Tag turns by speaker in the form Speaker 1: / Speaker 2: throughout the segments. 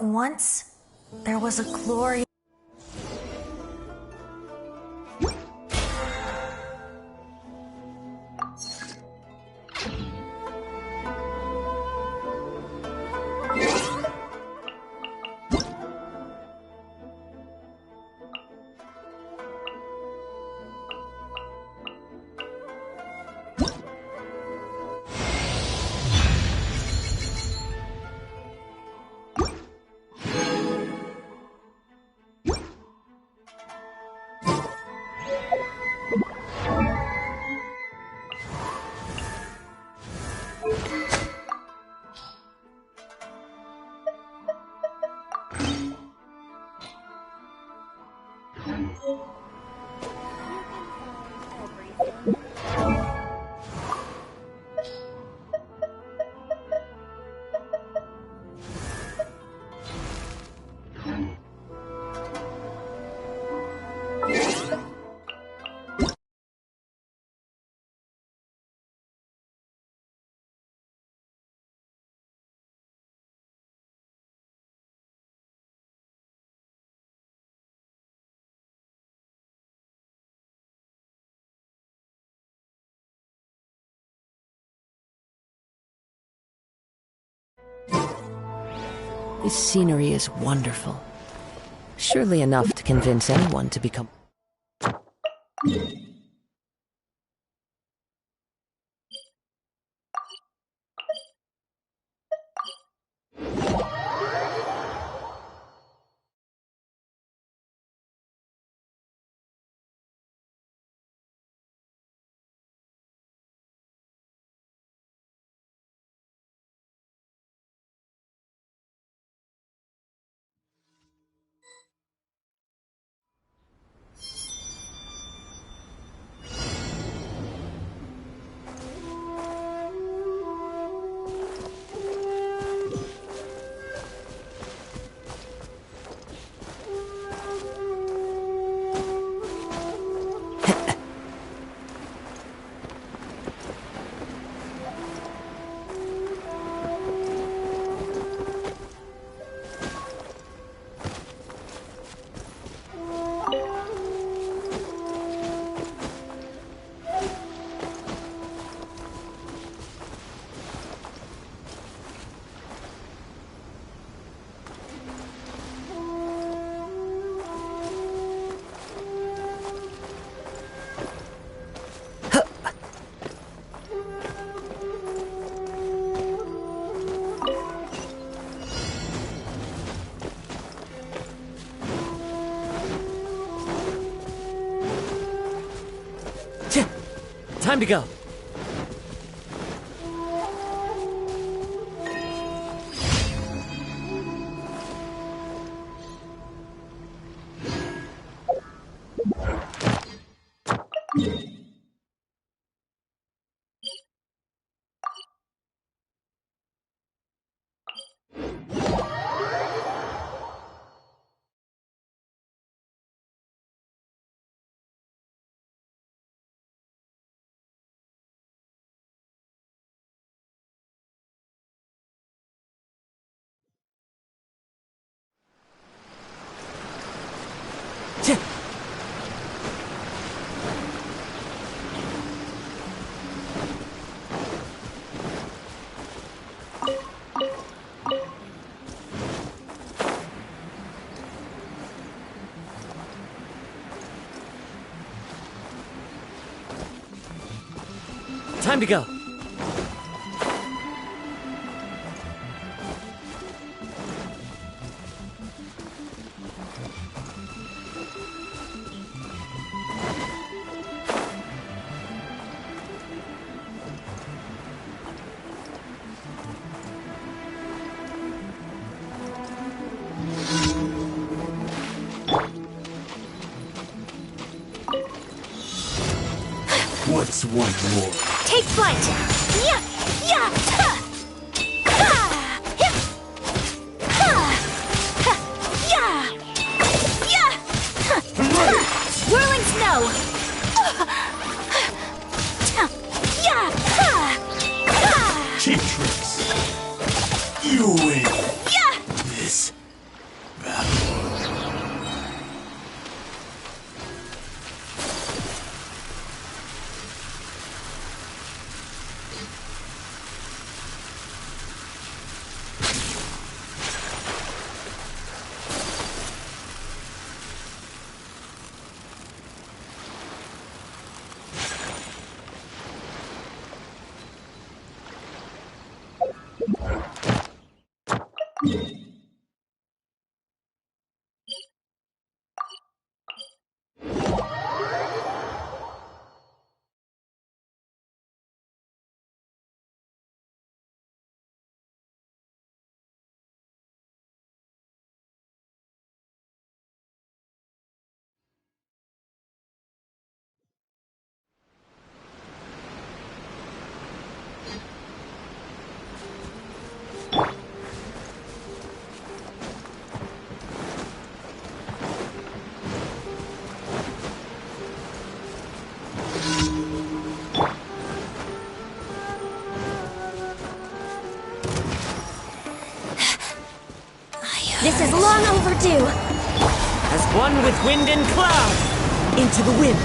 Speaker 1: Once, there was a glorious...
Speaker 2: This scenery is wonderful. Surely enough to convince anyone to become... Time to go. Time to go.
Speaker 3: What's one more?
Speaker 1: Take flight! Yeah! Yeah! Ha! Ha! Yeah! Ha! Ha! Yeah! Yeah! Ha! Ha! Whirling snow! Yeah! Ha! Ha!
Speaker 3: Cheap tricks. You win.
Speaker 1: Yeah!
Speaker 3: This
Speaker 1: This is long overdue.
Speaker 2: As one with wind and cloud, into the wind.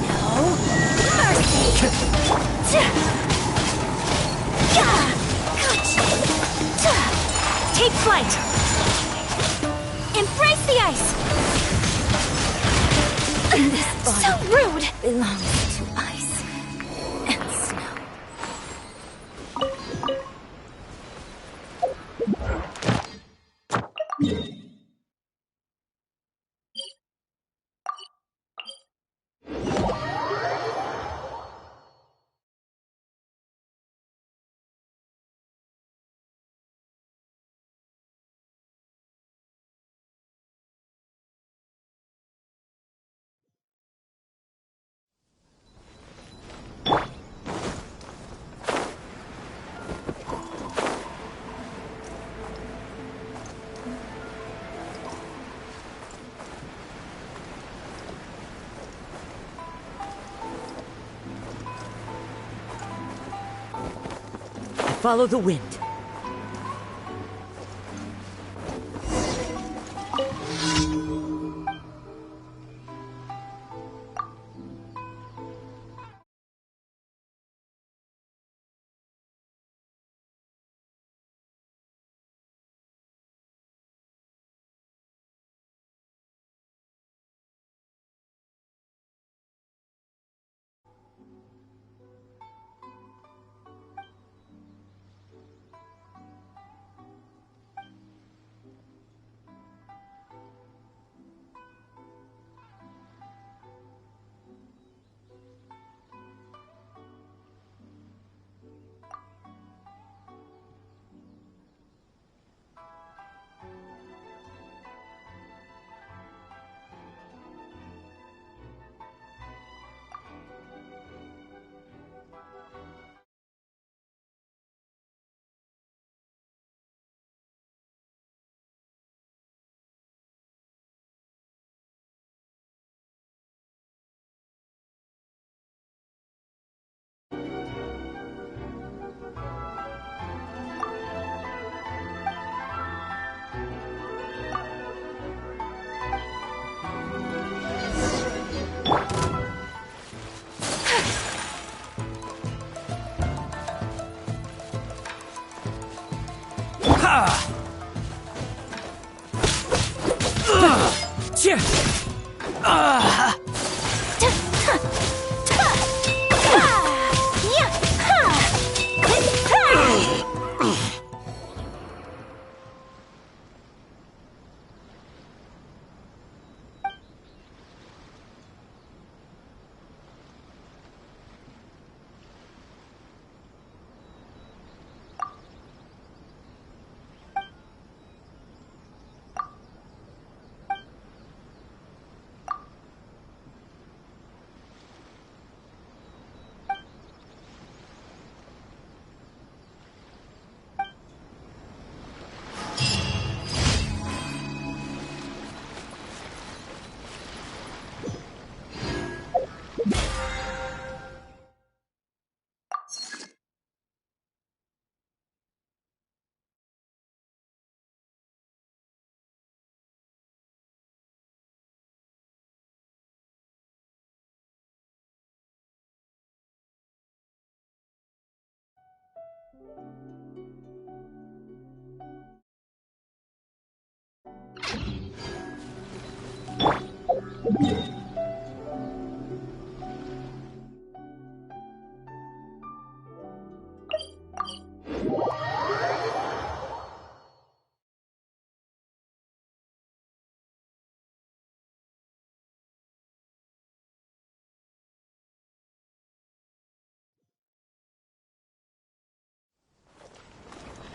Speaker 1: No mercy. Take flight. Embrace the ice. This so rude. Belongs to ice and snow.
Speaker 2: Follow the wind.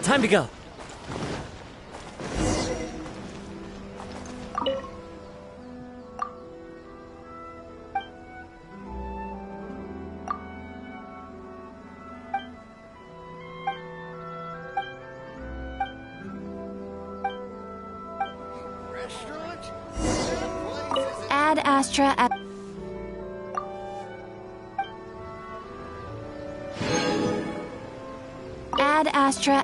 Speaker 2: Time to go.
Speaker 1: Ad Astra at... Ad Astra...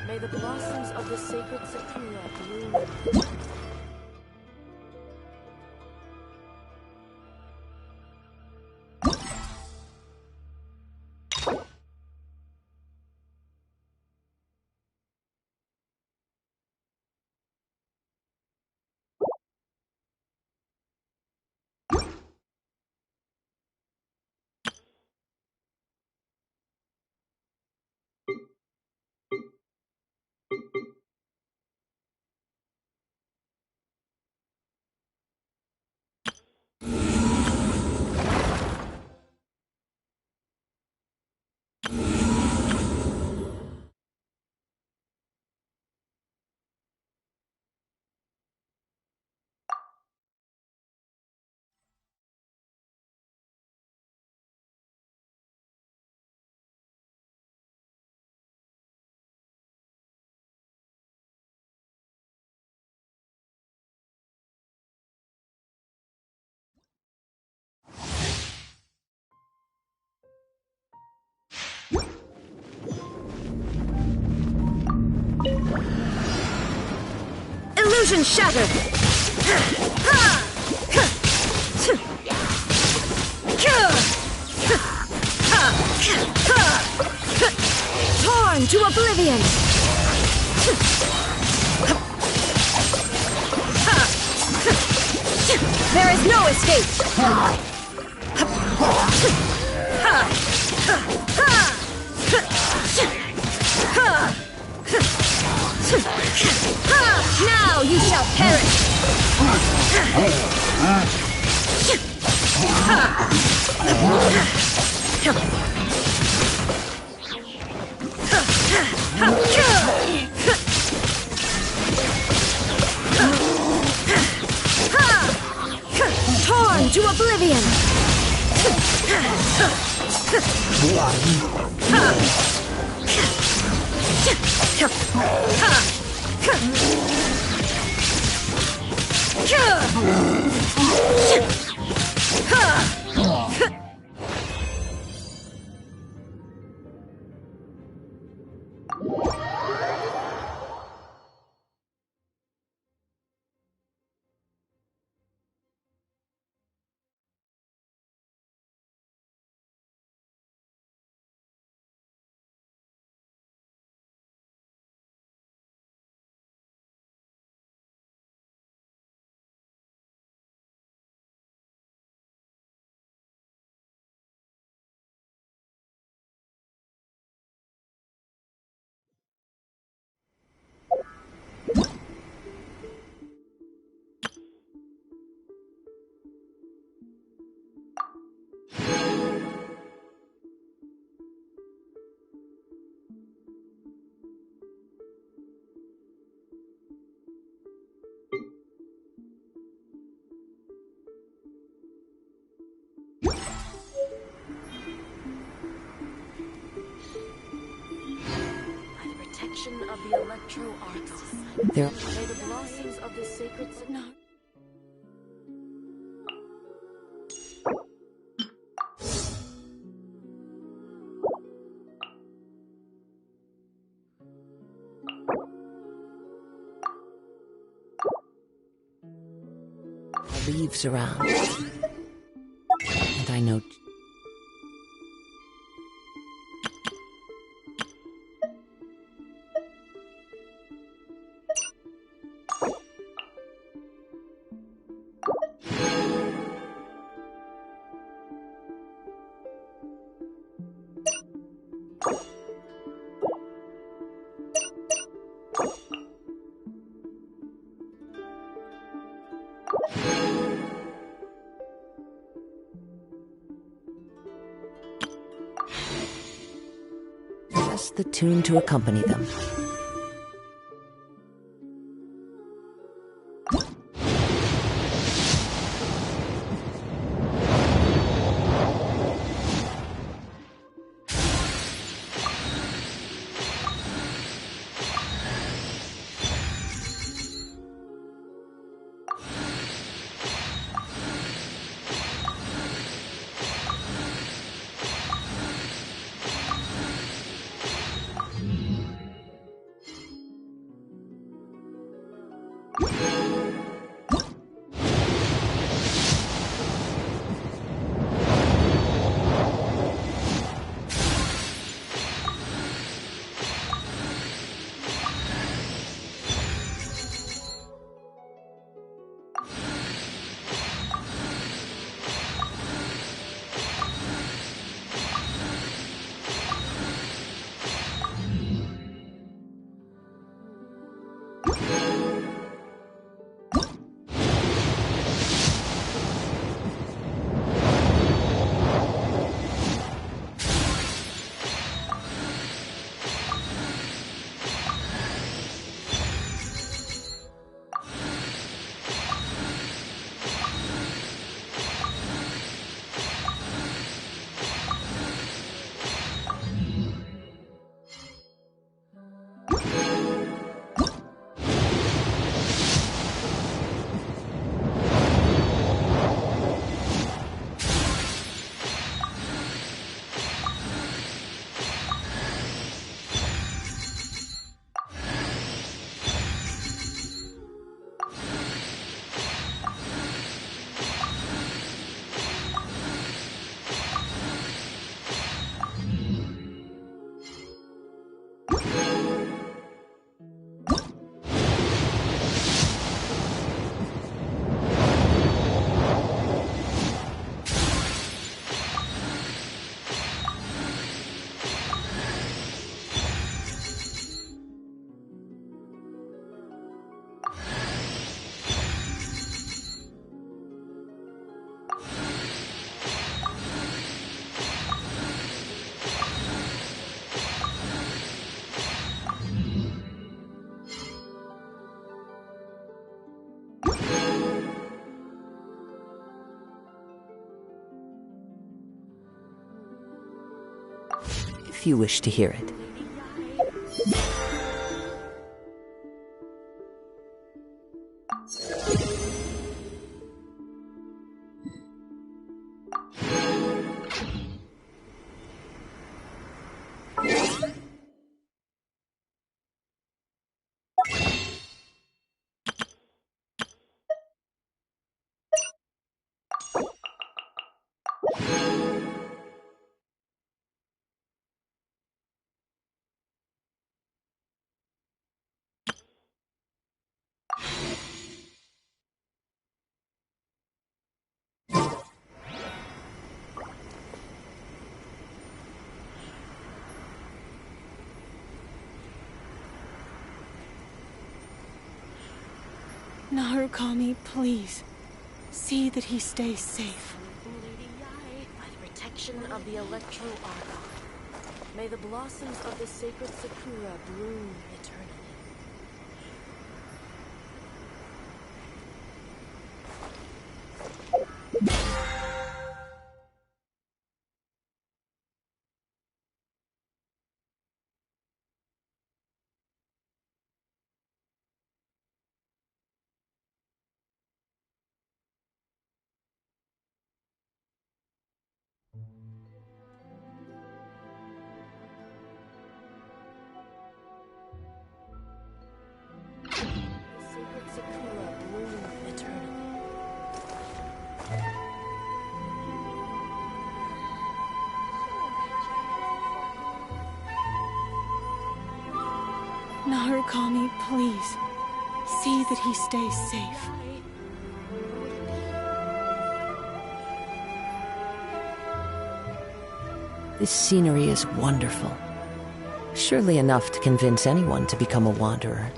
Speaker 3: May the blossoms of the sacred sakura bloom.
Speaker 1: Illusion shattered! Torn to oblivion! There is no escape! Now you shall perish! Torn to oblivion!
Speaker 3: protection of the electro arts.
Speaker 2: There.
Speaker 3: May the blossoms of the sacred no.
Speaker 2: Leaves around. And I know. Just the tune to accompany them. If you wish to hear it.
Speaker 3: Narukami, please. See that he stays safe. By the protection of the electro argon, may the blossoms of the sacred sakura bloom eternally. Narukami, please. See that he stays safe.
Speaker 2: This scenery is wonderful. Surely enough to convince anyone to become a wanderer.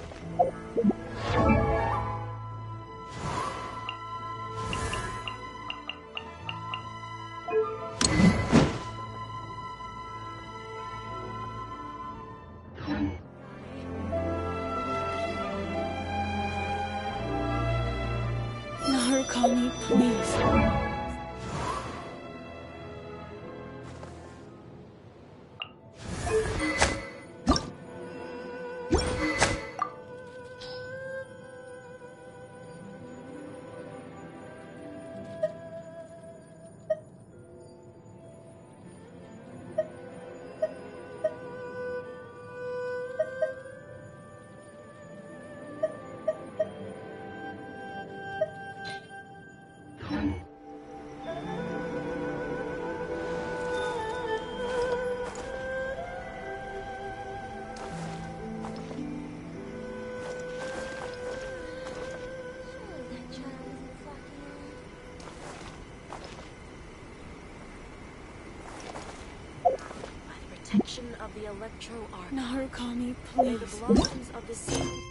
Speaker 3: Narukami, please.
Speaker 1: Protection of the electro arc.
Speaker 3: Narukami,
Speaker 1: May the
Speaker 3: please.
Speaker 1: blossoms of the sea.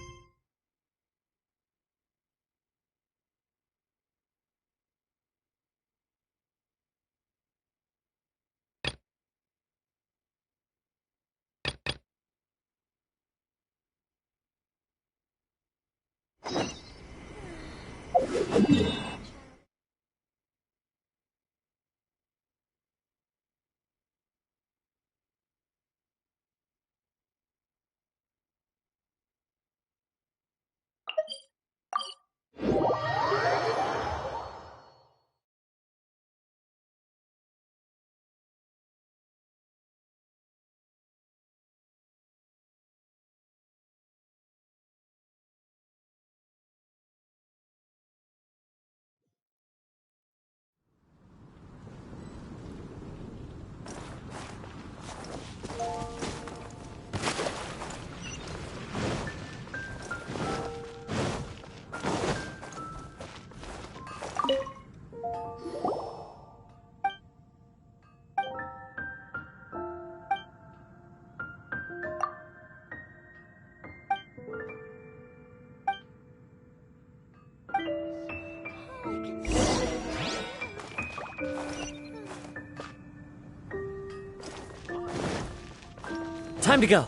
Speaker 2: Time to go.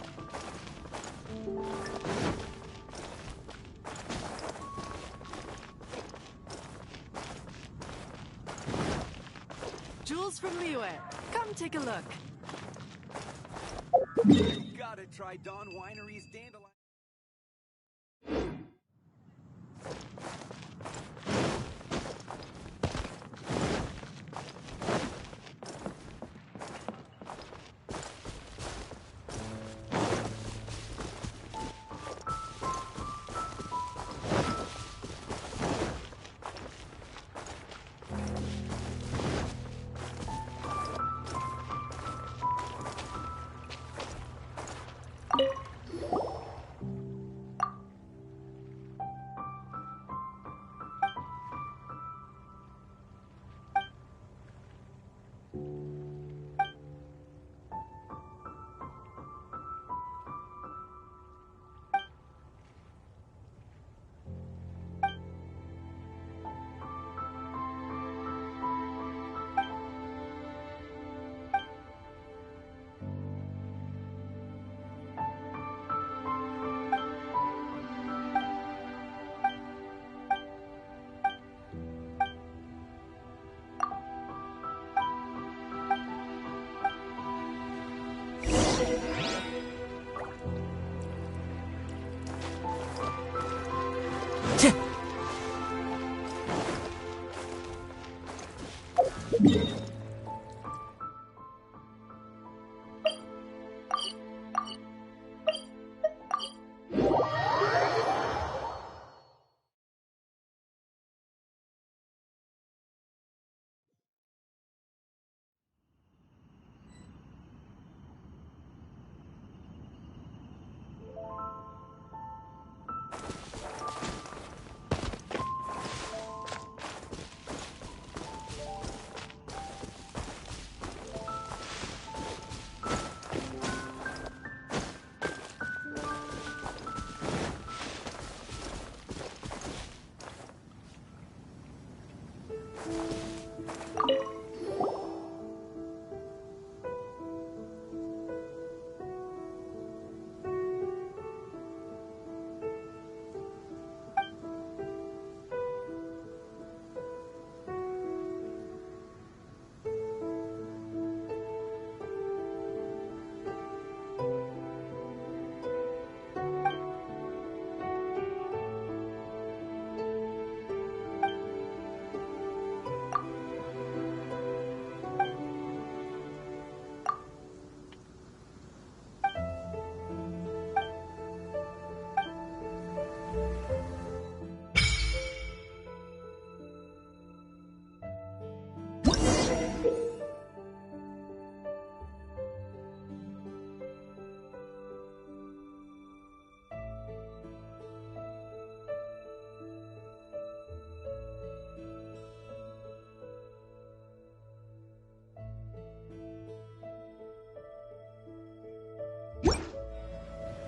Speaker 4: Jewels from Liyue. Come take a look.
Speaker 5: You gotta try Dawn Winery's dandelion.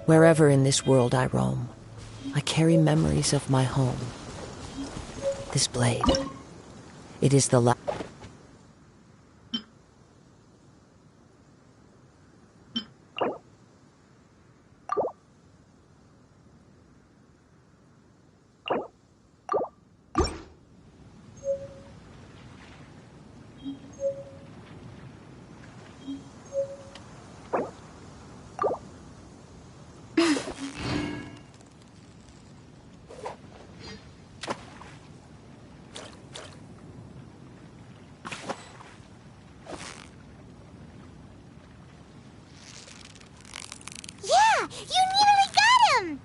Speaker 2: Wherever in this world I roam, I carry memories of my home. This blade, it is the
Speaker 1: Yeah, you nearly got him!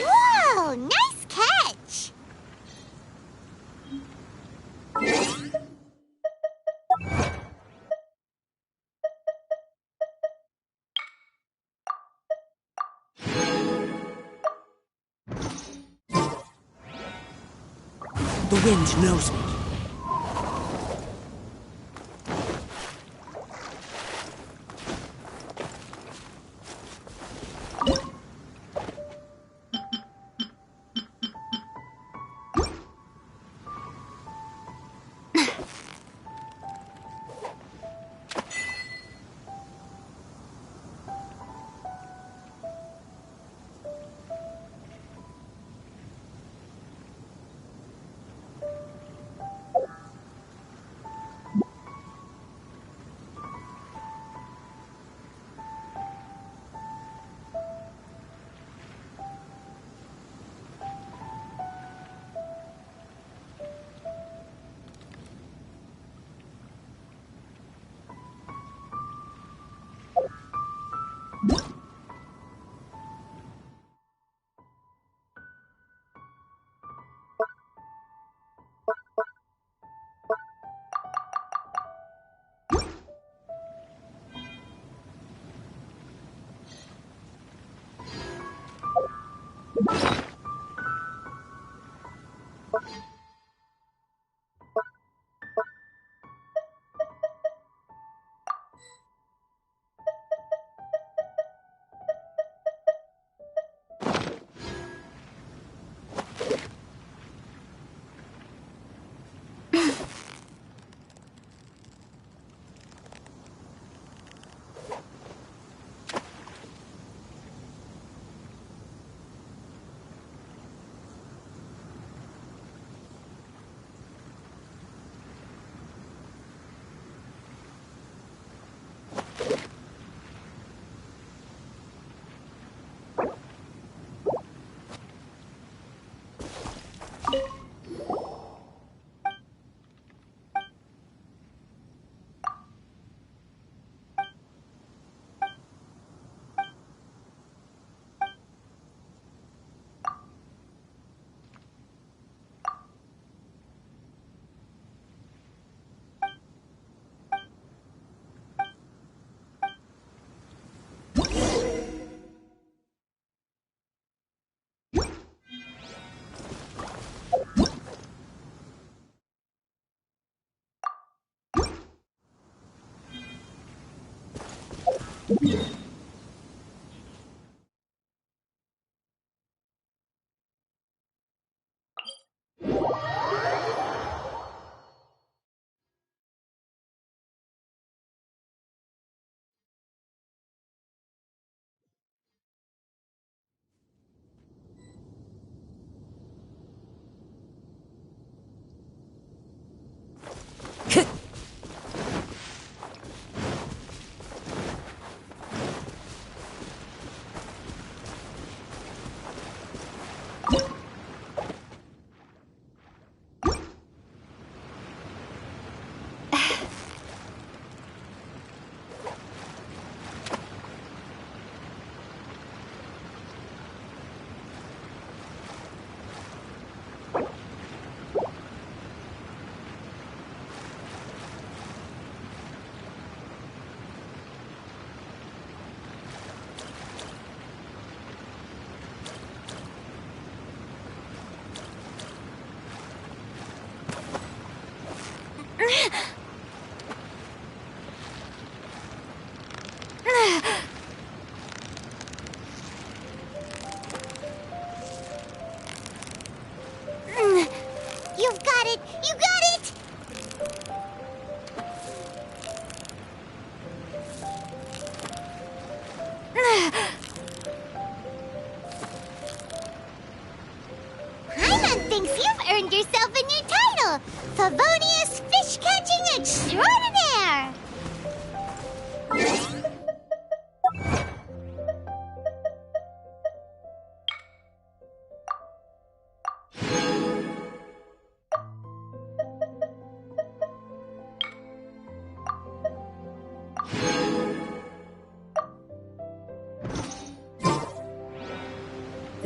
Speaker 1: Whoa, nice catch!
Speaker 2: The wind knows me.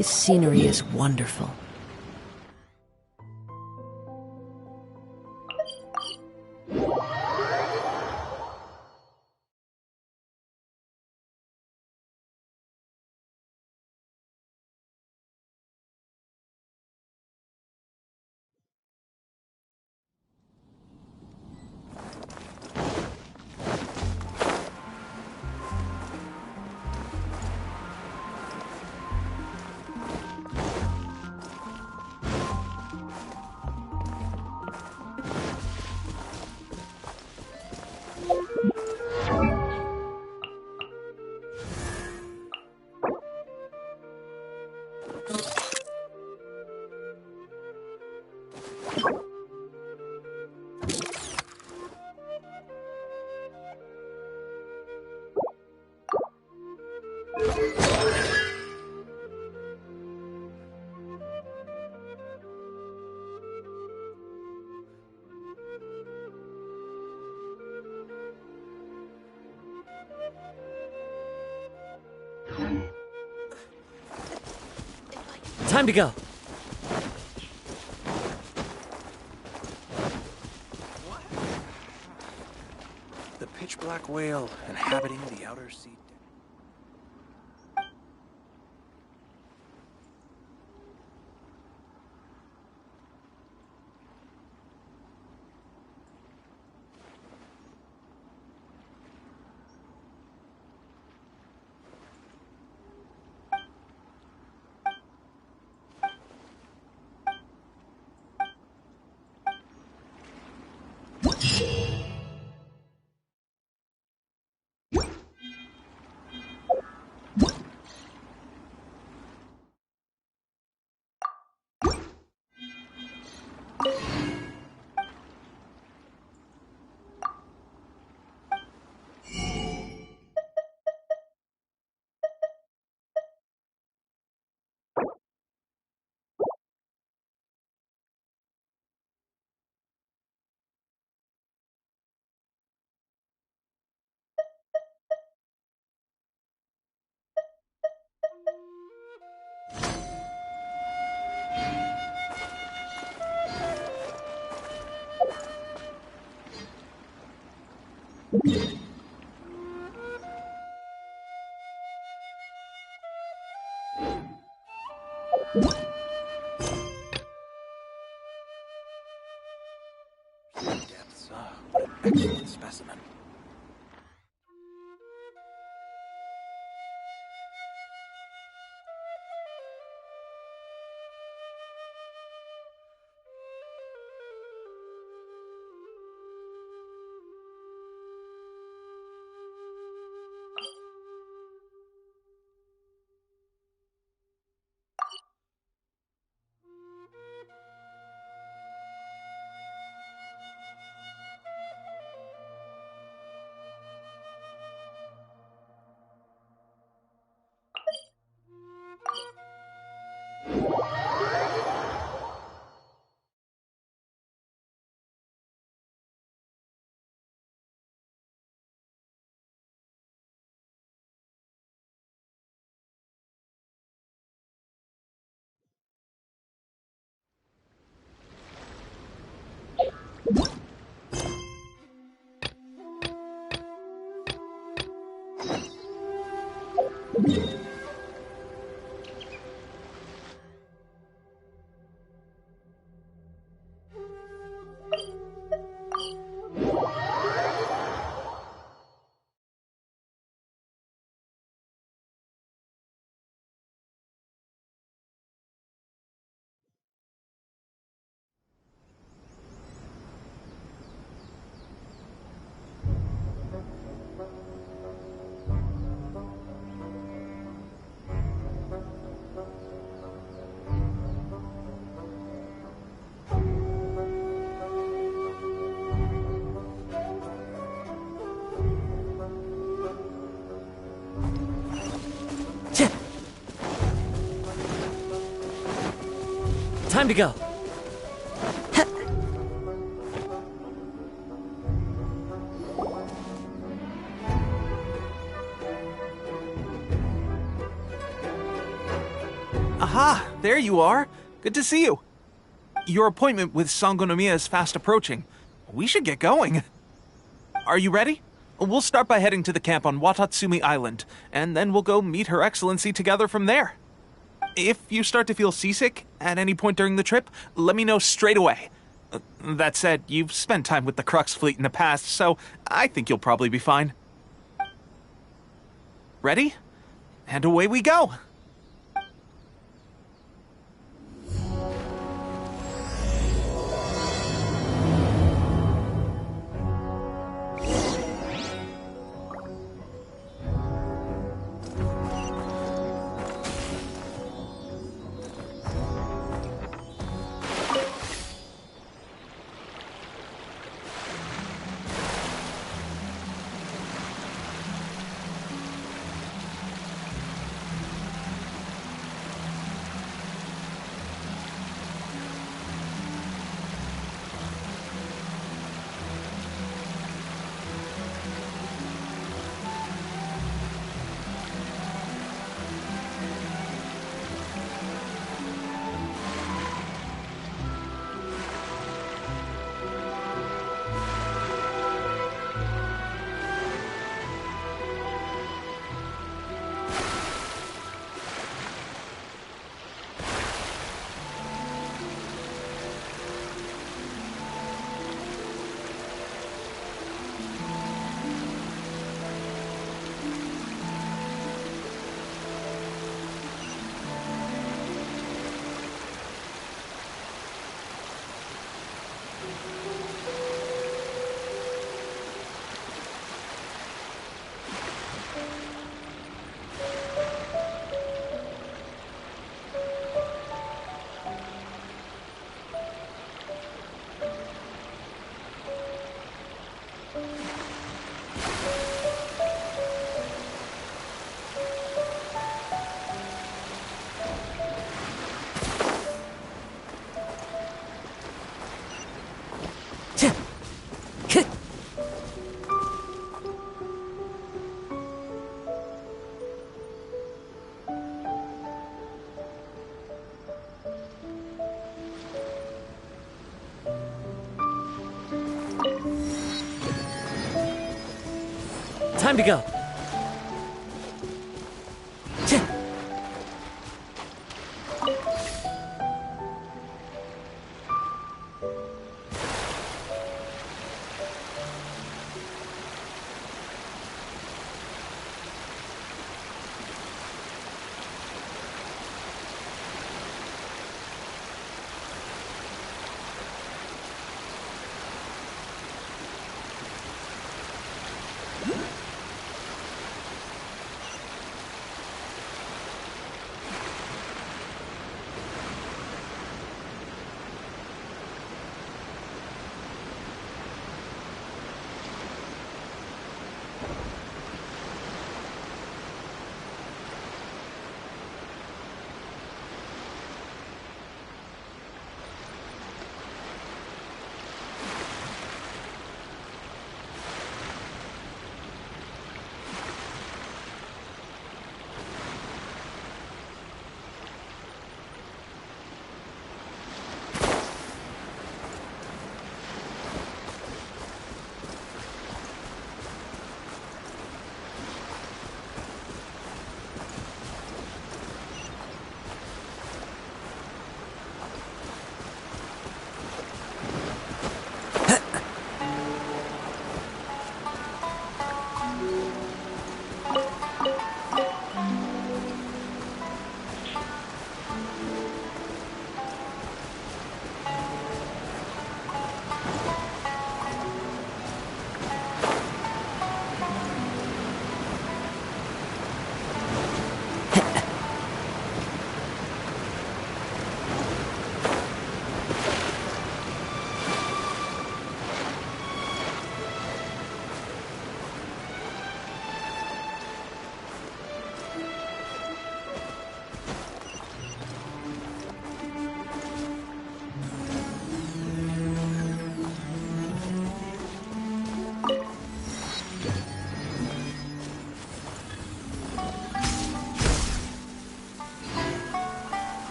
Speaker 2: This scenery is wonderful. Time to go.
Speaker 5: The pitch black whale inhabiting the outer sea. Depths. What an excellent specimen.
Speaker 2: Time to go.
Speaker 6: Aha, there you are. Good to see you. Your appointment with Sangonomiya is fast approaching. We should get going. Are you ready? We'll start by heading to the camp on Watatsumi Island, and then we'll go meet Her Excellency together from there. If you start to feel seasick at any point during the trip, let me know straight away. That said, you've spent time with the Crux fleet in the past, so I think you'll probably be fine. Ready? And away we go!
Speaker 2: Time to go.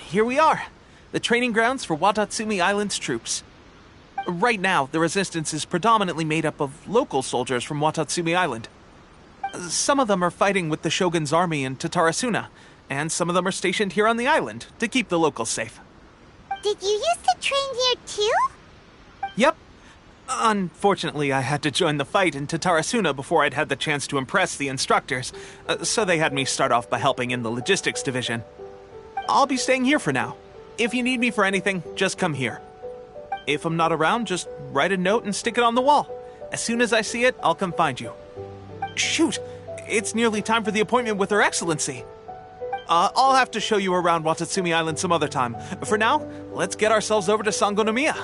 Speaker 6: here we are. The training grounds for Watatsumi Island's troops. Right now, the resistance is predominantly made up of local soldiers from Watatsumi Island. Some of them are fighting with the Shogun's army in Tatarasuna, and some of them are stationed here on the island to keep the locals safe.
Speaker 1: Did you used to train here too?
Speaker 6: Yep. Unfortunately, I had to join the fight in Tatarasuna before I'd had the chance to impress the instructors, so they had me start off by helping in the logistics division. I'll be staying here for now. If you need me for anything, just come here. If I'm not around, just write a note and stick it on the wall. As soon as I see it, I'll come find you. Shoot! It's nearly time for the appointment with Her Excellency. I'll have to show you around Watatsumi Island some other time. For now, let's get ourselves over to Sangonomiya.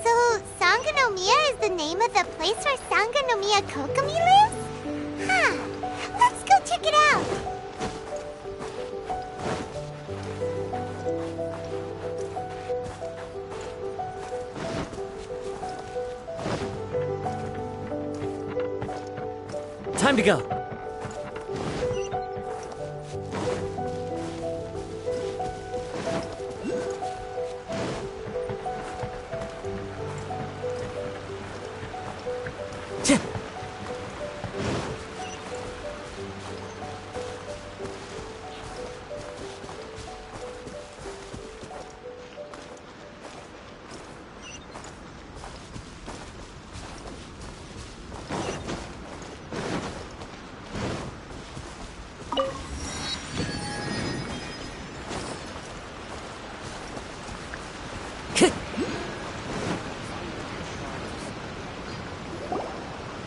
Speaker 1: So, Sangonomiya is the name of the place where Sangonomiya Kokomi lives? Huh. Let's go check it out.
Speaker 2: Time to go.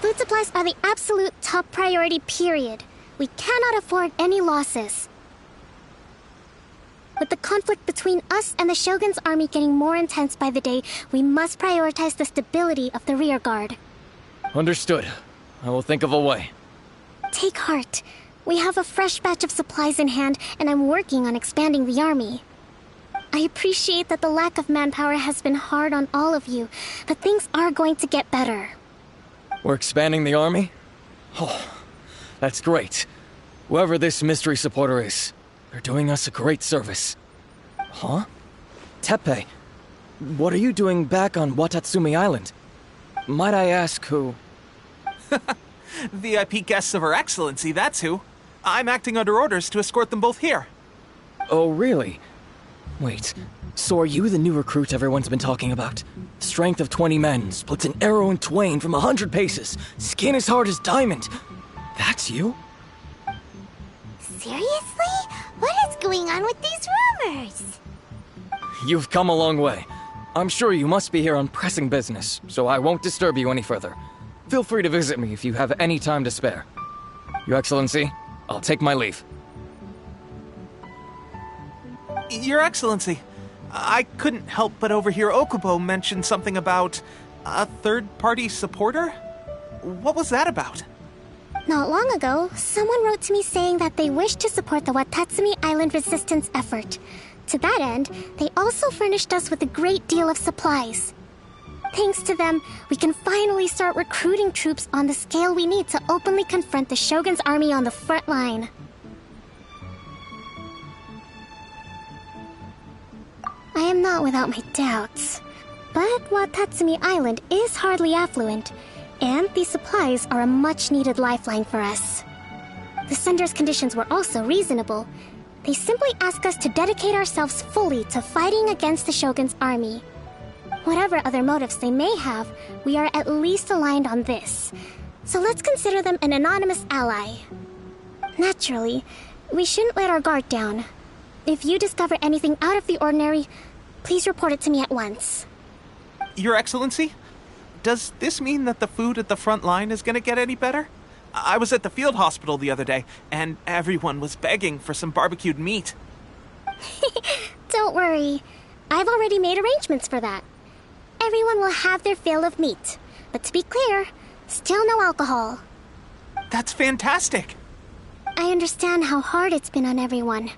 Speaker 7: Food supplies are the absolute top priority, period. We cannot afford any losses. With the conflict between us and the Shogun's army getting more intense by the day, we must prioritize the stability of the rear guard.
Speaker 8: Understood. I will think of a way.
Speaker 7: Take heart. We have a fresh batch of supplies in hand, and I'm working on expanding the army. I appreciate that the lack of manpower has been hard on all of you, but things are going to get better.
Speaker 8: We're expanding the army? Oh, that's great. Whoever this mystery supporter is, they're doing us a great service. Huh? Teppei, what are you doing back on Watatsumi Island? Might I ask who?
Speaker 6: VIP guests of Her Excellency, that's who. I'm acting under orders to escort them both here.
Speaker 8: Oh, really? Wait, so are you the new recruit everyone's been talking about? Strength of 20 men, splits an arrow in twain from 100 paces, skin as hard as diamond. That's you?
Speaker 1: Seriously? What is going on with these rumors?
Speaker 8: You've come a long way. I'm sure you must be here on pressing business, so I won't disturb you any further. Feel free to visit me if you have any time to spare. Your Excellency, I'll take my leave.
Speaker 6: Your Excellency, I couldn't help but overhear Okubo mention something about a third-party supporter? What was that about?
Speaker 7: Not long ago, someone wrote to me saying that they wish to support the Watatsumi Island resistance effort. To that end, they also furnished us with a great deal of supplies. Thanks to them, we can finally start recruiting troops on the scale we need to openly confront the Shogun's army on the front line. I am not without my doubts. But Watatsumi Island is hardly affluent, and these supplies are a much-needed lifeline for us. The sender's conditions were also reasonable. They simply ask us to dedicate ourselves fully to fighting against the Shogun's army. Whatever other motives they may have, we are at least aligned on this. So let's consider them an anonymous ally. Naturally, we shouldn't let our guard down. If you discover anything out of the ordinary, please report it to me at once.
Speaker 6: Your Excellency, does this mean that the food at the front line is going to get any better? I was at the field hospital the other day, and everyone was begging for some barbecued meat.
Speaker 7: Don't worry. I've already made arrangements for that. Everyone will have their fill of meat. But to be clear, still no alcohol.
Speaker 6: That's fantastic!
Speaker 7: I understand how hard it's been on everyone.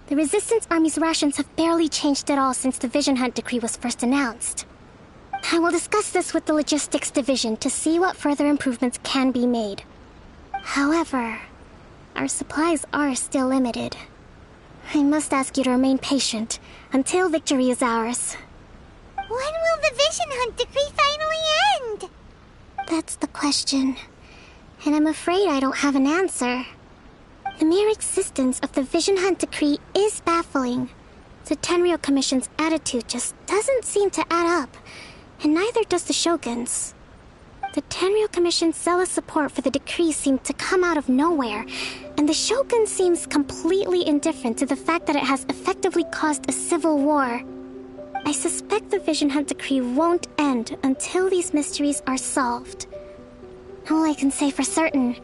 Speaker 7: The Resistance Army's rations have barely changed at all since the Vision Hunt decree was first announced. I will discuss this with the Logistics Division to see what further improvements can be made. However, our supplies are still limited. I must ask you to remain patient until victory is ours.
Speaker 1: When will the Vision Hunt decree finally end?
Speaker 7: That's the question, and I'm afraid I don't have an answer. The mere existence of the Vision Hunt decree is baffling. The Tenryou Commission's attitude just doesn't seem to add up, and neither does the Shogun's. The Tenryou Commission's zealous support for the decree seemed to come out of nowhere, and the Shogun seems completely indifferent to the fact that it has effectively caused a civil war. I suspect the Vision Hunt decree won't end until these mysteries are solved. All I can say for certain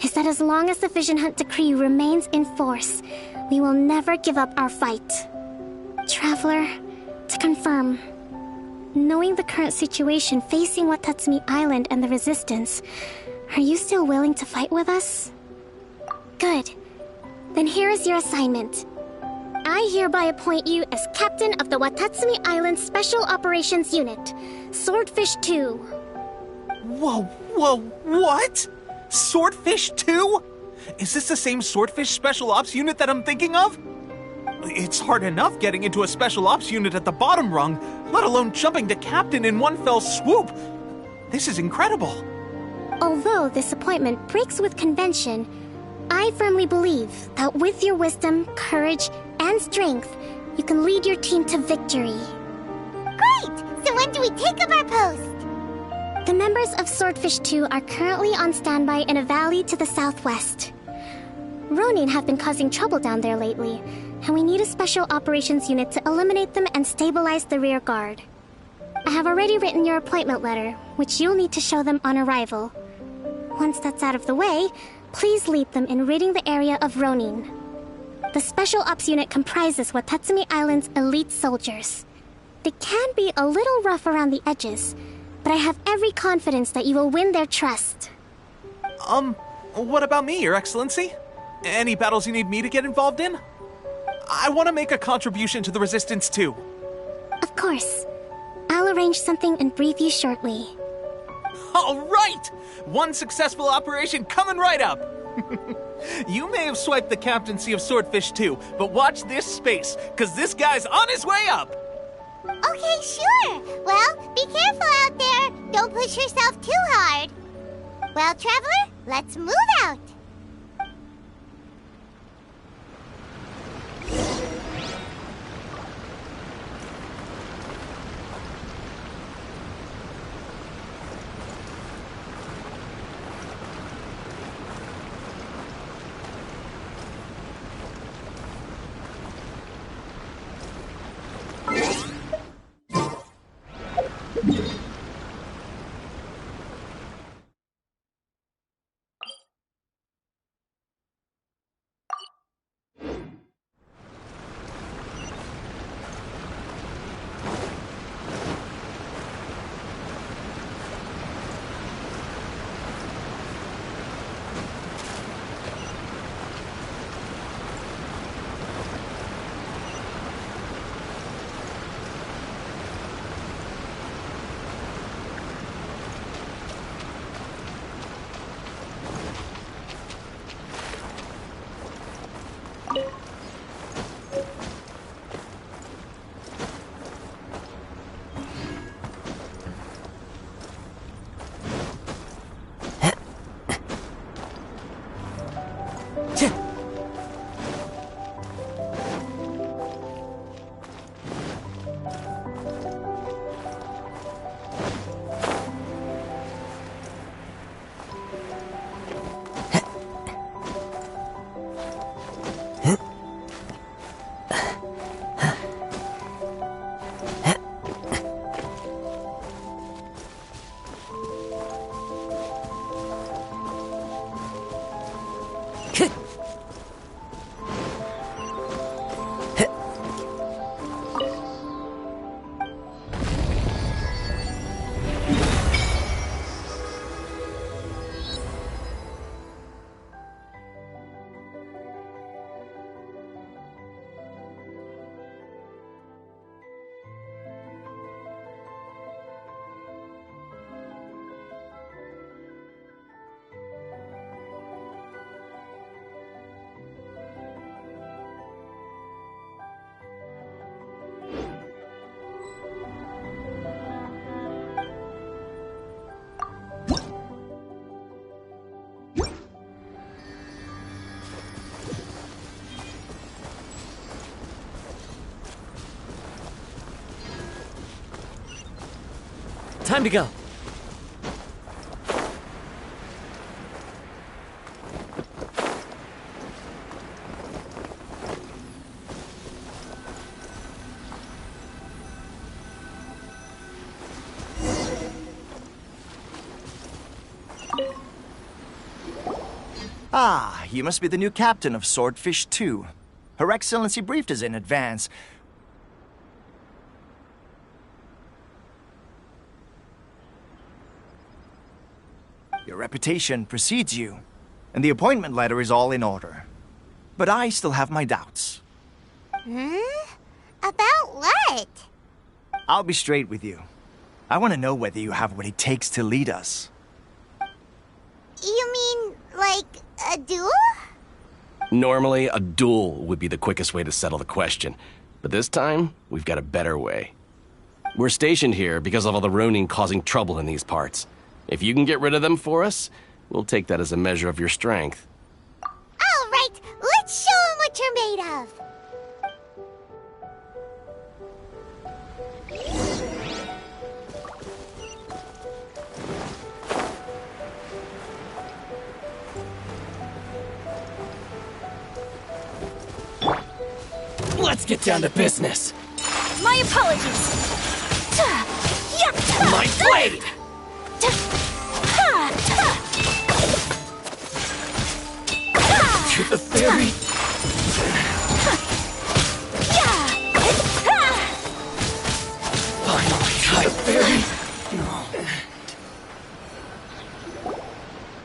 Speaker 7: is that as long as the Vision Hunt decree remains in force, we will never give up our fight. Traveler, to confirm, knowing the current situation facing Watatsumi Island and the Resistance, are you still willing to fight with us? Good. Then here is your assignment. I hereby appoint you as captain of the Watatsumi Island Special Operations Unit, Swordfish 2.
Speaker 6: Whoa, what? Swordfish 2? Is this the same Swordfish Special Ops unit that I'm thinking of? It's hard enough getting into a Special Ops unit at the bottom rung, let alone jumping to captain in one fell swoop. This is incredible.
Speaker 7: Although this appointment breaks with convention, I firmly believe that with your wisdom, courage, and strength, you can lead your team to victory.
Speaker 1: Great! So when do we take up our post?
Speaker 7: The members of Swordfish 2 are currently on standby in a valley to the southwest. Ronin have been causing trouble down there lately, and we need a special operations unit to eliminate them and stabilize the rear guard. I have already written your appointment letter, which you'll need to show them on arrival. Once that's out of the way, please lead them in ridding the area of Ronin. The Special Ops unit comprises Watatsumi Island's elite soldiers. They can be a little rough around the edges, but I have every confidence that you will win their trust.
Speaker 6: What about me, Your Excellency? Any battles you need me to get involved in? I want to make a contribution to the Resistance too.
Speaker 7: Of course. I'll arrange something and brief you shortly.
Speaker 6: All right! One successful operation coming right up! You may have swiped the captaincy of Swordfish 2, but watch this space, because this guy's on his way up!
Speaker 1: Okay, sure. Well, be careful out there. Don't push yourself too hard. Well, Traveler, let's move out.
Speaker 2: Time to go.
Speaker 9: Ah, you must be the new captain of Swordfish 2. Her Excellency briefed us in advance. Your reputation precedes you, and the appointment letter is all in order. But I still have my doubts.
Speaker 1: About what?
Speaker 9: I'll be straight with you. I want to know whether you have what it takes to lead us.
Speaker 1: You mean, like, a duel?
Speaker 5: Normally, a duel would be the quickest way to settle the question. But this time, we've got a better way. We're stationed here because of all the Ronin causing trouble in these parts. If you can get rid of them for us, we'll take that as a measure of your strength.
Speaker 1: All right, let's show 'em what you're made of.
Speaker 8: Let's get down to business.
Speaker 3: My apologies.
Speaker 8: My blade! To the fairy! Finally, the fairy!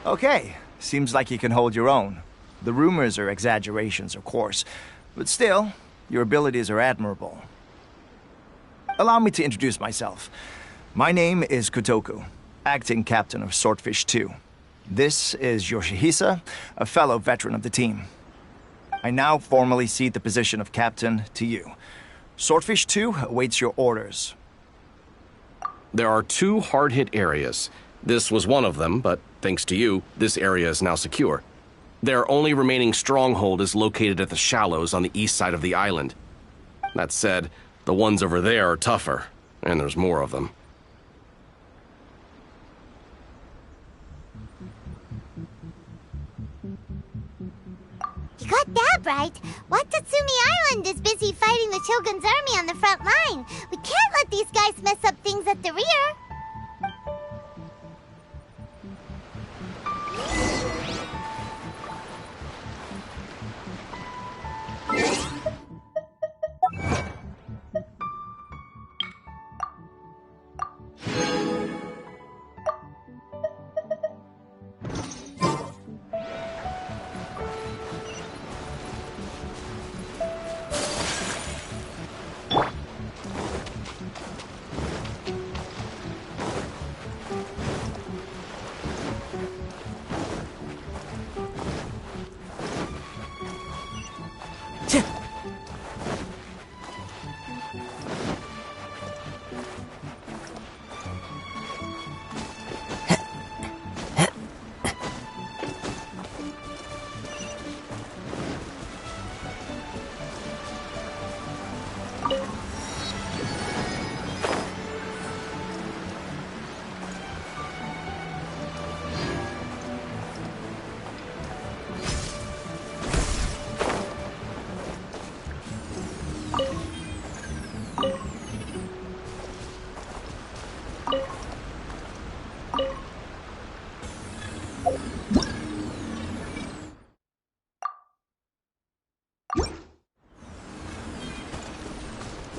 Speaker 9: Okay, seems like you can hold your own. The rumors are exaggerations, of course, but still, your abilities are admirable. Allow me to introduce myself. My name is Kotoku, acting captain of Swordfish 2. This is Yoshihisa, a fellow veteran of the team. I now formally cede the position of captain to you. Swordfish 2 awaits your orders.
Speaker 5: There are 2 hard-hit areas. This was one of them, but thanks to you, this area is now secure. Their only remaining stronghold is located at the shallows on the east side of the island. That said, the ones over there are tougher, and there's more of them.
Speaker 1: You got that right. Watatsumi Island is busy fighting the Shogun's army on the front line. We can't let these guys mess up things at the rear.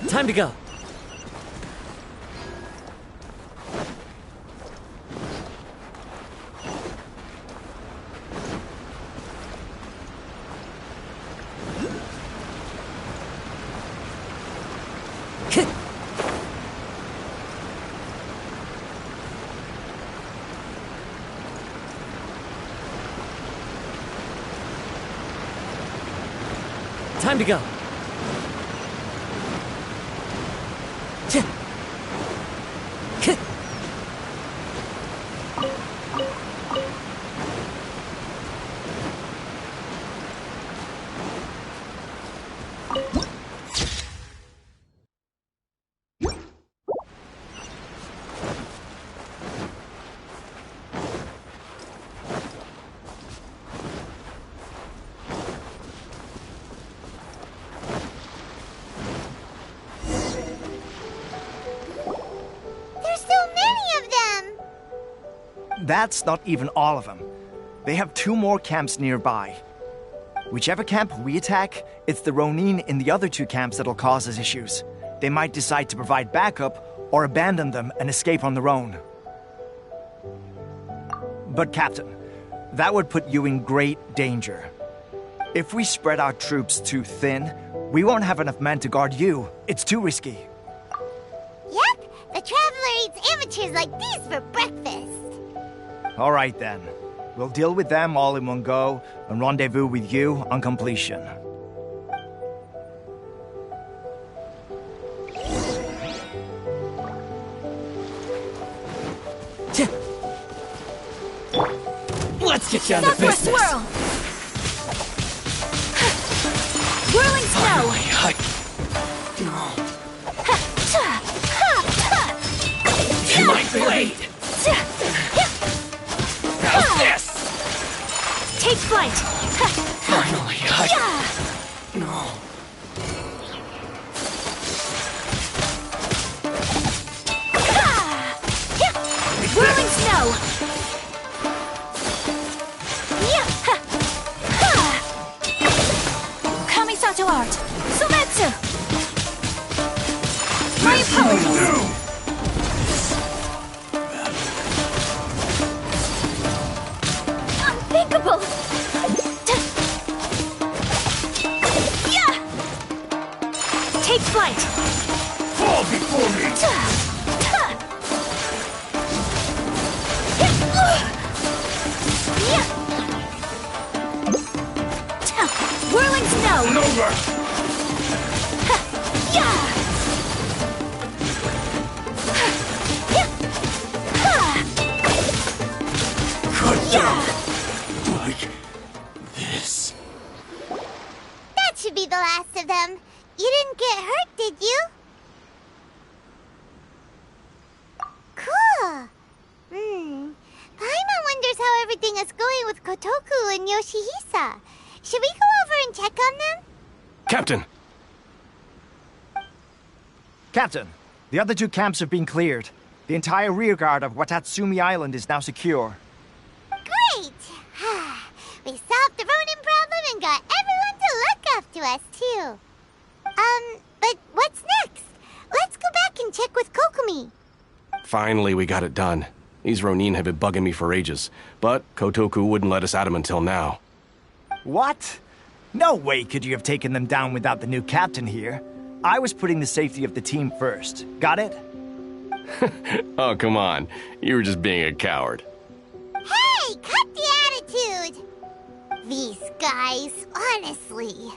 Speaker 2: Time to go. Time to go.
Speaker 9: That's not even all of them. They have 2 more camps nearby. Whichever camp we attack, it's the Ronin in the other 2 camps that'll cause us issues. They might decide to provide backup or abandon them and escape on their own. But Captain, that would put you in great danger. If we spread our troops too thin, we won't have enough men to guard you. It's too risky.
Speaker 1: Yep, the Traveler eats amateurs like these for breakfast.
Speaker 9: All right then. We'll deal with them all in one go and rendezvous with you on completion.
Speaker 8: Let's get down to business.
Speaker 3: Swirl! Whirling snow!
Speaker 8: My blade! How's this?
Speaker 3: Take flight!
Speaker 8: Finally, No.
Speaker 3: Whirling snow! Kamisato art! Sumetsu! My apologies! Unthinkable! Take flight!
Speaker 8: Fall before me!
Speaker 3: Whirling snow!
Speaker 8: Over! Good job! Like this.
Speaker 1: That should be the last of them. You didn't get hurt, did you? Cool. Paimon wonders how everything is going with Kotoku and Yoshihisa. Should we go over and check on them?
Speaker 5: Captain!
Speaker 9: Captain, the other 2 camps have been cleared. The entire rearguard of Watatsumi Island is now secure.
Speaker 1: Great! We solved the Ronin problem and got everyone to look up to us, too. But what's next? Let's go back and check with Kokumi.
Speaker 5: Finally, we got it done. These Ronin have been bugging me for ages, but Kotoku wouldn't let us at them until now.
Speaker 9: What? No way could you have taken them down without the new captain here. I was putting the safety of the team first. Got it?
Speaker 5: Oh, come on. You were just being a coward.
Speaker 1: Hey, cut the attitude! These guys, honestly.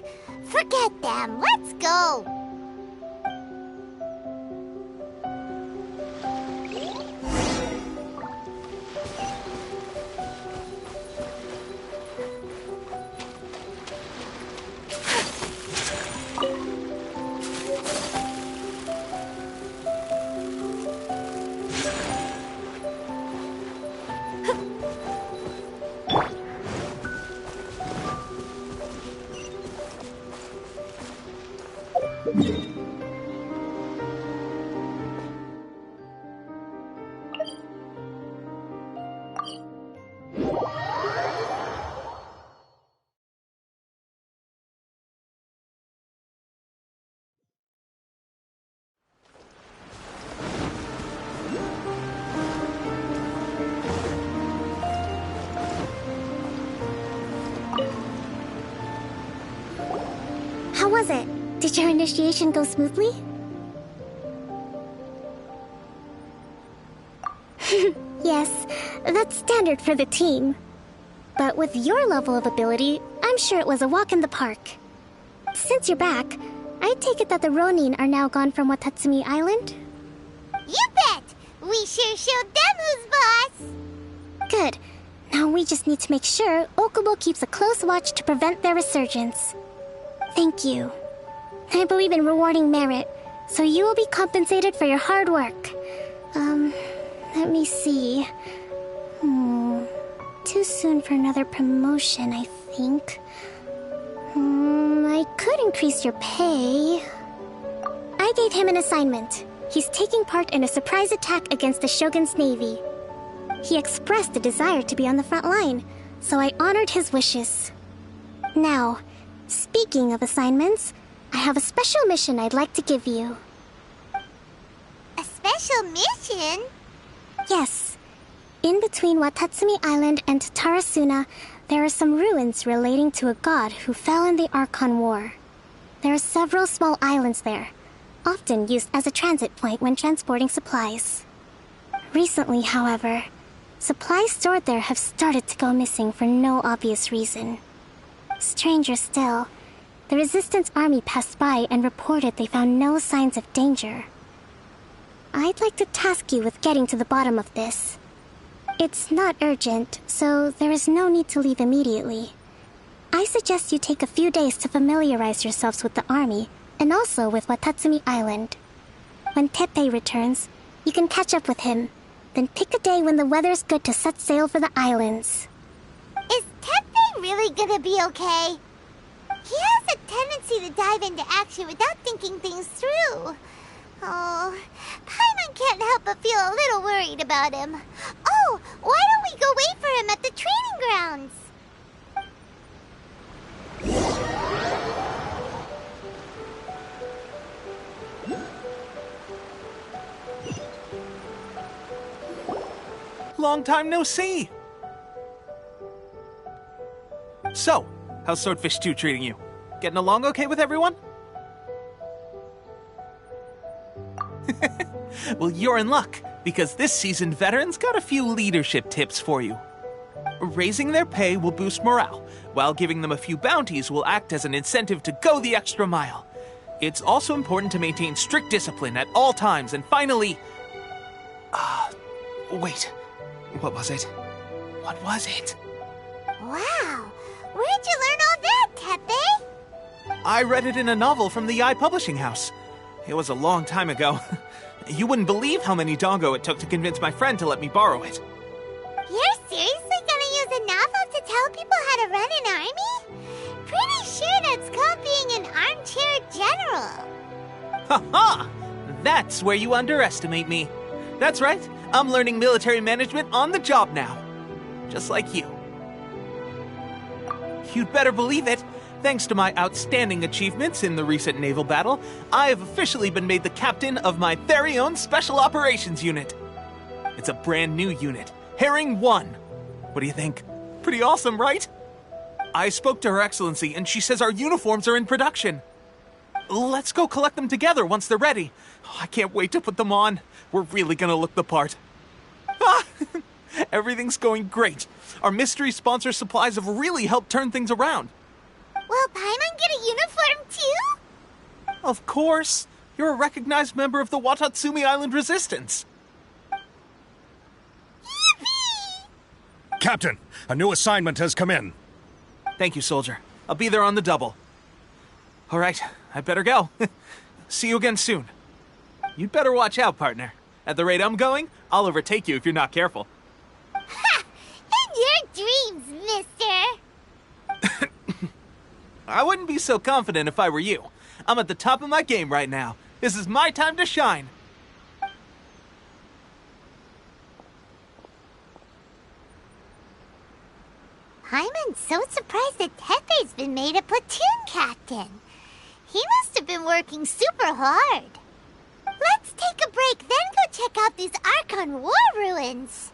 Speaker 1: Forget them. Let's go.
Speaker 7: How was it? Did your initiation go smoothly? Yes, that's standard for the team. But with your level of ability, I'm sure it was a walk in the park. Since you're back, I take it that the Ronin are now gone from Watatsumi Island?
Speaker 1: You bet! We sure showed them who's boss!
Speaker 7: Good. Now we just need to make sure Okubo keeps a close watch to prevent their resurgence. Thank you. I believe in rewarding merit, so you will be compensated for your hard work. Let me see. Too soon for another promotion, I think. I could increase your pay. I gave him an assignment. He's taking part in a surprise attack against the Shogun's navy. He expressed a desire to be on the front line, so I honored his wishes. Now, speaking of assignments, I have a special mission I'd like to give you.
Speaker 1: A special mission?
Speaker 7: Yes. In between Watatsumi Island and Tarasuna, there are some ruins relating to a god who fell in the Archon War. There are several small islands there, often used as a transit point when transporting supplies. Recently, however, supplies stored there have started to go missing for no obvious reason. Stranger still, the Resistance Army passed by and reported they found no signs of danger. I'd like to task you with getting to the bottom of this. It's not urgent, so there is no need to leave immediately. I suggest you take a few days to familiarize yourselves with the army, and also with Watatsumi Island. When Teppei returns, you can catch up with him, then pick a day when the weather's good to set sail for the islands.
Speaker 1: Is Teppei really gonna be okay? He has a tendency to dive into action without thinking things through. Oh, Paimon can't help but feel a little worried about him. Oh, why don't we go wait for him at the training grounds?
Speaker 6: Long time no see! So, how's Swordfish 2 treating you? Getting along okay with everyone? Well, you're in luck, because this seasoned veteran's got a few leadership tips for you. Raising their pay will boost morale, while giving them a few bounties will act as an incentive to go the extra mile. It's also important to maintain strict discipline at all times, and finally... wait. What was it? What was it?
Speaker 1: Wow, where'd you learn all that, Teppei?
Speaker 6: I read it in a novel from the Eye Publishing House. It was a long time ago. You wouldn't believe how many dongo it took to convince my friend to let me borrow it.
Speaker 1: You're seriously gonna use a novel to tell people how to run an army? Pretty sure that's called being an armchair general.
Speaker 6: Ha ha! That's where you underestimate me. That's right, I'm learning military management on the job now. Just like you. You'd better believe it. Thanks to my outstanding achievements in the recent naval battle, I have officially been made the captain of my very own Special Operations Unit. It's a brand new unit, Herring 1. What do you think? Pretty awesome, right? I spoke to Her Excellency, and she says our uniforms are in production. Let's go collect them together once they're ready. I can't wait to put them on. We're really gonna look the part. Ah! Everything's going great. Our mystery sponsor supplies have really helped turn things around.
Speaker 1: Will Paimon get a uniform too?
Speaker 6: Of course. You're a recognized member of the Watatsumi Island Resistance.
Speaker 1: Yippee!
Speaker 10: Captain, a new assignment has come in.
Speaker 6: Thank you, soldier. I'll be there on the double. All right, I better go. See you again soon. You'd better watch out, partner. At the rate I'm going, I'll overtake you if you're not careful.
Speaker 1: Ha! In your dreams, mister!
Speaker 6: I wouldn't be so confident if I were you. I'm at the top of my game right now. This is my time to shine.
Speaker 1: Paimon's so surprised that Teppei's been made a platoon captain. He must have been working super hard. Let's take a break, then go check out these Archon War ruins.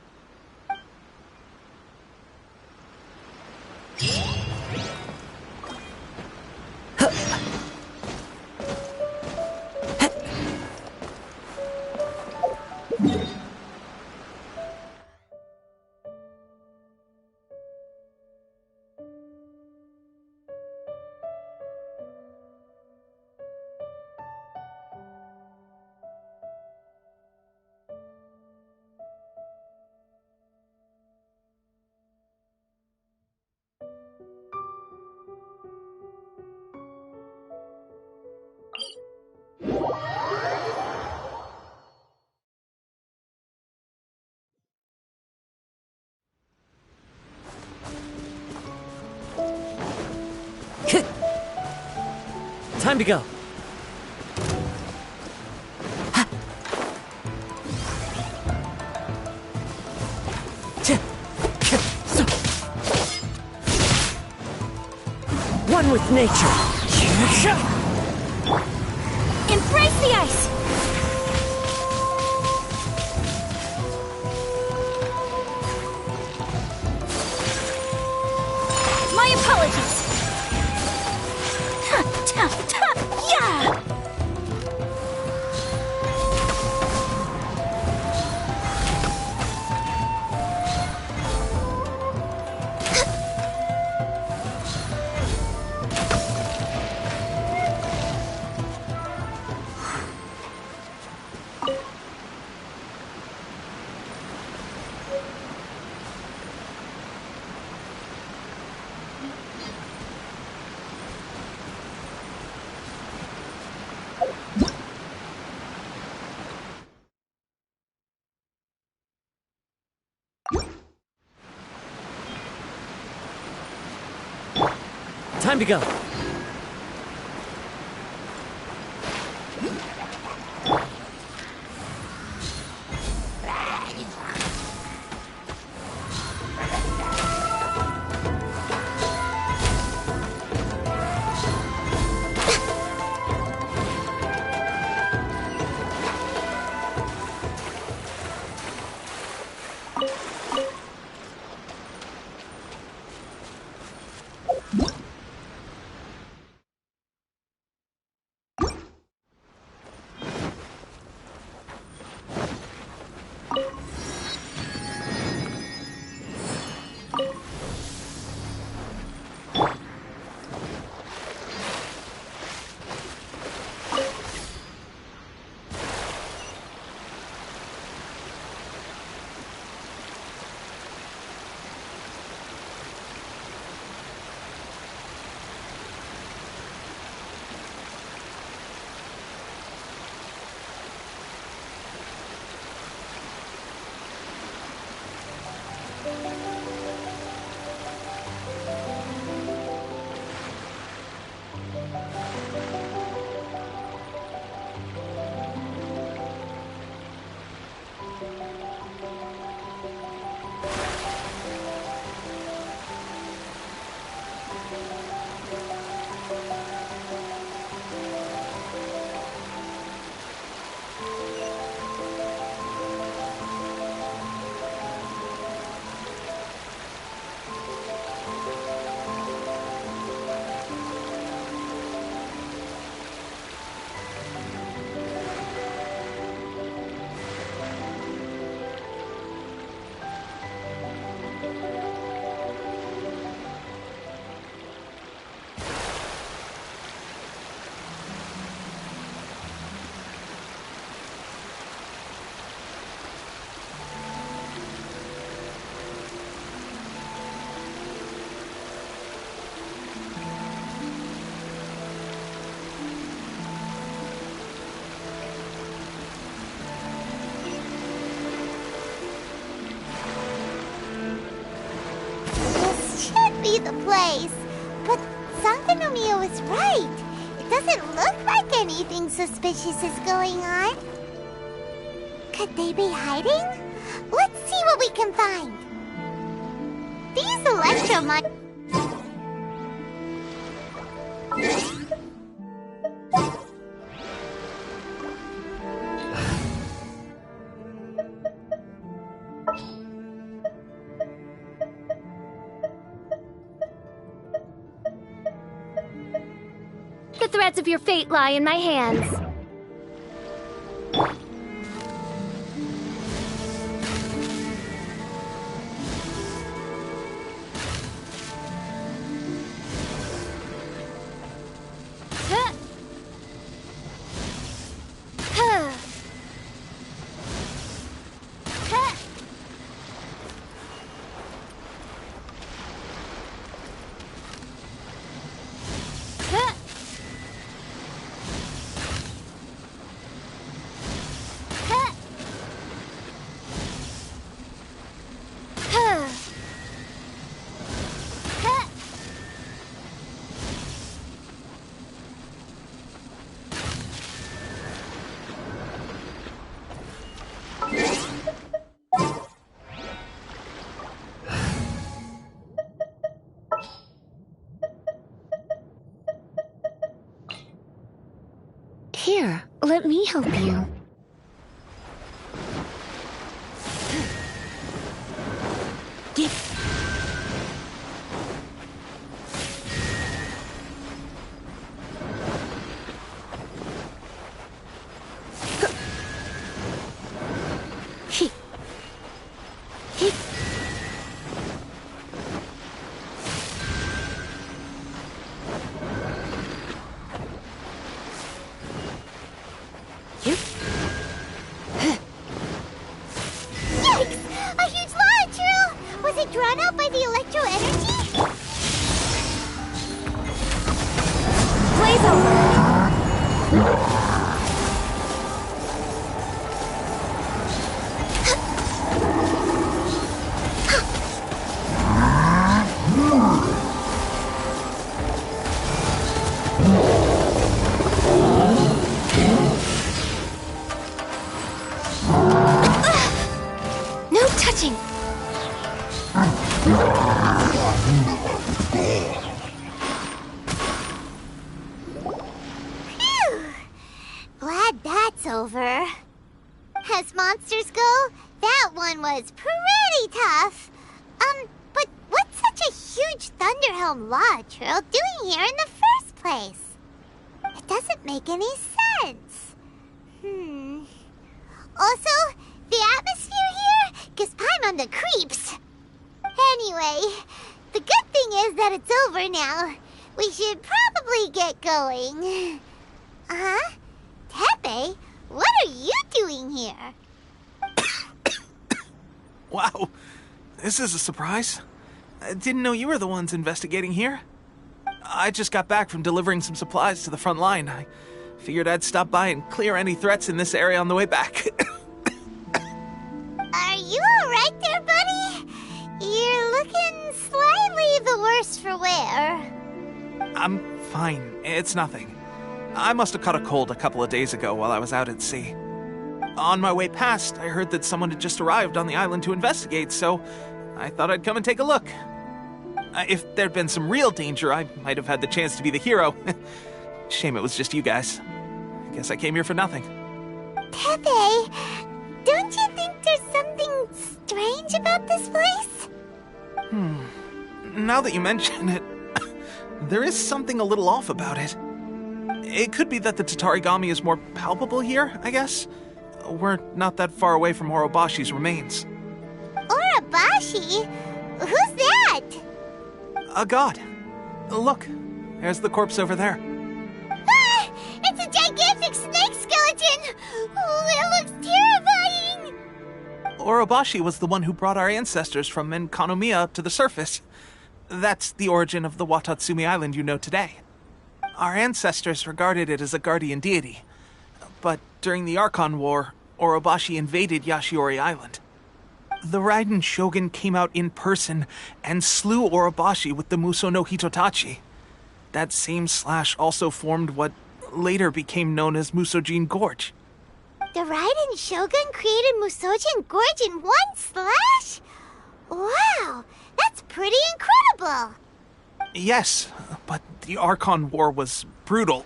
Speaker 2: Time to go. one with nature.
Speaker 7: Embrace the ice! My apologies! Yeah!
Speaker 2: Time to go.
Speaker 1: The place. But Sangonomiya was right. It doesn't look like anything suspicious is going on. Could they be hiding? Let's see what we can find. These electromon...
Speaker 7: The threads of your fate lie in my hands. Here, let me help you.
Speaker 1: Yikes! A huge lava trail! Was it drawn out by the electro energy?
Speaker 3: Blaze over!
Speaker 7: No touching!
Speaker 1: Phew! Glad that's over. As monsters go, that one was pretty tough. But what's such a huge Thunderhelm lava trail doing here in the first place? It doesn't make any sense. Also, the atmosphere here gives Paimon the creeps. Anyway, the good thing is that it's over now. We should probably get going. Huh? Tepe, what are you doing here?
Speaker 6: Wow, this is a surprise. I didn't know you were the ones investigating here. I just got back from delivering some supplies to the front line. I figured I'd stop by and clear any threats in this area on the way back.
Speaker 1: Are you alright there, buddy? You're looking slightly the worse for wear.
Speaker 6: I'm fine. It's nothing. I must have caught a cold a couple of days ago while I was out at sea. On my way past, I heard that someone had just arrived on the island to investigate, so I thought I'd come and take a look. If there'd been some real danger, I might have had the chance to be the hero. Shame it was just you guys. I guess I came here for nothing.
Speaker 1: Tepe, don't you think there's something strange about this place?
Speaker 6: Now that you mention it, there is something a little off about it. It could be that the Tatarigami is more palpable here, I guess. We're not that far away from Orobashi's remains.
Speaker 1: Orobashi? Who's that?
Speaker 6: A god. Look, there's the corpse over there.
Speaker 1: Ah! It's a gigantic snake skeleton! Oh, it looks terrifying!
Speaker 6: Orobashi was the one who brought our ancestors from Menkanomiya up to the surface. That's the origin of the Watatsumi Island you know today. Our ancestors regarded it as a guardian deity. But during the Archon War, Orobashi invaded Yashiori Island. The Raiden Shogun came out in person and slew Orobashi with the Muso no Hitotachi. That same slash also formed what later became known as Musojin Gorge.
Speaker 1: The Raiden Shogun created Musojin Gorge in one slash? Wow, that's pretty incredible!
Speaker 6: Yes, but the Archon War was brutal.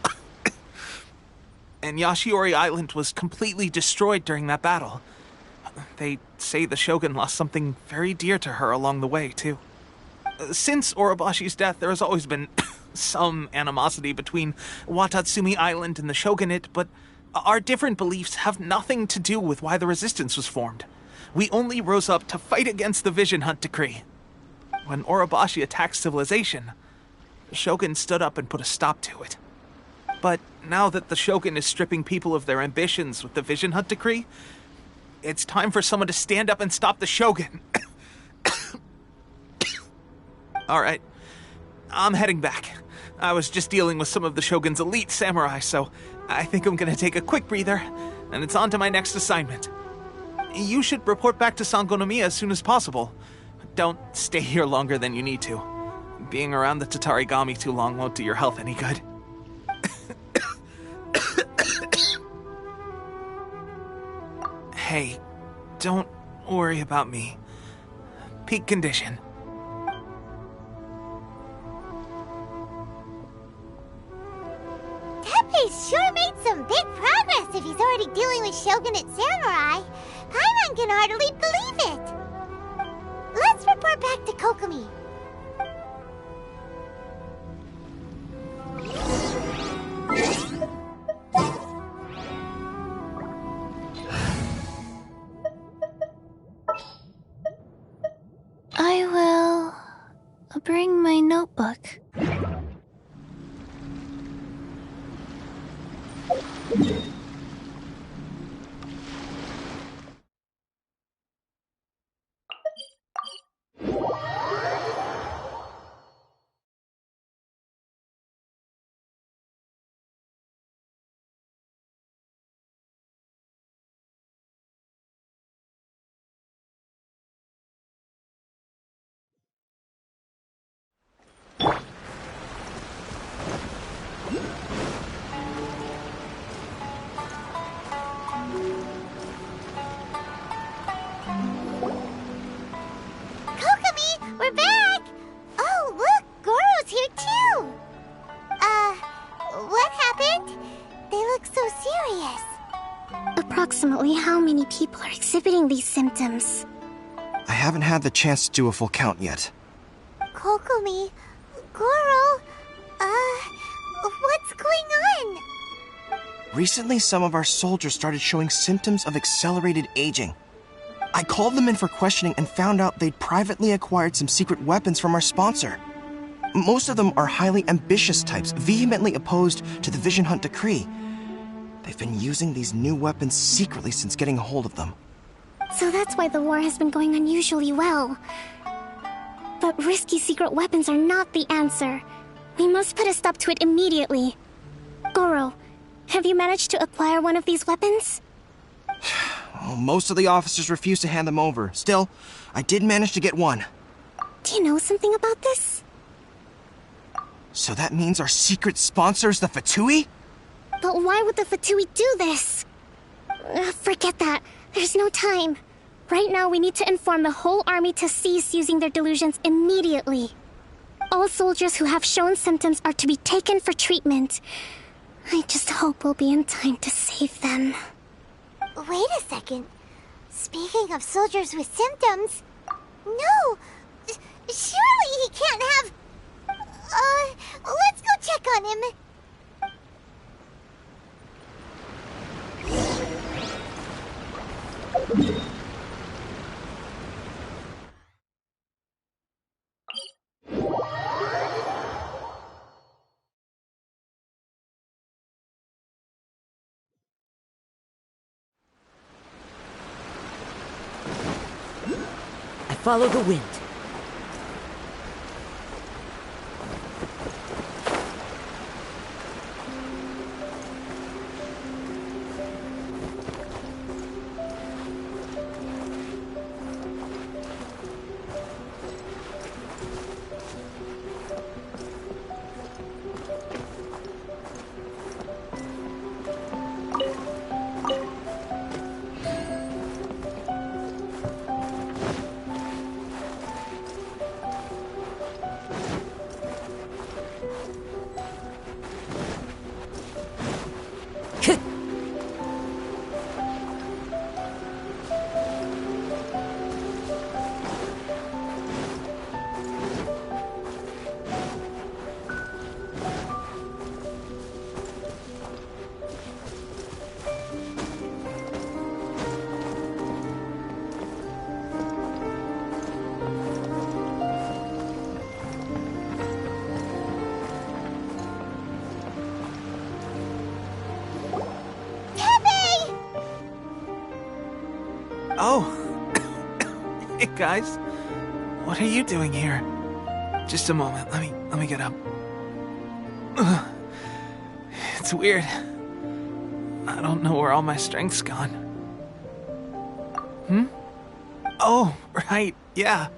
Speaker 6: And Yashiori Island was completely destroyed during that battle. They say the Shogun lost something very dear to her along the way, too. Since Orobashi's death, there has always been some animosity between Watatsumi Island and the Shogunate, but our different beliefs have nothing to do with why the resistance was formed. We only rose up to fight against the Vision Hunt Decree. When Orobashi attacked civilization, the Shogun stood up and put a stop to it. But now that the Shogun is stripping people of their ambitions with the Vision Hunt Decree, it's time for someone to stand up and stop the Shogun. All right, I'm heading back. I was just dealing with some of the Shogun's elite samurai, so I think I'm gonna take a quick breather, and it's on to my next assignment. You should report back to Sangonomiya as soon as possible. Don't stay here longer than you need to. Being around the Tatarigami too long won't do your health any good. Hey, don't worry about me. Peak condition.
Speaker 1: Tepe, He's sure made some big progress if he's already dealing with shogunate samurai. Paimon can hardly believe it. Let's report back to Kokomi.
Speaker 11: I will bring my notebook.
Speaker 1: Kokomi, we're back! Oh, look, Goro's here too! What happened? They look so serious.
Speaker 7: Approximately how many people are exhibiting these symptoms?
Speaker 12: I haven't had the chance to do a full count yet.
Speaker 1: Kokomi, Goro, what's going on?
Speaker 12: Recently, some of our soldiers started showing symptoms of accelerated aging. I called them in for questioning and found out they'd privately acquired some secret weapons from our sponsor. Most of them are highly ambitious types, vehemently opposed to the Vision Hunt decree. They've been using these new weapons secretly since getting a hold of them.
Speaker 7: So that's why the war has been going unusually well. But risky secret weapons are not the answer. We must put a stop to it immediately. Goro, have you managed to acquire one of these weapons?
Speaker 12: Well, most of the officers refuse to hand them over. Still, I did manage to get one.
Speaker 7: Do you know something about this?
Speaker 12: So that means our secret sponsor is the Fatui?
Speaker 7: But why would the Fatui do this? Forget that. There's no time. Right now, we need to inform the whole army to cease using their delusions immediately. All soldiers who have shown symptoms are to be taken for treatment. I just hope we'll be in time to save them.
Speaker 1: Wait a second. Speaking of soldiers with symptoms... No! Surely he can't have... let's go check on him.
Speaker 2: I follow the wind.
Speaker 6: Oh. Hey, guys. What are you doing here? Just a moment. Let me get up. Ugh. It's weird. I don't know where all my strength's gone. Oh, right. Yeah.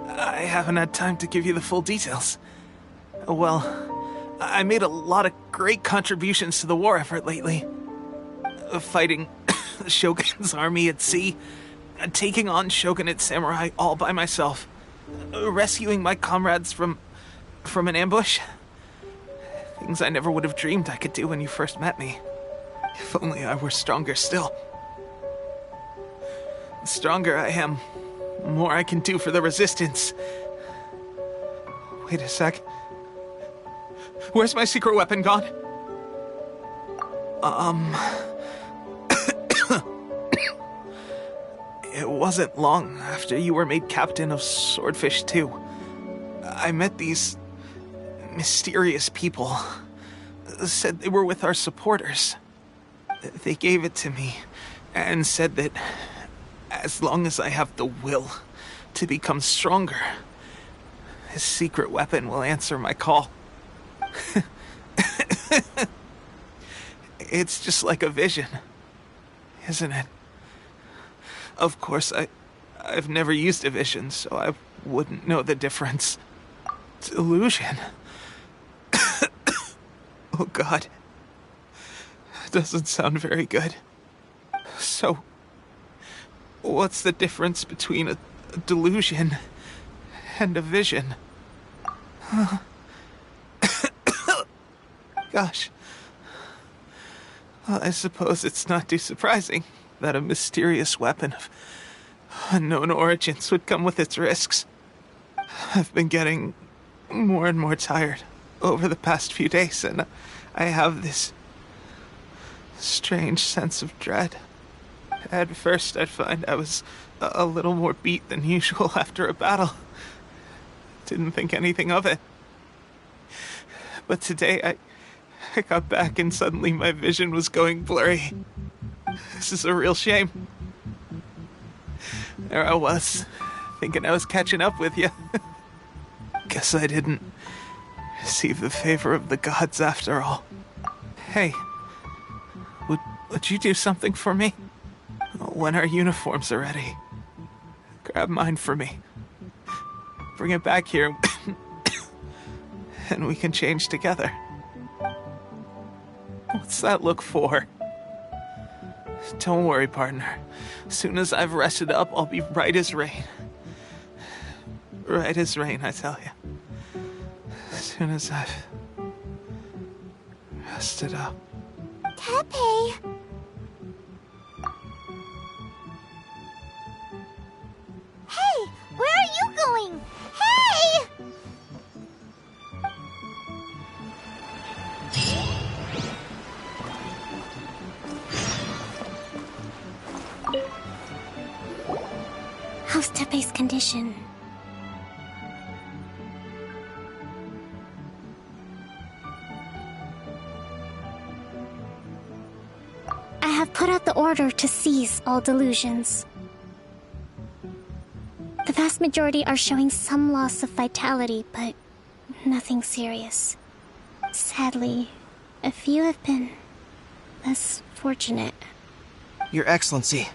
Speaker 6: I haven't had time to give you the full details. Well, I made a lot of great contributions to the war effort lately. Fighting the Shogun's army at sea, taking on Shogunate samurai all by myself, rescuing my comrades from an ambush. Things I never would have dreamed I could do when you first met me. If only I were stronger still. The stronger I am, the more I can do for the Resistance. Wait a sec. Where's my secret weapon gone? It wasn't long after you were made captain of Swordfish 2. I met these mysterious people. Said they were with our supporters. They gave it to me and said that as long as I have the will to become stronger, his secret weapon will answer my call. It's just like a vision, isn't it? Of course, I've never used a vision, so I wouldn't know the difference. Delusion. Oh God. Doesn't sound very good. So, what's the difference between a delusion and a vision? Gosh. Well, I suppose it's not too surprising that a mysterious weapon of unknown origins would come with its risks. I've been getting more and more tired over the past few days, and I have this strange sense of dread. At first, I'd find I was a little more beat than usual after a battle. Didn't think anything of it. But today, I got back and suddenly my vision was going blurry. This is a real shame. There I was, thinking I was catching up with you. Guess I didn't receive the favor of the gods after all. Hey, would you do something for me? When our uniforms are ready, grab mine for me. Bring it back here, and we can change together. What's that look for? Don't worry, partner. As soon as I've rested up, I'll be right as rain. Right as rain, I tell you. As soon as I've rested up.
Speaker 1: Tepe! Hey! Where are you going? Hey!
Speaker 7: How's Tepe's condition? I have put out the order to seize all delusions. The vast majority are showing some loss of vitality, but nothing serious. Sadly, a few have been less fortunate.
Speaker 12: Your Excellency,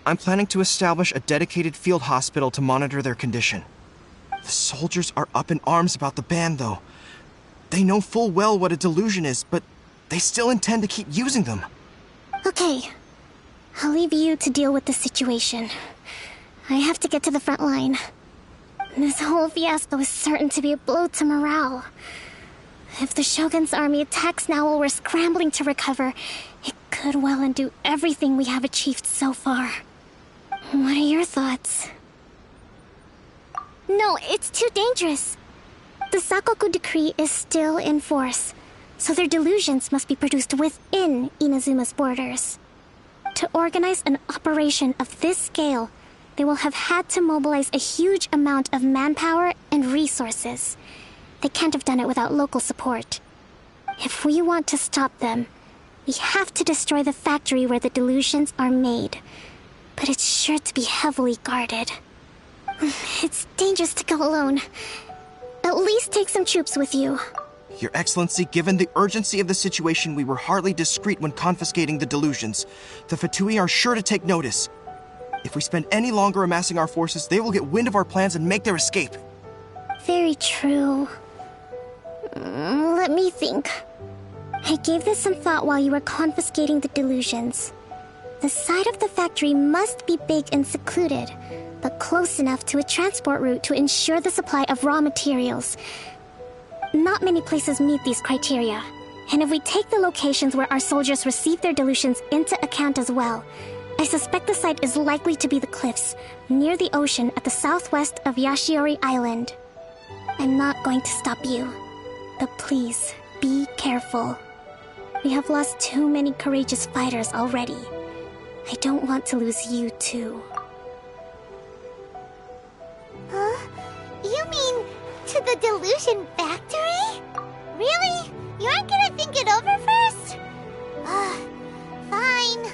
Speaker 12: I'm planning to establish a dedicated field hospital to monitor their condition. The soldiers are up in arms about the ban, though. They know full well what a delusion is, but they still intend to keep using them.
Speaker 7: Okay, I'll leave you to deal with the situation. I have to get to the front line. This whole fiasco is certain to be a blow to morale. If the Shogun's army attacks now while we're scrambling to recover, it could well undo everything we have achieved so far. What are your thoughts? No, it's too dangerous. The Sakoku decree is still in force, so their delusions must be produced within Inazuma's borders. To organize an operation of this scale, they will have had to mobilize a huge amount of manpower and resources. They can't have done it without local support. If we want to stop them, we have to destroy the factory where the delusions are made. But it's sure to be heavily guarded. It's dangerous to go alone. At least take some troops with you.
Speaker 12: Your Excellency, given the urgency of the situation, we were hardly discreet when confiscating the delusions. The Fatui are sure to take notice. If we spend any longer amassing our forces, they will get wind of our plans and make their escape.
Speaker 7: Very true. Let me think. I gave this some thought while you were confiscating the delusions. The side of the factory must be big and secluded, but close enough to a transport route to ensure the supply of raw materials. not many places meet these criteria. And if we take the locations where our soldiers receive their dilutions into account as well, I suspect the site is likely to be the cliffs, near the ocean at the southwest of Yashiori Island. I'm not going to stop you, but please, be careful. We have lost too many courageous fighters already. I don't want to lose you too.
Speaker 1: Huh? You mean to the Delusion Factory? Really? You aren't gonna think it over first? Fine.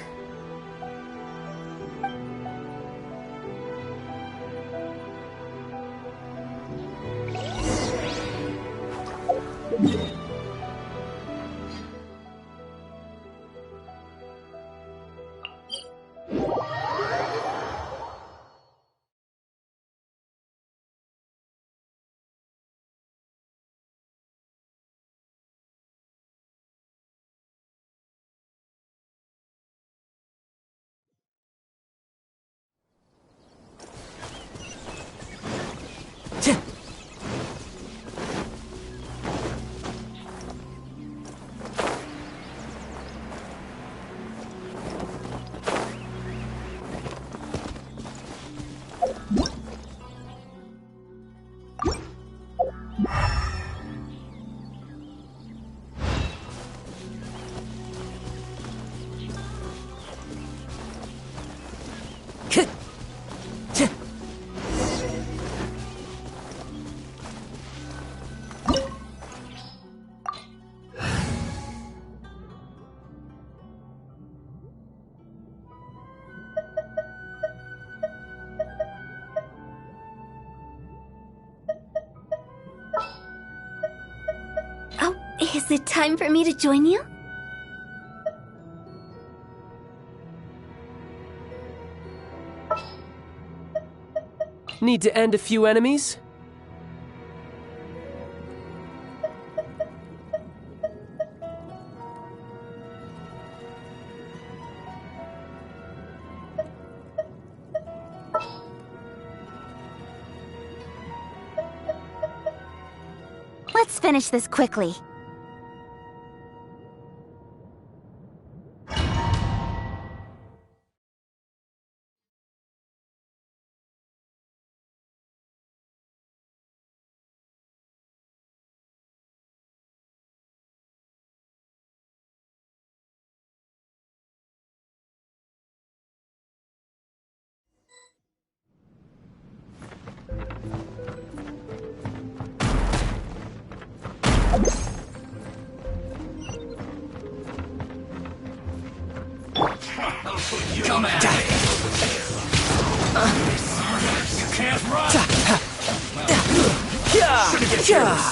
Speaker 11: Is it time for me to join you?
Speaker 13: Need to end a few enemies?
Speaker 11: Let's finish this quickly.
Speaker 14: Come at me. You can't run. Should've get yours.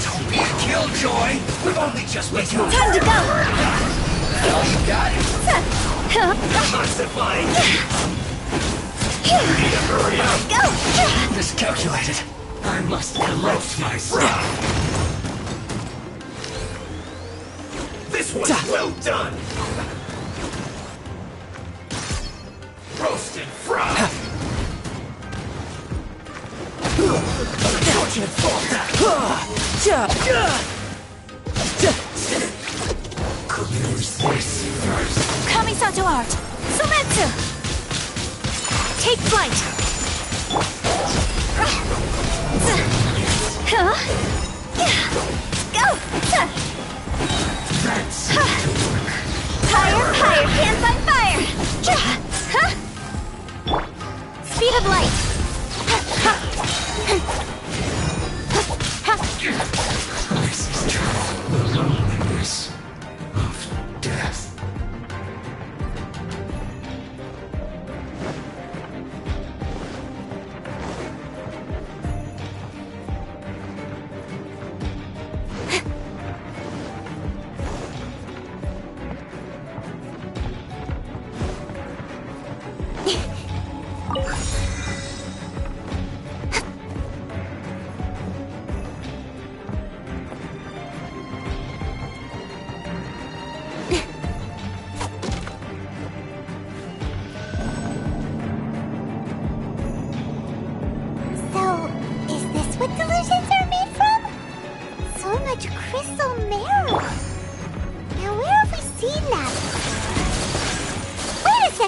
Speaker 14: Don't be a killjoy. We've only just begun.
Speaker 11: Time to go.
Speaker 14: Well, you got it. Ossifying. Need to hurry up.
Speaker 11: Go.
Speaker 14: Miscalculated. I must roast myself. This one's well done! Roasted fried! Unfortunate fault! Clears this first.
Speaker 11: Kamisato art. Sumetsu. Take flight. Go. Higher, higher, can't find fire! Speed of light!
Speaker 14: This is true. The loneliness of death.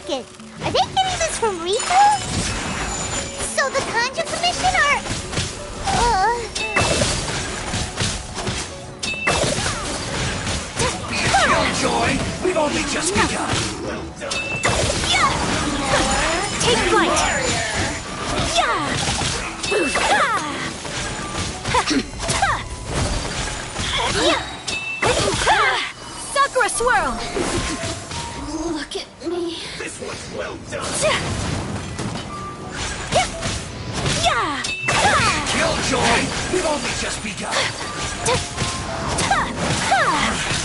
Speaker 1: second. Are they getting this from retail? So the Conjure Commission are...
Speaker 14: Killjoy! We've only just begun!
Speaker 3: Take flight! Sakura swirl!
Speaker 11: Look at me.
Speaker 14: This one's well done! Killjoy! We've only just begun!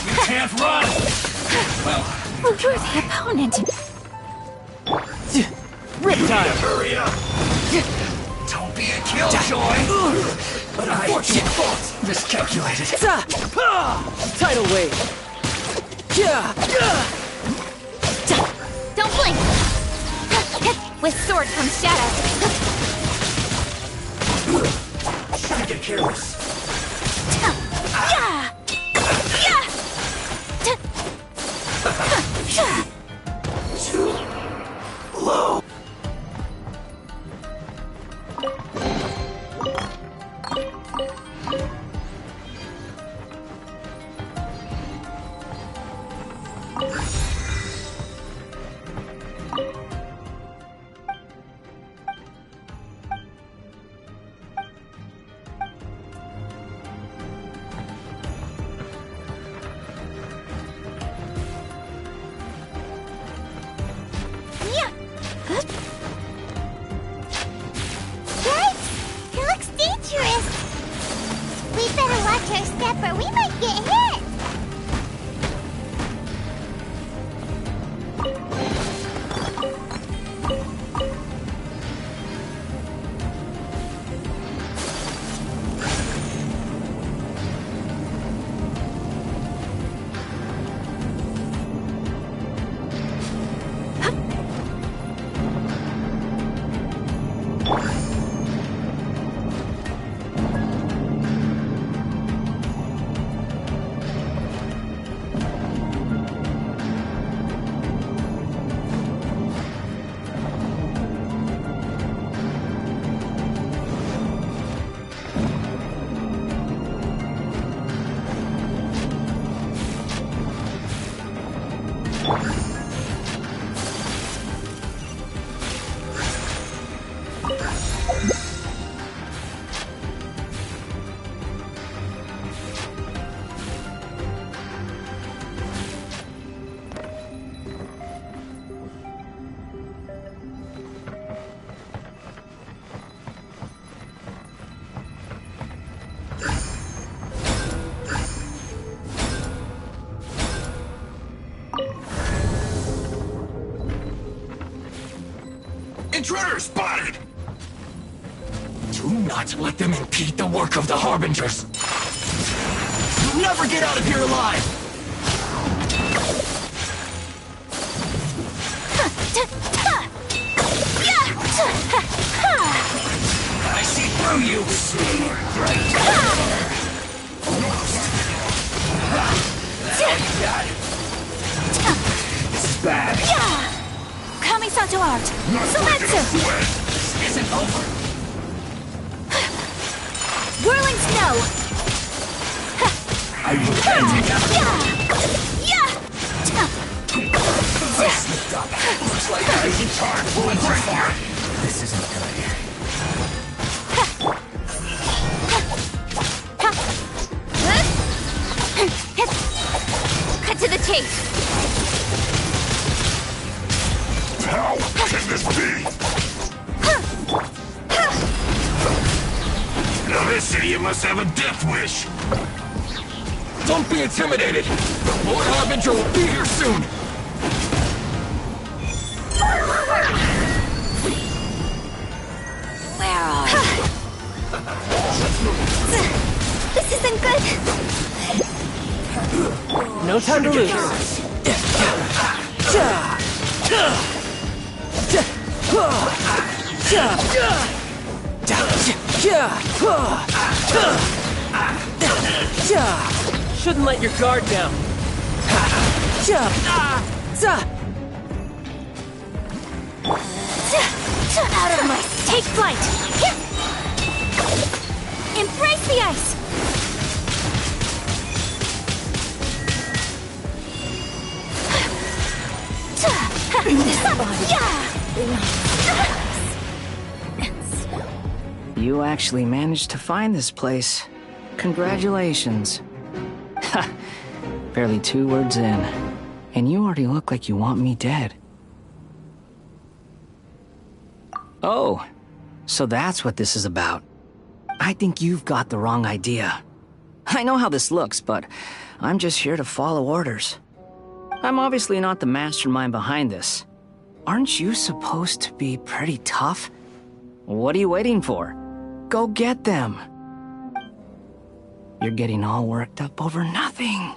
Speaker 14: You can't run! Well...
Speaker 3: Oh, you're the opponent!
Speaker 8: Riptide!
Speaker 14: Hurry up! Don't be a killjoy! But I miscalculated.
Speaker 8: Tidal wave!
Speaker 3: Don't blink! With sword comes shadow.
Speaker 14: Shouldn't get careless. Too low.
Speaker 1: It looks dangerous. We better watch our step or we might get hit. Intruder spotted! Do not let them impede the work of the Harbingers! You'll never get out of here alive! I see through you! This is bad.
Speaker 3: Kamisato art! Sumetsu!
Speaker 14: This isn't over!
Speaker 3: Whirling snow!
Speaker 14: I will take out. I slipped up. Looks like I can charge full and fire. This isn't good.
Speaker 3: Cut to the chase!
Speaker 14: How can this be? Now this idiot must have a death wish. Don't be intimidated. The Lord Harbinger will be here soon.
Speaker 3: Where are you? This isn't good!
Speaker 13: No time to lose. Shouldn't let your guard down.
Speaker 15: Out of my... Take flight! Embrace the ice!
Speaker 16: You actually managed to find this place. Congratulations. Ha! Barely 2 words in, and you already look like you want me dead. Oh, so that's what this is about. I think you've got the wrong idea. I know how this looks, but I'm just here to follow orders. I'm obviously not the mastermind behind this. Aren't you supposed to be pretty tough? What are you waiting for? Go get them. You're getting all worked up over nothing.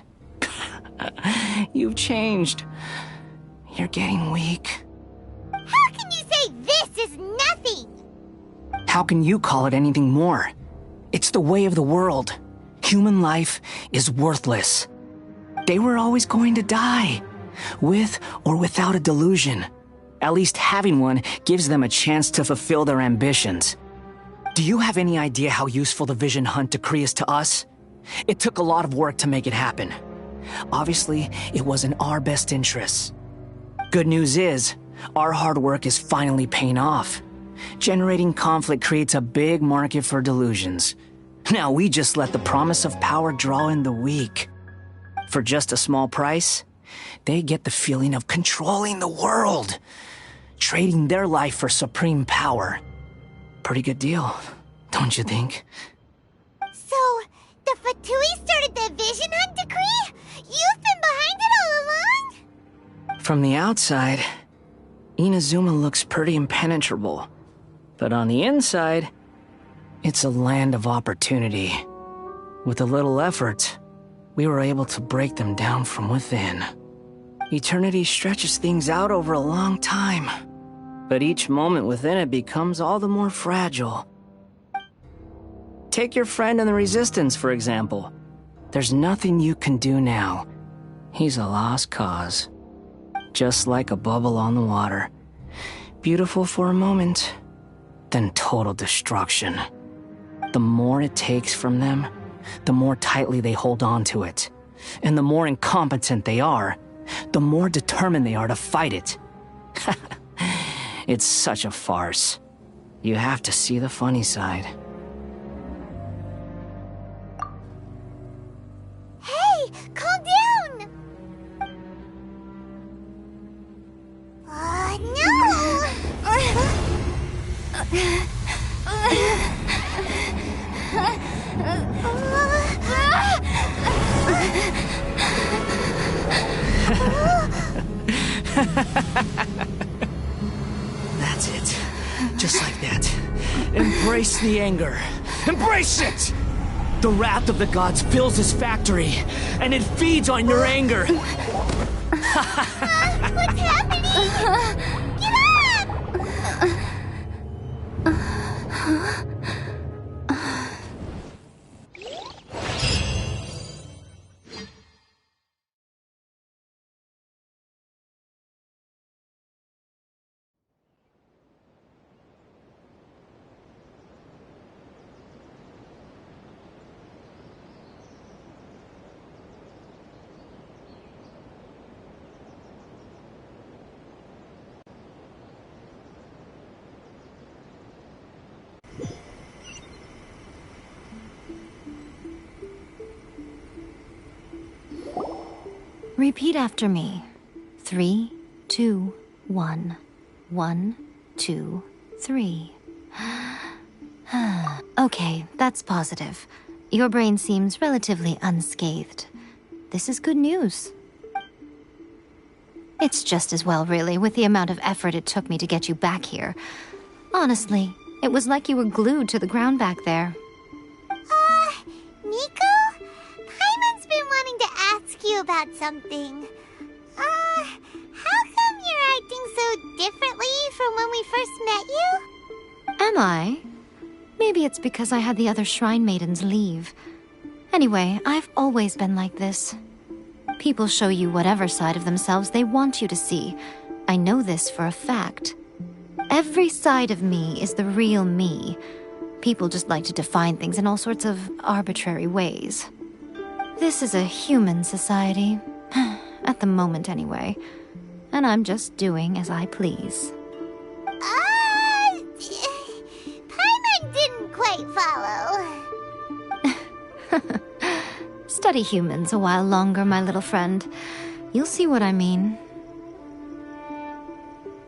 Speaker 16: You've changed. You're getting weak.
Speaker 1: How can you say this is nothing?
Speaker 16: How can you call it anything more? It's the way of the world. Human life is worthless. They were always going to die, with or without a delusion. At least having one gives them a chance to fulfill their ambitions. Do you have any idea how useful the Vision Hunt decree is to us? It took a lot of work to make it happen. Obviously, it was in our best interests. Good news is, our hard work is finally paying off. Generating conflict creates a big market for delusions. Now we just let the promise of power draw in the weak. For just a small price, they get the feeling of controlling the world, trading their life for supreme power. Pretty good deal, don't you think?
Speaker 1: So, the Fatui started the Vision Hunt decree? You've been behind it all along?
Speaker 16: From the outside, Inazuma looks pretty impenetrable. But on the inside, it's a land of opportunity. With a little effort, we were able to break them down from within. Eternity stretches things out over a long time, but each moment within it becomes all the more fragile. Take your friend in the Resistance, for example. There's nothing you can do now. He's a lost cause. Just like a bubble on the water. Beautiful for a moment, then total destruction. The more it takes from them, the more tightly they hold on to it. And the more incompetent they are, the more determined they are to fight it. It's such a farce. You have to see the funny side.
Speaker 1: Hey, calm down!
Speaker 16: That's it. Just like that. Embrace the anger. Embrace it! The wrath of the gods fills this factory, and it feeds on your anger.
Speaker 1: What's happening? Get up!
Speaker 17: Repeat after me. 3, 2, 1. 1, 2, 3. Okay, that's positive. Your brain seems relatively unscathed. This is good news. It's just as well, really, with the amount of effort it took me to get you back here. Honestly, it was like you were glued to the ground back there.
Speaker 1: Nico? Paimon's been wanting to ask you about something. How come you're acting so differently from when we first met you?
Speaker 17: Am I? Maybe it's because I had the other Shrine Maidens leave. Anyway, I've always been like this. People show you whatever side of themselves they want you to see. I know this for a fact. Every side of me is the real me. People just like to define things in all sorts of arbitrary ways. This is a human society. At the moment, anyway. And I'm just doing as I please.
Speaker 1: Paimon didn't quite follow.
Speaker 17: Study humans a while longer, my little friend. You'll see what I mean.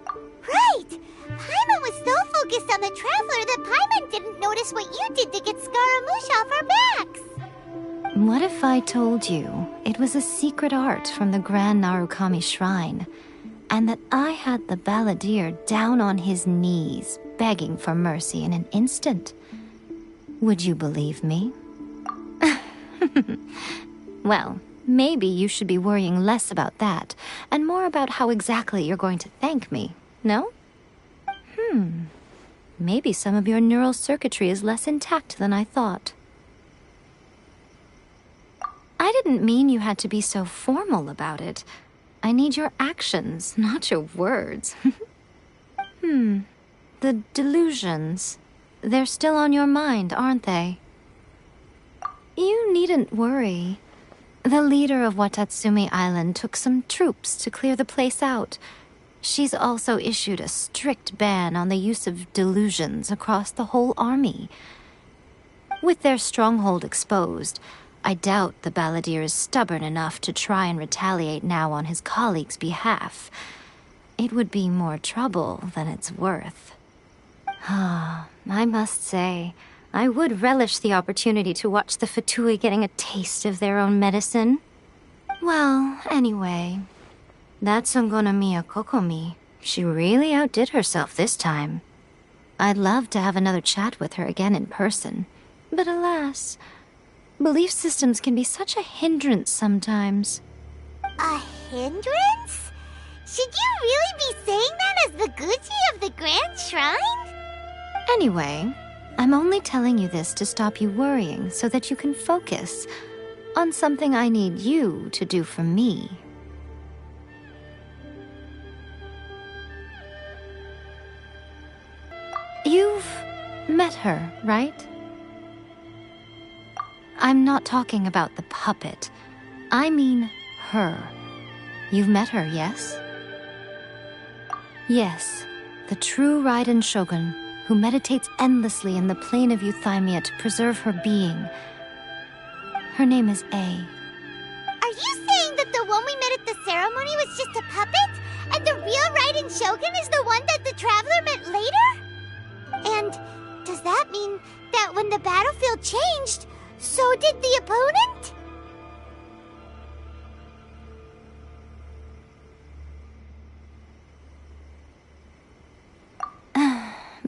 Speaker 1: Right! Paimon was so focused on the Traveler that Paimon didn't notice what you did to get Scaramouche off our backs.
Speaker 17: What if I told you it was a secret art from the Grand Narukami Shrine, and that I had the balladeer down on his knees, begging for mercy in an instant? Would you believe me? Well, maybe you should be worrying less about that, and more about how exactly you're going to thank me, no? Maybe some of your neural circuitry is less intact than I thought. I didn't mean you had to be so formal about it. I need your actions, not your words. The delusions. They're still on your mind, aren't they? You needn't worry. The leader of Watatsumi Island took some troops to clear the place out. She's also issued a strict ban on the use of delusions across the whole army. With their stronghold exposed, I doubt the balladeer is stubborn enough to try and retaliate now on his colleague's behalf. It would be more trouble than it's worth. I must say, I would relish the opportunity to watch the Fatui getting a taste of their own medicine. Well, anyway, that Sangonomiya Kokomi, she really outdid herself this time. I'd love to have another chat with her again in person, but alas, belief systems can be such a hindrance sometimes.
Speaker 1: A hindrance? Should you really be saying that as the Gucci of the Grand Shrine?
Speaker 17: Anyway, I'm only telling you this to stop you worrying so that you can focus on something I need you to do for me. You've met her, right? I'm not talking about the puppet. I mean her. You've met her, yes? Yes, the true Raiden Shogun, who meditates endlessly in the plane of Euthymia to preserve her being. Her name is A.
Speaker 1: Are you saying that the one we met at the ceremony was just a puppet? And the real Raiden Shogun is the one that the Traveler met later? And does that mean that when the battlefield changed, so did the opponent?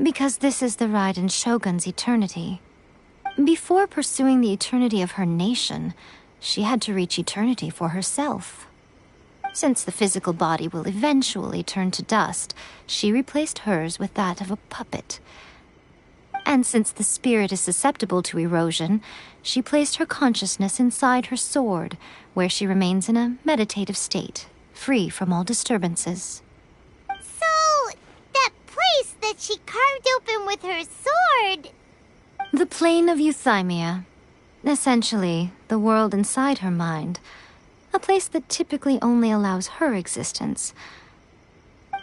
Speaker 17: Because this is the Raiden Shogun's eternity. Before pursuing the eternity of her nation, she had to reach eternity for herself. Since the physical body will eventually turn to dust, she replaced hers with that of a puppet. And since the spirit is susceptible to erosion, she placed her consciousness inside her sword, where she remains in a meditative state, free from all disturbances.
Speaker 1: So, that place that she carved open with her sword...
Speaker 17: The plane of Euthymia. Essentially, the world inside her mind. A place that typically only allows her existence.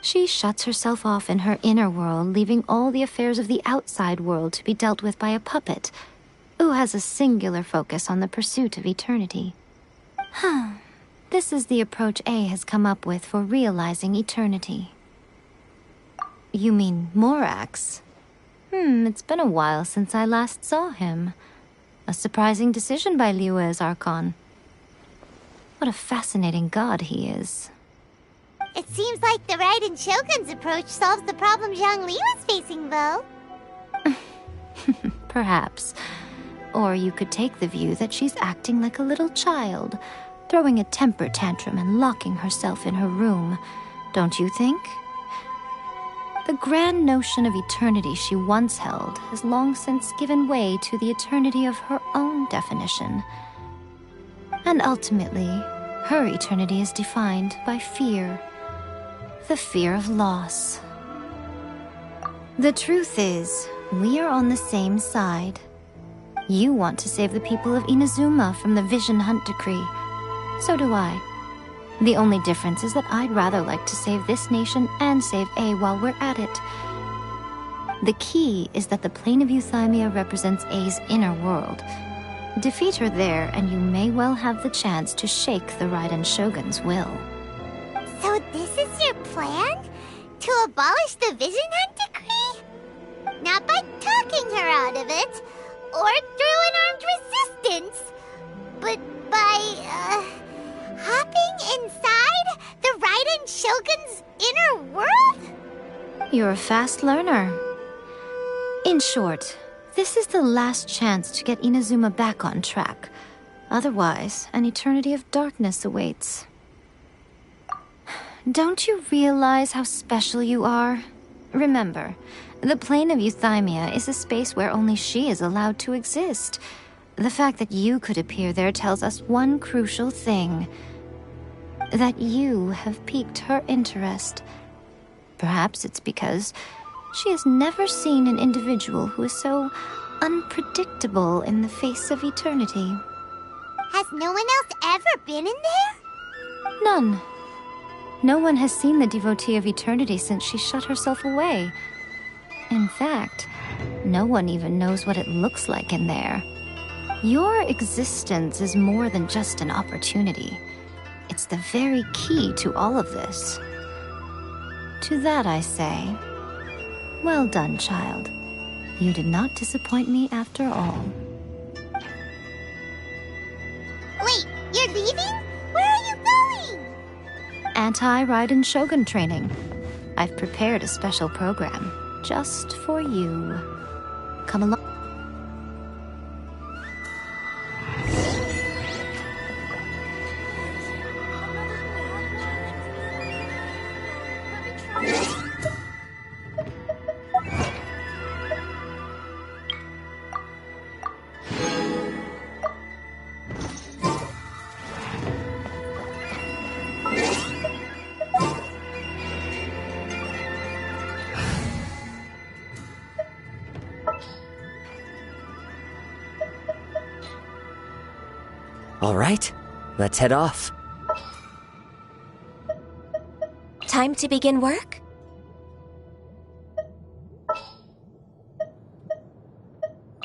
Speaker 17: She shuts herself off in her inner world, leaving all the affairs of the outside world to be dealt with by a puppet, who has a singular focus on the pursuit of eternity. This is the approach A has come up with for realizing eternity. You mean Morax? It's been a while since I last saw him. A surprising decision by Liyue's Archon. What a fascinating god he is.
Speaker 1: It seems like the Raiden Shogun's approach solves the problem Zhongli was facing, though.
Speaker 17: Perhaps. Or you could take the view that she's acting like a little child, throwing a temper tantrum and locking herself in her room. Don't you think? The grand notion of eternity she once held has long since given way to the eternity of her own definition. And ultimately, her eternity is defined by fear. The fear of loss. The truth is, we are on the same side. You want to save the people of Inazuma from the Vision Hunt decree. So do I. The only difference is that I'd rather like to save this nation and save A while we're at it. The key is that the plane of Euthymia represents A's inner world. Defeat her there, and you may well have the chance to shake the Raiden Shogun's will.
Speaker 1: So this is your plan? To abolish the Vision Hunt decree? Not by talking her out of it, or through an armed resistance, but by, hopping inside the Raiden Shogun's inner world?
Speaker 17: You're a fast learner. In short, this is the last chance to get Inazuma back on track. Otherwise, an eternity of darkness awaits. Don't you realize how special you are? Remember, the plane of Euthymia is a space where only she is allowed to exist. The fact that you could appear there tells us one crucial thing. That you have piqued her interest. Perhaps it's because she has never seen an individual who is so unpredictable in the face of eternity.
Speaker 1: Has no one else ever been in there?
Speaker 17: None. No one has seen the devotee of eternity since she shut herself away. In fact, no one even knows what it looks like in there. Your existence is more than just an opportunity. It's the very key to all of this. To that I say, well done, child. You did not disappoint me after all.
Speaker 1: Wait, you're leaving? Where are you going?
Speaker 17: Anti-Raiden Shogun training. I've prepared a special program just for you. Come along.
Speaker 2: All right, let's head off.
Speaker 15: Time to begin work?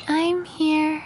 Speaker 11: I'm here.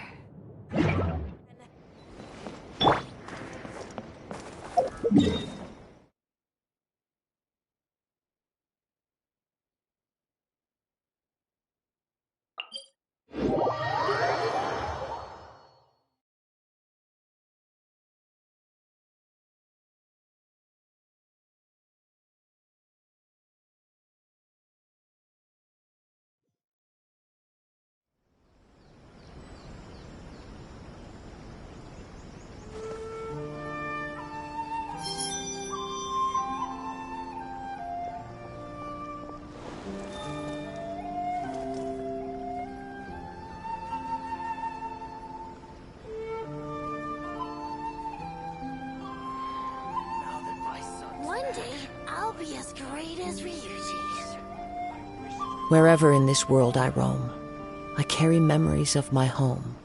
Speaker 3: One day, I'll be as great as Ryuji.
Speaker 2: Wherever in this world I roam, I carry memories of my home.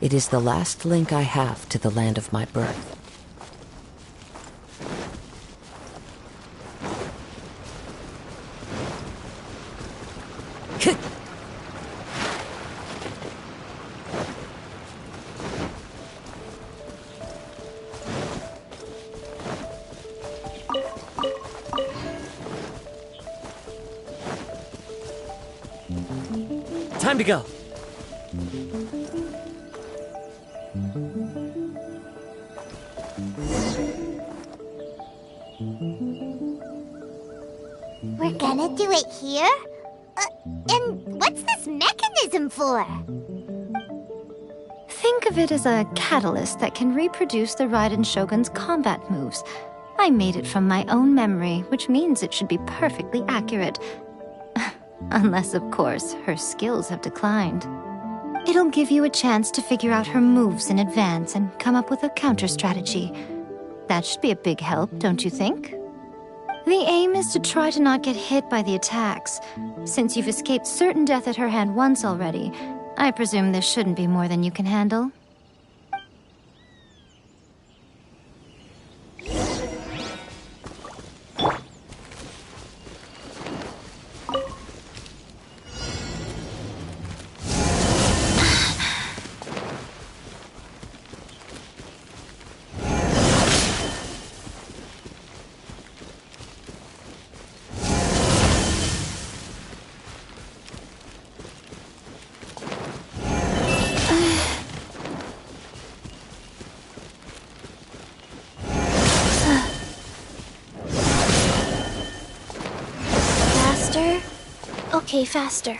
Speaker 2: It is the last link I have to the land of my birth.
Speaker 13: Time to go.
Speaker 1: We're gonna do it here? And what's this mechanism for?
Speaker 17: Think of it as a catalyst that can reproduce the Raiden Shogun's combat moves. I made it from my own memory, which means it should be perfectly accurate. Unless, of course, her skills have declined. It'll give you a chance to figure out her moves in advance and come up with a counter strategy. That should be a big help, don't you think? The aim is to try to not get hit by the attacks. Since you've escaped certain death at her hand once already, I presume this shouldn't be more than you can handle.
Speaker 7: Okay, faster.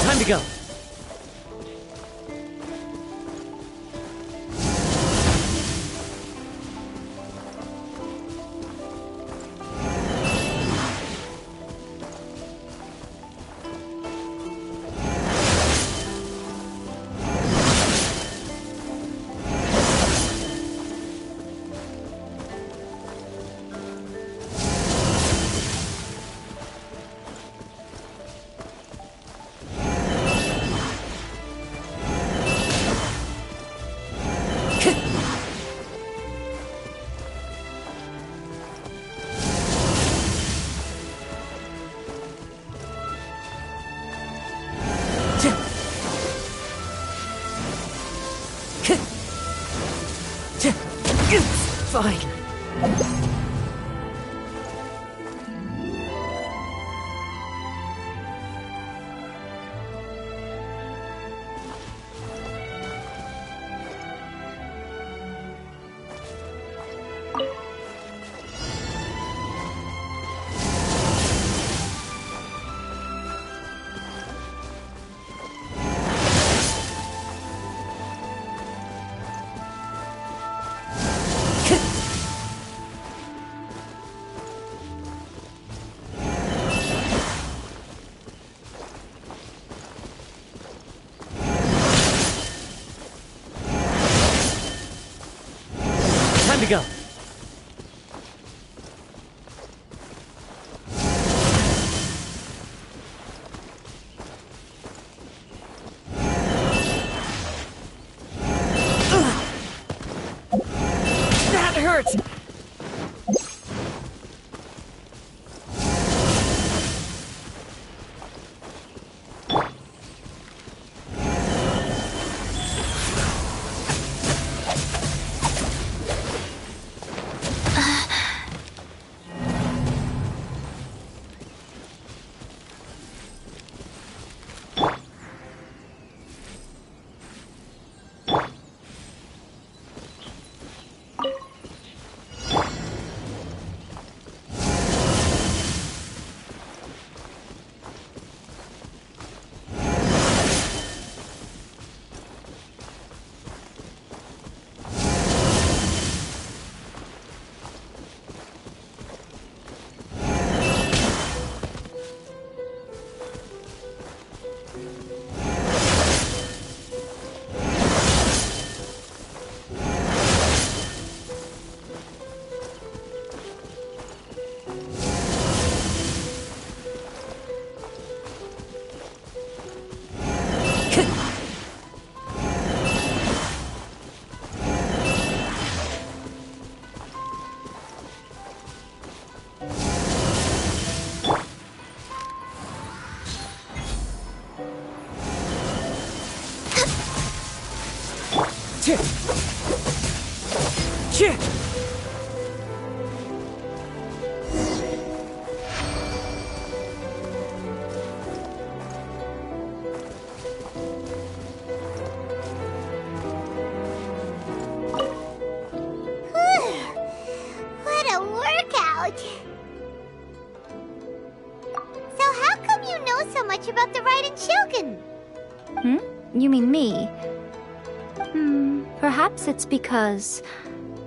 Speaker 13: Time to go.
Speaker 2: Fine.
Speaker 1: What a workout! So how come you know so much about the Raiden Shogun?
Speaker 17: You mean me? Perhaps it's because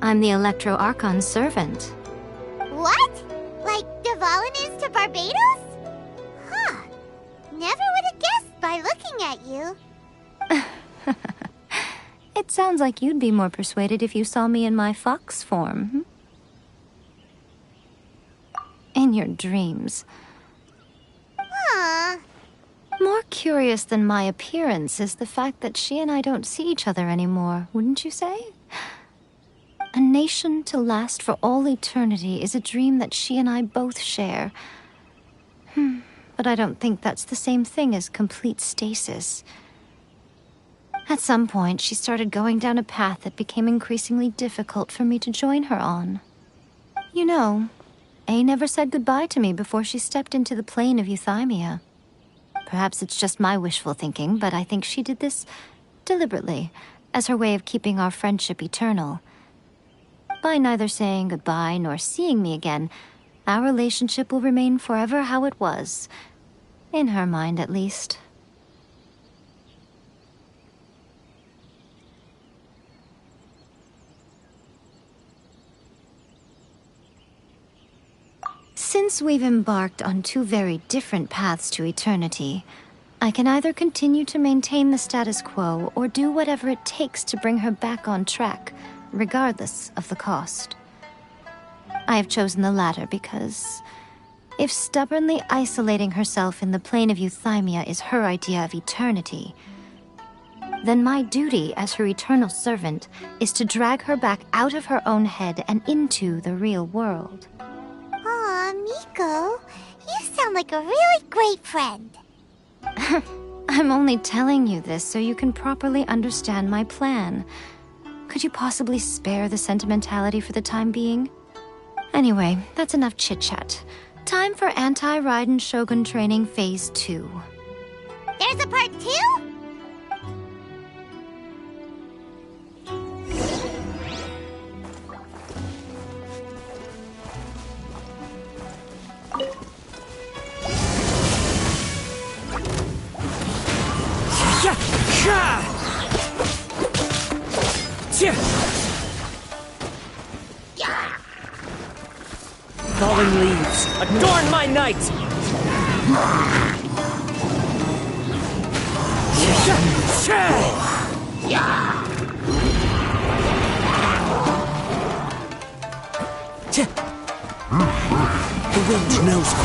Speaker 17: I'm the Electro Archon's servant.
Speaker 1: What? Like Devalin is to Barbados? Huh. Never would have guessed by looking at you.
Speaker 17: It sounds like you'd be more persuaded if you saw me in my fox form. In your dreams.
Speaker 1: Huh.
Speaker 17: More curious than my appearance is the fact that she and I don't see each other anymore, wouldn't you say? A nation to last for all eternity is a dream that she and I both share. But I don't think that's the same thing as complete stasis. At some point, she started going down a path that became increasingly difficult for me to join her on. You know, A never said goodbye to me before she stepped into the plane of euthymia. Perhaps it's just my wishful thinking, but I think she did this deliberately, as her way of keeping our friendship eternal. By neither saying goodbye nor seeing me again, our relationship will remain forever how it was. In her mind, at least. Since we've embarked on two very different paths to eternity, I can either continue to maintain the status quo or do whatever it takes to bring her back on track, regardless of the cost. I have chosen the latter because if stubbornly isolating herself in the plane of euthymia is her idea of eternity, then my duty as her eternal servant is to drag her back out of her own head and into the real world.
Speaker 1: Aw, Miko, you sound like a really great friend.
Speaker 17: I'm only telling you this so you can properly understand my plan. Could you possibly spare the sentimentality for the time being? Anyway, that's enough chit-chat. Time for Anti-Raiden Shogun Training Phase 2.
Speaker 1: There's a part 2?
Speaker 13: Falling leaves, adorn my night!
Speaker 14: The wind knows me.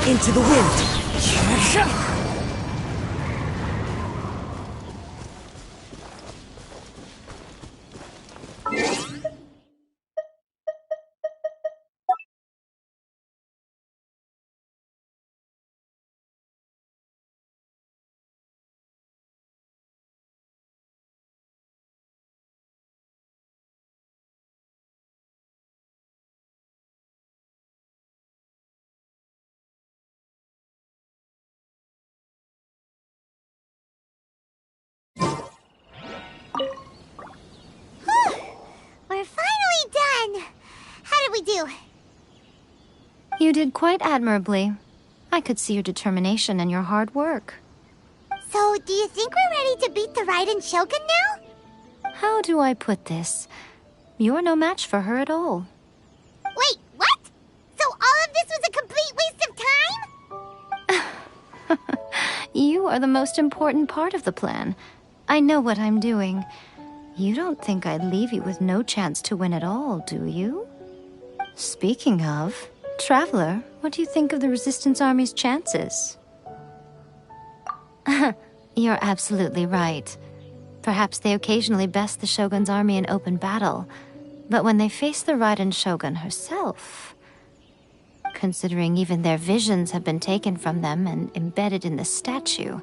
Speaker 13: Into the wind!
Speaker 1: We're finally done! How did we do?
Speaker 17: You did quite admirably. I could see your determination and your hard work.
Speaker 1: So, do you think we're ready to beat the Raiden Shogun now?
Speaker 17: How do I put this? You're no match for her at all.
Speaker 1: Wait, what? So all of this was a complete waste of time?
Speaker 17: You are the most important part of the plan. I know what I'm doing. You don't think I'd leave you with no chance to win at all, do you? Speaking of, Traveler, what do you think of the Resistance Army's chances? You're absolutely right. Perhaps they occasionally best the Shogun's army in open battle. But when they face the Raiden Shogun herself, considering even their visions have been taken from them and embedded in the statue,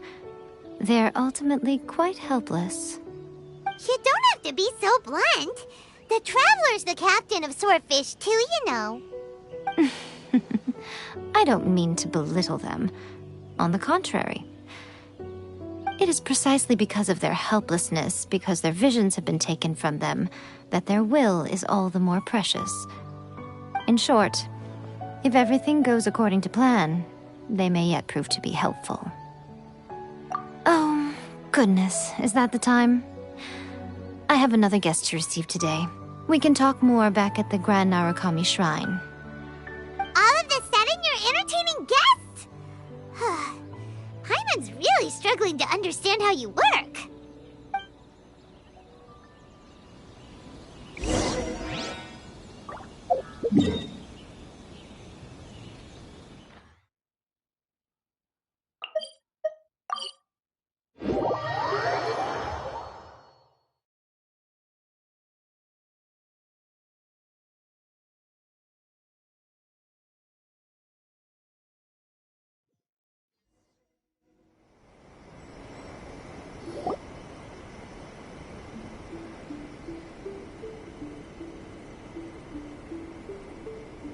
Speaker 17: they're ultimately quite helpless.
Speaker 1: You don't have to be so blunt. The Traveler's the captain of Swordfish too, you know.
Speaker 17: I don't mean to belittle them. On the contrary. It is precisely because of their helplessness, because their visions have been taken from them, that their will is all the more precious. In short, if everything goes according to plan, they may yet prove to be helpful. Oh, goodness, is that the time? I have another guest to receive today. We can talk more back at the Grand Narukami Shrine.
Speaker 1: All of a sudden, you're entertaining guests? Hyman's really struggling to understand how you work.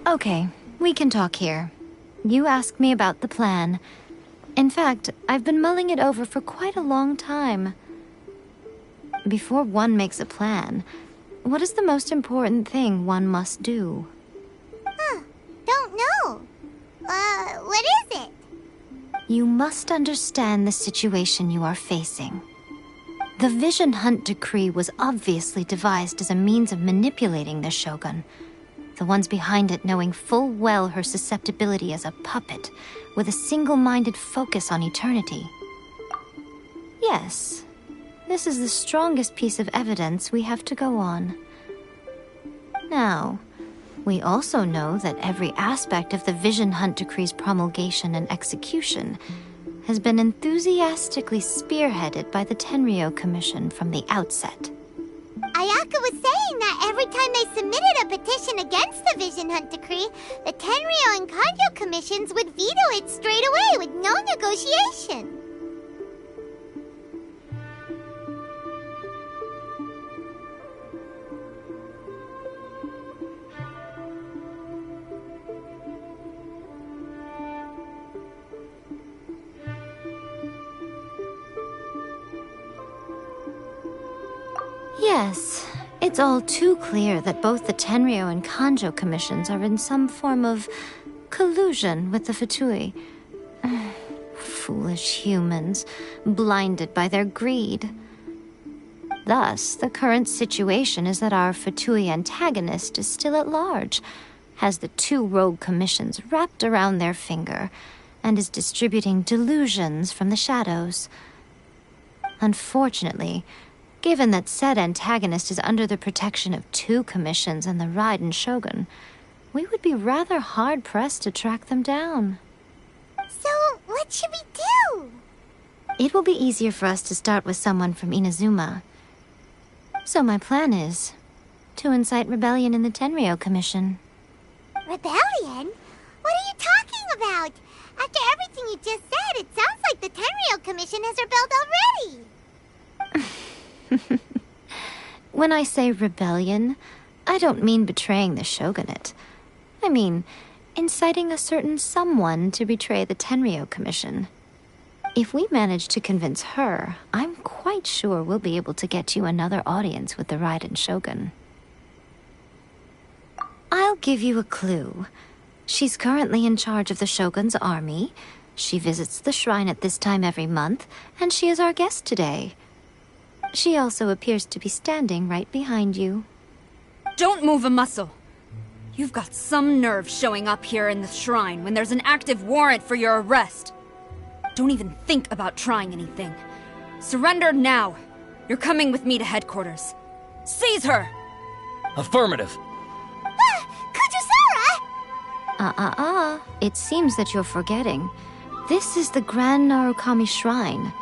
Speaker 17: Okay, we can talk here. You asked me about the plan. In fact, I've been mulling it over for quite a long time. Before one makes a plan, what is the most important thing one must do?
Speaker 1: Don't know. What is it?
Speaker 17: You must understand the situation you are facing. The Vision Hunt Decree was obviously devised as a means of manipulating the Shogun. The ones behind it knowing full well her susceptibility as a puppet, with a single-minded focus on eternity. Yes, this is the strongest piece of evidence we have to go on. Now, we also know that every aspect of the Vision Hunt Decree's promulgation and execution has been enthusiastically spearheaded by the Tenryou Commission from the outset.
Speaker 1: Ayaka was saying that every time they submitted a petition against the Vision Hunt Decree, the Tenryou and Kanjo commissions would veto it straight away with no negotiation.
Speaker 17: Yes, it's all too clear that both the Tenryou and Kanjo commissions are in some form of collusion with the Fatui. Foolish humans, blinded by their greed. Thus, the current situation is that our Fatui antagonist is still at large, has the two rogue commissions wrapped around their finger, and is distributing delusions from the shadows. Unfortunately, given that said antagonist is under the protection of two commissions and the Raiden Shogun, we would be rather hard-pressed to track them down.
Speaker 1: So, what should we do?
Speaker 17: It will be easier for us to start with someone from Inazuma. So my plan is to incite rebellion in the Tenryou Commission.
Speaker 1: Rebellion? What are you talking about? After everything you just said, it sounds like the Tenryou Commission has rebelled already.
Speaker 17: When I say rebellion, I don't mean betraying the shogunate. I mean inciting a certain someone to betray the Tenryou Commission. If we manage to convince her, I'm quite sure we'll be able to get you another audience with the Raiden Shogun. I'll give you a clue. She's currently in charge of the Shogun's army. She visits the shrine at this time every month, and she is our guest today. She also appears to be standing right behind you.
Speaker 18: Don't move a muscle. You've got some nerve showing up here in the shrine when there's an active warrant for your arrest. Don't even think about trying anything. Surrender now. You're coming with me to headquarters. Seize her!
Speaker 8: Affirmative.
Speaker 1: Kujusara!
Speaker 17: It seems that you're forgetting. This is the Grand Narukami Shrine.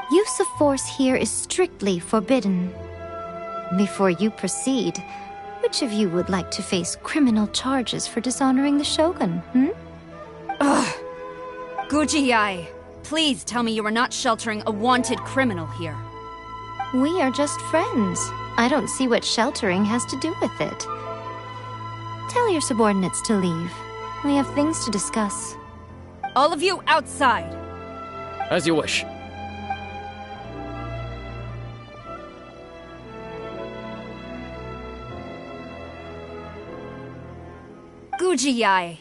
Speaker 17: Use of force here is strictly forbidden. Before you proceed, Which of you would like to face criminal charges for dishonoring the Shogun,
Speaker 18: Ugh! Guji-ai, please tell me you are not sheltering a wanted criminal here.
Speaker 17: We are just friends. I don't see what sheltering has to do with it. Tell your subordinates to leave. We have things to discuss.
Speaker 18: All of you outside!
Speaker 8: As you wish.
Speaker 18: Guji-ai,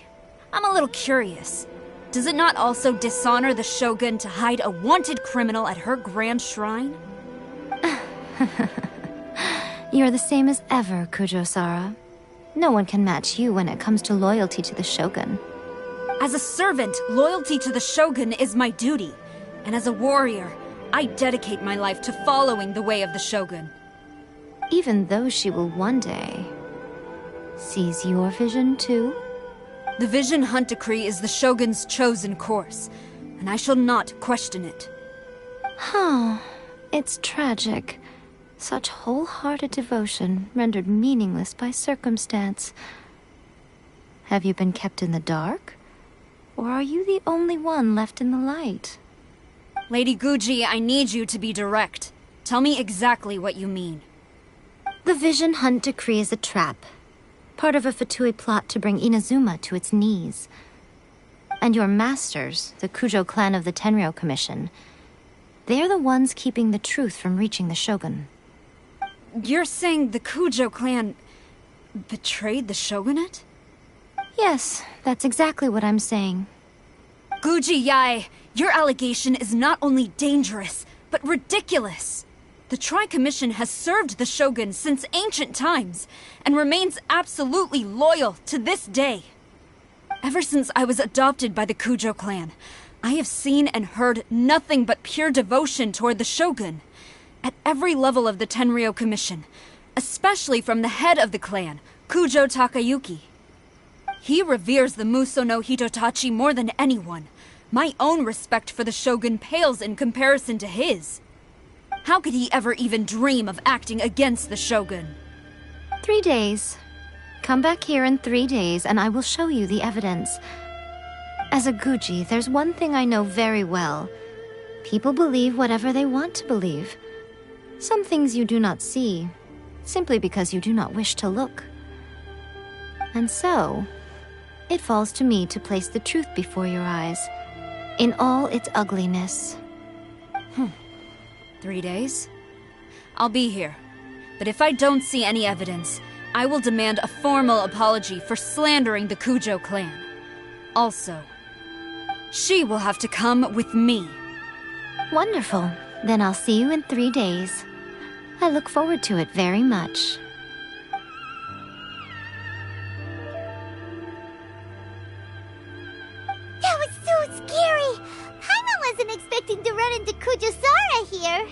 Speaker 18: I'm a little curious. Does it not also dishonor the Shogun to hide a wanted criminal at her grand shrine?
Speaker 17: You're the same as ever, Kujo-sara. No one can match you when it comes to loyalty to the Shogun.
Speaker 18: As a servant, loyalty to the Shogun is my duty. And as a warrior, I dedicate my life to following the way of the Shogun.
Speaker 17: Even though she will one day seize your vision too?
Speaker 18: The Vision Hunt Decree is the Shogun's chosen course, and I shall not question it.
Speaker 17: Huh. It's tragic. Such wholehearted devotion rendered meaningless by circumstance. Have you been kept in the dark? Or are you the only one left in the light?
Speaker 18: Lady Guji, I need you to be direct. Tell me exactly what you mean.
Speaker 17: The Vision Hunt Decree is a trap. Part of a Fatui plot to bring Inazuma to its knees. And your masters, the Kujo clan of the Tenryou Commission, they're the ones keeping the truth from reaching the Shogun.
Speaker 18: You're saying the Kujo clan betrayed the Shogunate?
Speaker 17: Yes, that's exactly what I'm saying.
Speaker 18: Guji-ai, your allegation is not only dangerous, but ridiculous. The Tri-Commission has served the Shogun since ancient times, and remains absolutely loyal to this day. Ever since I was adopted by the Kujo clan, I have seen and heard nothing but pure devotion toward the Shogun. At every level of the Tenryou Commission, especially from the head of the clan, Kujo Takayuki. He reveres the Muso no Hitotachi more than anyone. My own respect for the Shogun pales in comparison to his. How could he ever even dream of acting against the Shogun?
Speaker 17: 3 days. Come back here in 3 days and I will show you the evidence. As a Guji, there's one thing I know very well. People believe whatever they want to believe. Some things you do not see, simply because you do not wish to look. And so, it falls to me to place the truth before your eyes, in all its ugliness.
Speaker 18: 3 days? I'll be here. But if I don't see any evidence, I will demand a formal apology for slandering the Kujo clan. Also, she will have to come with me.
Speaker 17: Wonderful. Then I'll see you in 3 days. I look forward to it very much.
Speaker 1: That was so scary! Paimon wasn't expecting to run into Kujo-sara here.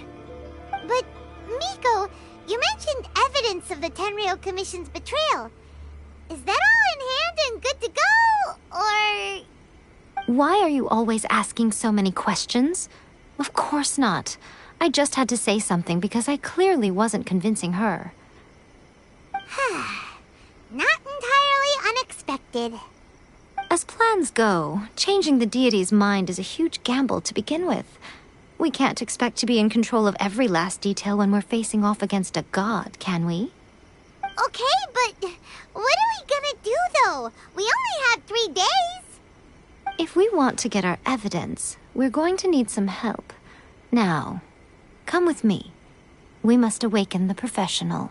Speaker 1: But, Miko, you mentioned evidence of the Tenryou Commission's betrayal. Is that all in hand and good to go, or...?
Speaker 17: Why are you always asking so many questions? Of course not. I just had to say something because I clearly wasn't convincing her.
Speaker 1: Not entirely unexpected.
Speaker 17: As plans go, changing the deity's mind is a huge gamble to begin with. We can't expect to be in control of every last detail when we're facing off against a god, can we?
Speaker 1: Okay, but what are we gonna do, though? We only have 3 days.
Speaker 17: If we want to get our evidence, we're going to need some help. Now, come with me. We must awaken the professional.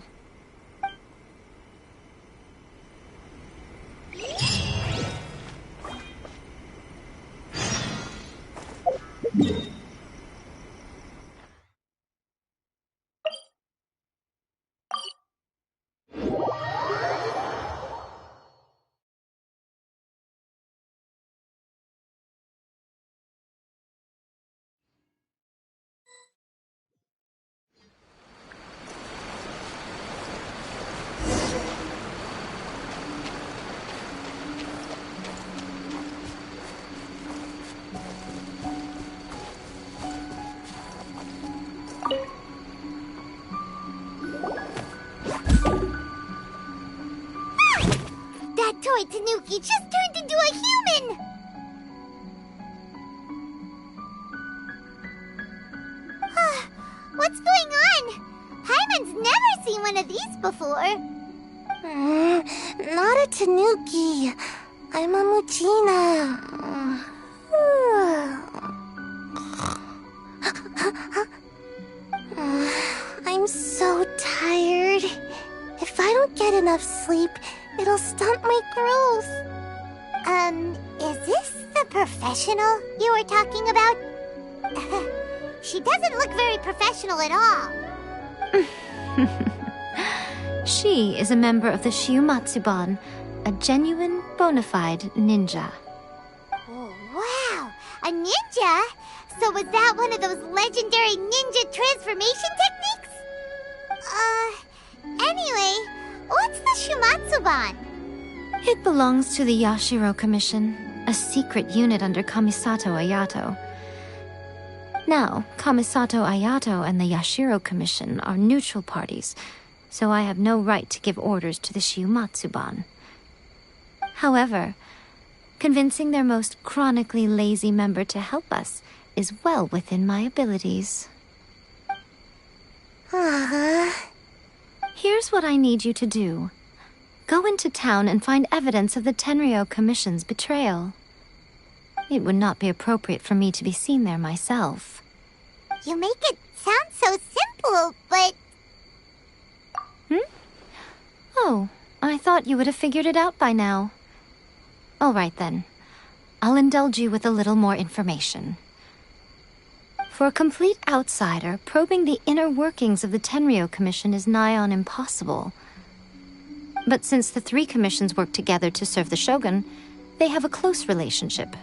Speaker 1: Tanuki just turned into a human! What's going on? Paimon's never seen one of these before.
Speaker 7: Not a Tanuki. I'm a Muchina. I'm so tired. If I don't get enough sleep, it'll stunt my growth.
Speaker 1: Is this the professional you were talking about? She doesn't look very professional at all.
Speaker 17: She is a member of the Shiumatsuban, a genuine, bona fide ninja.
Speaker 1: Oh, wow! A ninja? So was that one of those legendary ninja transformation techniques? Anyway, what's the Shiumatsuban?
Speaker 17: It belongs to the Yashiro Commission, a secret unit under Kamisato Ayato. Now, Kamisato Ayato and the Yashiro Commission are neutral parties, so I have no right to give orders to the Shiumatsuban. However, convincing their most chronically lazy member to help us is well within my abilities. Here's what I need you to do. Go into town and find evidence of the Tenryou Commission's betrayal. It would not be appropriate for me to be seen there myself.
Speaker 1: You make it sound so simple, but...
Speaker 17: Oh, I thought you would have figured it out by now. All right then. I'll indulge you with a little more information. For a complete outsider, probing the inner workings of the Tenryou Commission is nigh on impossible. But since the three commissions work together to serve the Shogun, they have a close relationship.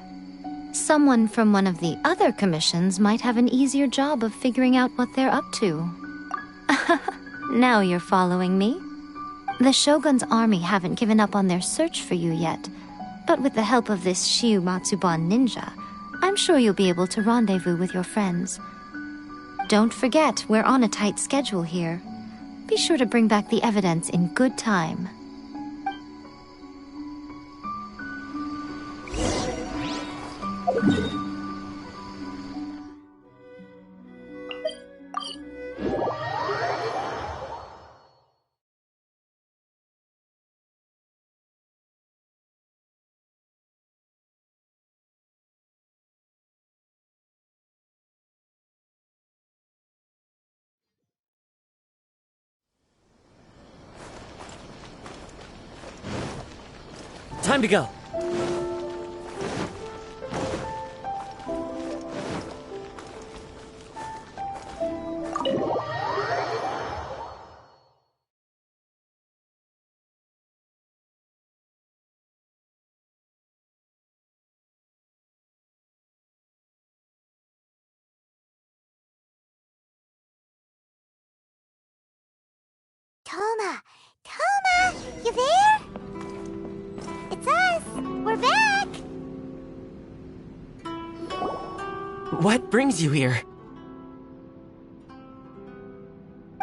Speaker 17: Someone from one of the other commissions might have an easier job of figuring out what they're up to. Now you're following me. The Shogun's army haven't given up on their search for you yet, but with the help of this Shiumatsuban ninja, I'm sure you'll be able to rendezvous with your friends. Don't forget, we're on a tight schedule here. Be sure to bring back the evidence in good time.
Speaker 13: Time to go.
Speaker 1: Toma! Toma! You there? It's us! We're back!
Speaker 13: What brings you here?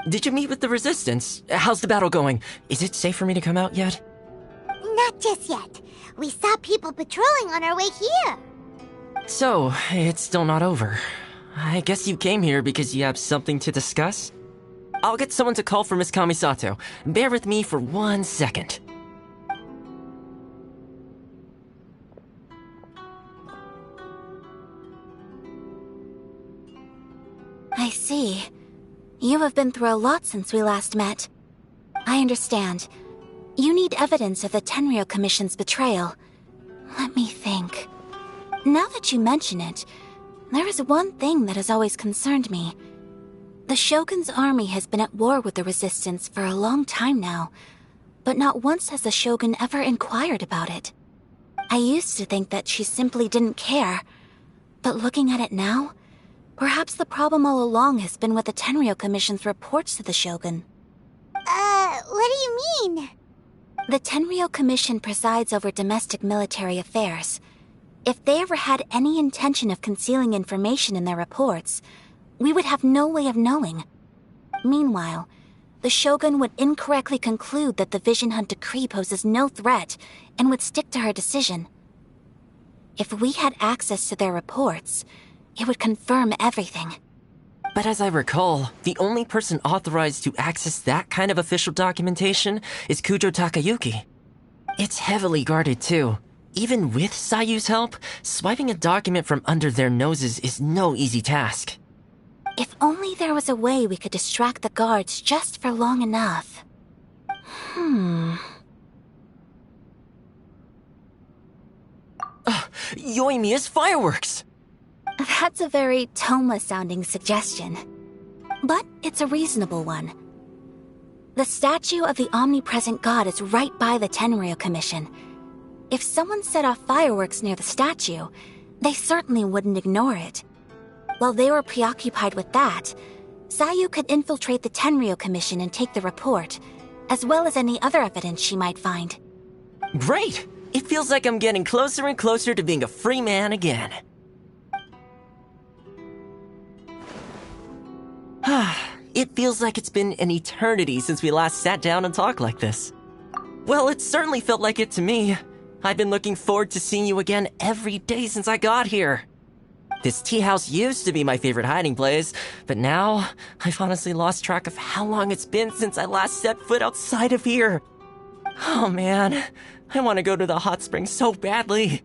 Speaker 13: Did you meet with the Resistance? How's the battle going? Is it safe for me to come out yet?
Speaker 1: Not just yet. We saw people patrolling on our way here.
Speaker 13: So, it's still not over. I guess you came here because you have something to discuss? I'll get someone to call for Miss Kamisato. Bear with me for 1 second.
Speaker 19: I see. You have been through a lot since we last met. I understand. You need evidence of the Tenryou Commission's betrayal. Let me think. Now that you mention it, there is one thing that has always concerned me. The Shogun's army has been at war with the Resistance for a long time now, but not once has the Shogun ever inquired about it. I used to think that she simply didn't care, but looking at it now, perhaps the problem all along has been with the Tenryou Commission's reports to the Shogun.
Speaker 1: What do you mean?
Speaker 19: The Tenryou Commission presides over domestic military affairs. If they ever had any intention of concealing information in their reports, we would have no way of knowing. Meanwhile, the Shogun would incorrectly conclude that the Vision Hunt decree poses no threat and would stick to her decision. If we had access to their reports, it would confirm everything.
Speaker 13: But as I recall, the only person authorized to access that kind of official documentation is Kujo Takayuki. It's heavily guarded too. Even with Sayu's help, swiping a document from under their noses is no easy task.
Speaker 19: If only there was a way we could distract the guards just for long enough.
Speaker 13: Yoimiya's fireworks!
Speaker 19: That's a very Toma-sounding suggestion. But it's a reasonable one. The statue of the omnipresent god is right by the Tenryou Commission. If someone set off fireworks near the statue, they certainly wouldn't ignore it. While they were preoccupied with that, Sayu could infiltrate the Tenryou Commission and take the report, as well as any other evidence she might find.
Speaker 13: Great! It feels like I'm getting closer and closer to being a free man again. It feels like it's been an eternity since we last sat down and talked like this. Well, it certainly felt like it to me. I've been looking forward to seeing you again every day since I got here. This tea house used to be my favorite hiding place, but now I've honestly lost track of how long it's been since I last set foot outside of here. Oh man, I want to go to the hot springs so badly.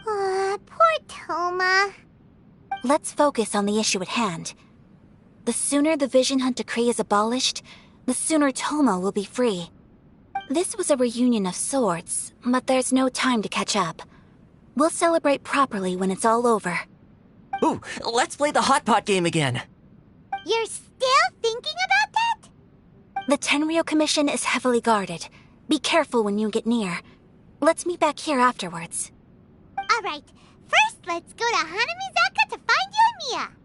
Speaker 1: Poor Toma.
Speaker 19: Let's focus on the issue at hand. The sooner the Vision Hunt decree is abolished, the sooner Toma will be free. This was a reunion of sorts, but there's no time to catch up. We'll celebrate properly when it's all over.
Speaker 13: Ooh, let's play the hot pot game again.
Speaker 1: You're still thinking about that?
Speaker 19: The Tenryou Commission is heavily guarded. Be careful when you get near. Let's meet back here afterwards.
Speaker 1: Alright, first let's go to Hanamizaka to find Yoimiya.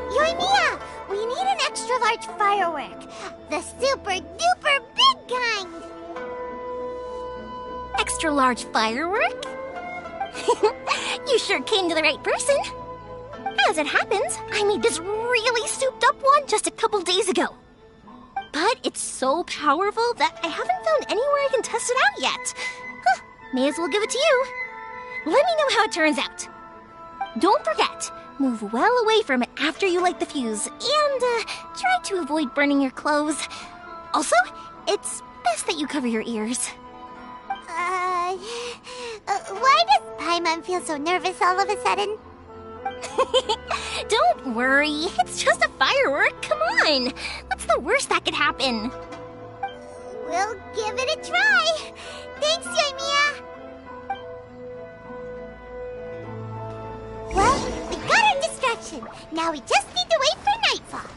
Speaker 1: Yoimiya, we need an extra-large firework. The super-duper big kind.
Speaker 7: Extra-large firework? You sure came to the right person. As it happens, I made this really souped-up one just a couple days ago. But it's so powerful that I haven't found anywhere I can test it out yet. Huh, may as well give it to you. Let me know how it turns out. Don't forget, move well away from it after you light the fuse, and try to avoid burning your clothes. Also, it's best that you cover your ears.
Speaker 1: Why does Paimon feel so nervous all of a sudden?
Speaker 7: Don't worry, it's just a firework, come on! What's the worst that could happen?
Speaker 1: We'll give it a try. Thanks, Yoimiya. Well, we got our distraction. Now we just need to wait for nightfall.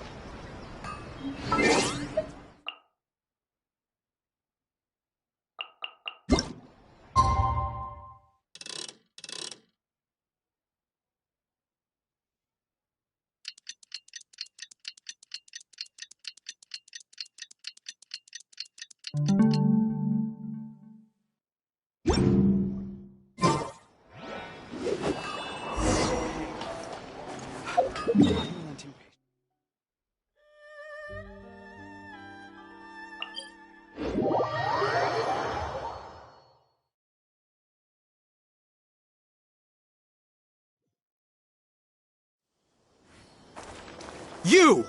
Speaker 6: You!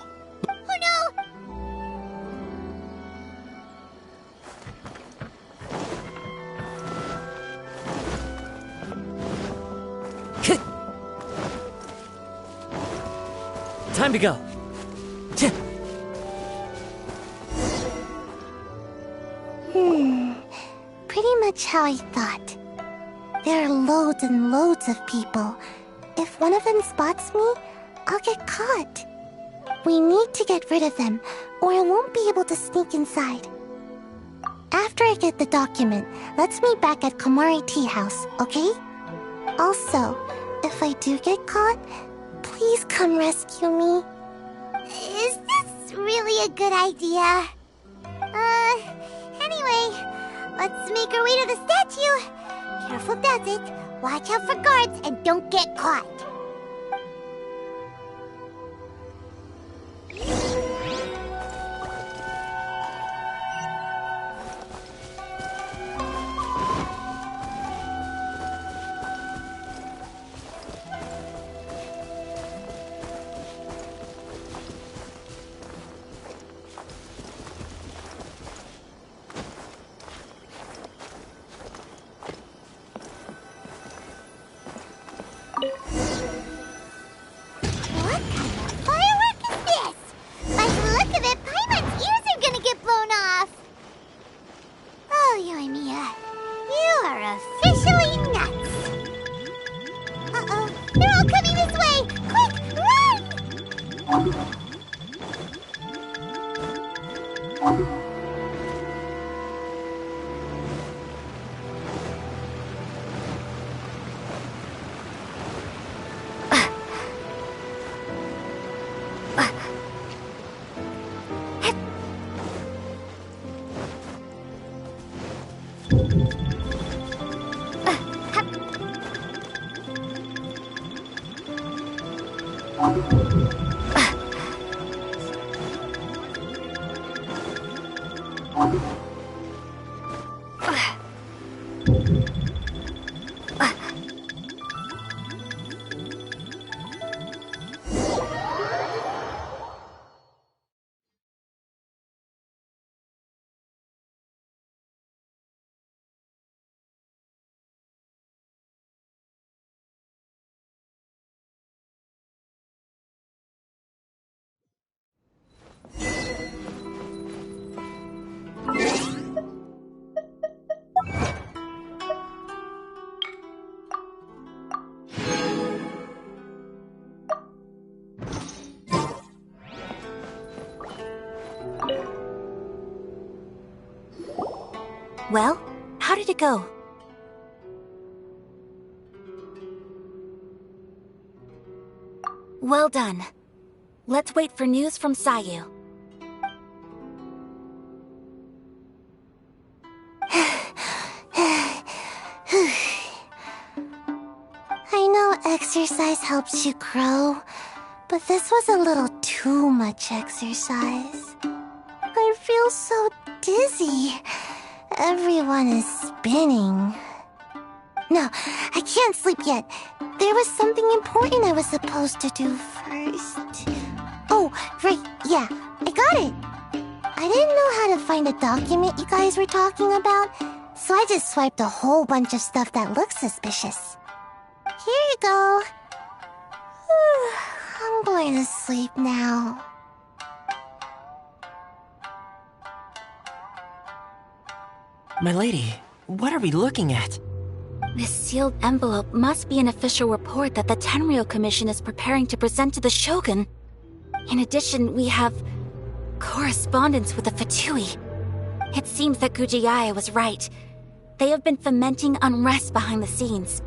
Speaker 1: Oh no!
Speaker 8: Time to go.
Speaker 1: Pretty much how I thought. There are loads and loads of people. If one of them spots me, I'll get caught. We need to get rid of them, or I won't be able to sneak inside. After I get the document, let's meet back at Komari Tea House, okay? Also, if I do get caught, please come rescue me. Is this really a good idea? Anyway, let's make our way to the statue. Careful does it. Watch out for guards and don't get caught.
Speaker 19: Well, how did it go? Well done. Let's wait for news from Sayu.
Speaker 1: I know exercise helps you grow, but this was a little too much exercise. I feel so dizzy. Everyone is spinning. No, I can't sleep yet. There was something important I was supposed to do first. Oh, right, yeah, I got it. I didn't know how to find a document you guys were talking about, so I just swiped a whole bunch of stuff that looks suspicious. Here you go. I'm going to sleep now.
Speaker 13: My lady, what are we looking at?
Speaker 19: This sealed envelope must be an official report that the Tenryou Commission is preparing to present to the Shogun. In addition, we have correspondence with the Fatui. It seems that Gujiae was right. They have been fomenting unrest behind the scenes.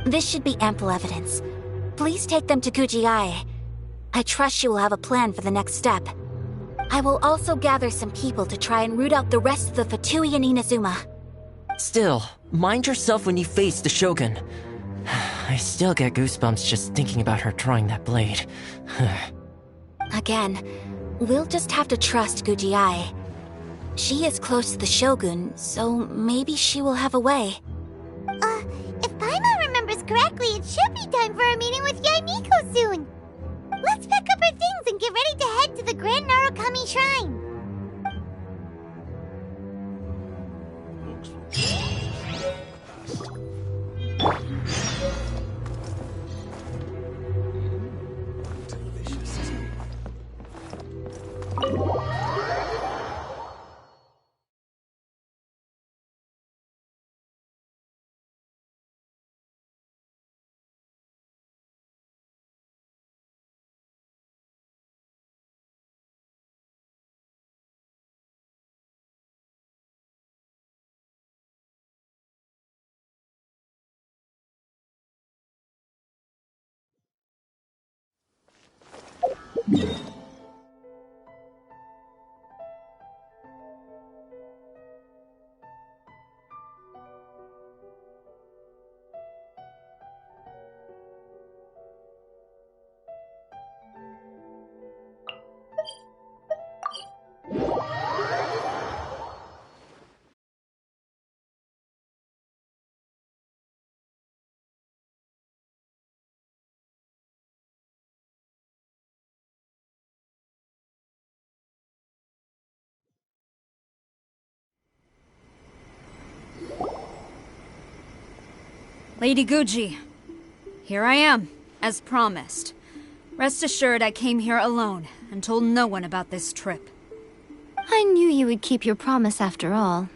Speaker 19: This should be ample evidence. Please take them to Gujiae. I trust she will have a plan for the next step. I will also gather some people to try and root out the rest of the Fatui in Inazuma.
Speaker 13: Still, mind yourself when you face the Shogun. I still get goosebumps just thinking about her drawing that blade.
Speaker 19: Again, we'll just have to trust Gujiae. She is close to the Shogun, so maybe she will have a way.
Speaker 1: If Paimon remembers correctly, it should be time for a meeting with Yae Miko soon. Let's pack up our things and get ready to head to the Grand Narukami Shrine.
Speaker 18: Lady Guji, here I am, as promised. Rest assured I came here alone and told no one about this trip.
Speaker 17: I knew you would keep your promise after all.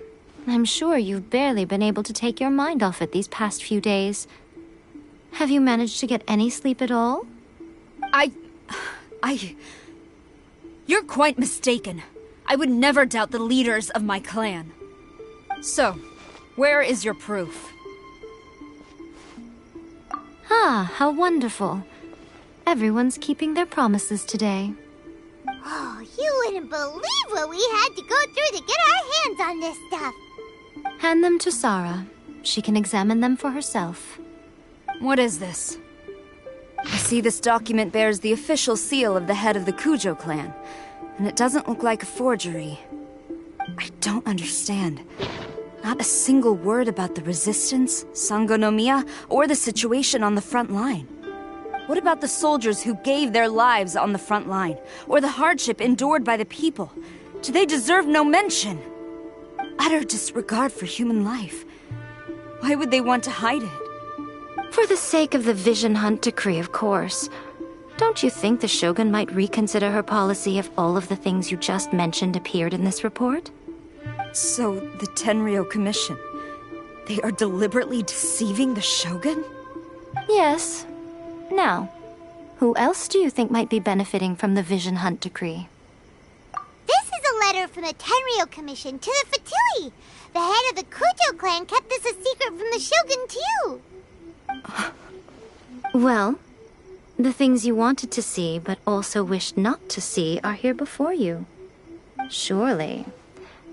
Speaker 17: I'm sure you've barely been able to take your mind off it these past few days. Have you managed to get any sleep at all?
Speaker 18: You're quite mistaken. I would never doubt the leaders of my clan. So, where is your proof?
Speaker 17: Ah, how wonderful. Everyone's keeping their promises today.
Speaker 1: Oh, you wouldn't believe what we had to go through to get our hands on this stuff.
Speaker 17: Hand them to Sarah. She can examine them for herself.
Speaker 18: What is this? I see this document bears the official seal of the head of the Kujo clan, and it doesn't look like a forgery. I don't understand. Not a single word about the resistance, Sangonomiya, or the situation on the front line. What about the soldiers who gave their lives on the front line, or the hardship endured by the people? Do they deserve no mention? Utter disregard for human life. Why would they want to hide it?
Speaker 17: For the sake of the Vision Hunt decree, of course. Don't you think the Shogun might reconsider her policy if all of the things you just mentioned appeared in this report?
Speaker 18: So, the Tenryou Commission, they are deliberately deceiving the Shogun?
Speaker 17: Yes. Now, who else do you think might be benefiting from the Vision Hunt decree?
Speaker 1: This is a letter from the Tenryou Commission to the Fatui. The head of the Kujo clan kept this a secret from the Shogun, too.
Speaker 17: Well, the things you wanted to see but also wished not to see are here before you. Surely,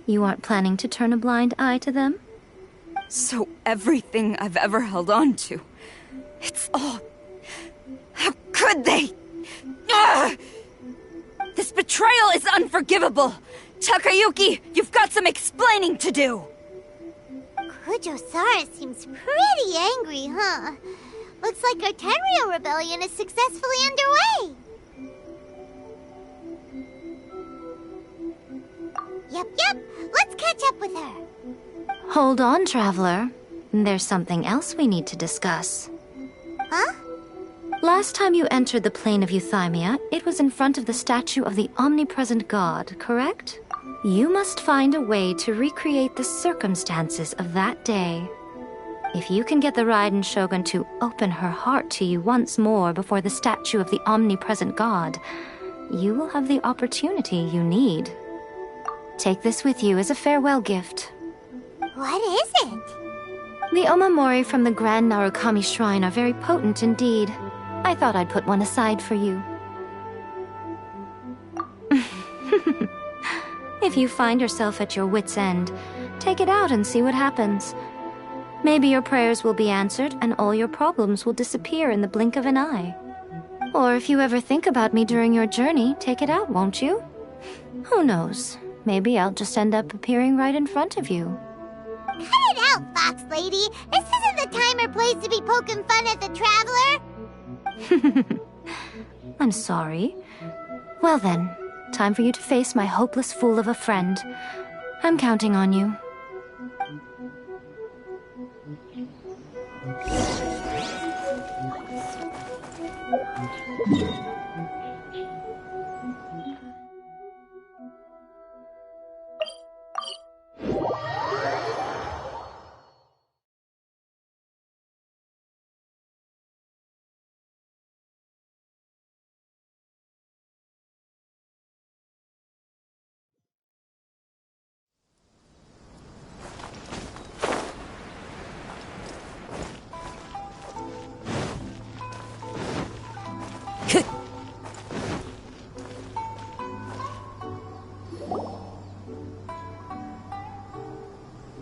Speaker 17: you aren't planning to turn a blind eye to them?
Speaker 18: So everything I've ever held on to, it's all... How could they? Ugh! This betrayal is unforgivable! Takayuki, you've got some explaining to do!
Speaker 1: Kujo-Sara seems pretty angry, huh? Looks like our Tenryou rebellion is successfully underway. Yep. Let's catch up with her.
Speaker 17: Hold on, Traveler. There's something else we need to discuss.
Speaker 1: Huh?
Speaker 17: Last time you entered the plane of Euthymia, it was in front of the statue of the omnipresent god, correct? You must find a way to recreate the circumstances of that day. If you can get the Raiden Shogun to open her heart to you once more before the statue of the omnipresent god, you will have the opportunity you need. Take this with you as a farewell gift.
Speaker 1: What is it?
Speaker 17: The omamori from the Grand Narukami Shrine are very potent indeed. I thought I'd put one aside for you. If you find yourself at your wit's end, take it out and see what happens. Maybe your prayers will be answered and all your problems will disappear in the blink of an eye. Or if you ever think about me during your journey, take it out, won't you? Who knows? Maybe I'll just end up appearing right in front of you.
Speaker 1: Cut it out, Fox Lady! This isn't the time or place to be poking fun at the Traveler!
Speaker 17: I'm sorry. Well then, time for you to face my hopeless fool of a friend. I'm counting on you.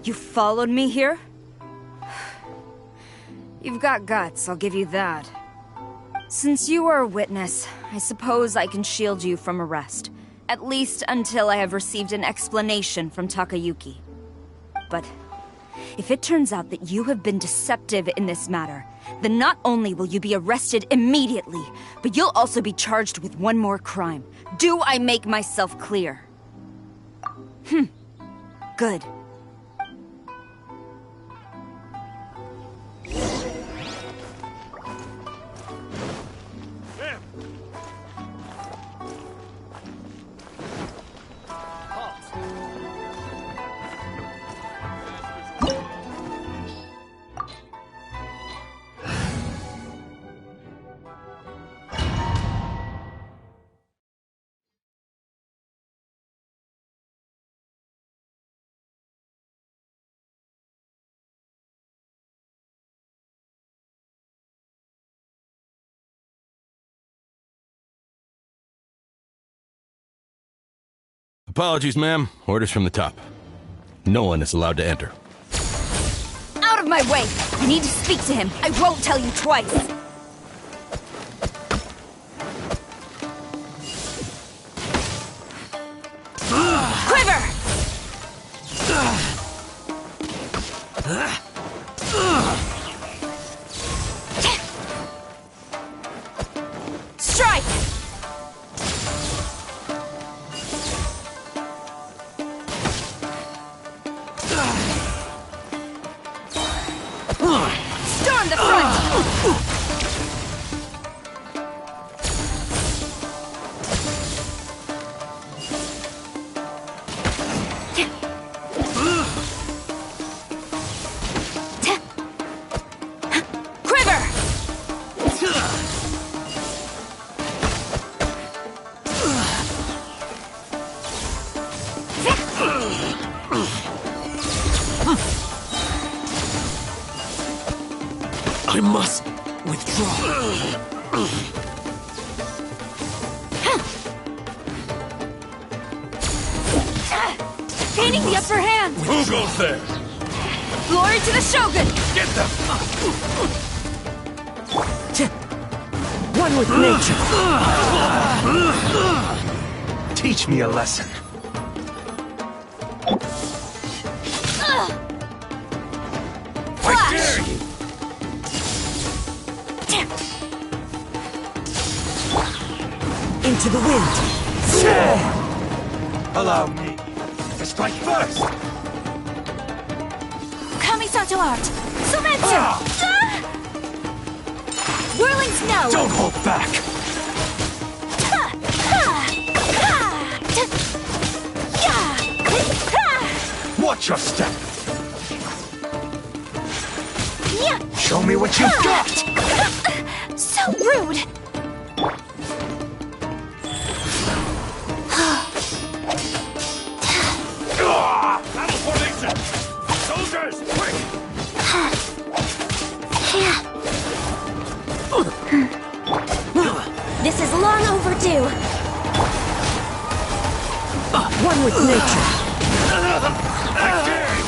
Speaker 18: You followed me here? You've got guts, I'll give you that. Since you are a witness, I suppose I can shield you from arrest. At least until I have received an explanation from Takayuki. But if it turns out that you have been deceptive in this matter, then not only will you be arrested immediately, but you'll also be charged with one more crime. Do I make myself clear? Good.
Speaker 14: Apologies, ma'am. Orders from the top. No one is allowed to enter.
Speaker 18: Out of my way! I need to speak to him. I won't tell you twice. Quiver! Strike! Storm the front! Quiver!
Speaker 14: I must withdraw.
Speaker 18: Gaining the upper hand!
Speaker 14: Who goes there?
Speaker 18: Glory to the Shogun!
Speaker 14: Get them!
Speaker 16: One with nature.
Speaker 9: Teach me a lesson.
Speaker 14: I dare you!
Speaker 16: Into the wind.
Speaker 9: Allow me to strike first.
Speaker 19: Kamisato art! Sumetsu! Whirling snow!
Speaker 9: Don't hold back. Watch your step. Show me what you've got.
Speaker 19: So rude!
Speaker 14: Battle formation! Soldiers, quick!
Speaker 19: This is long overdue.
Speaker 16: One with nature.
Speaker 14: I dare you!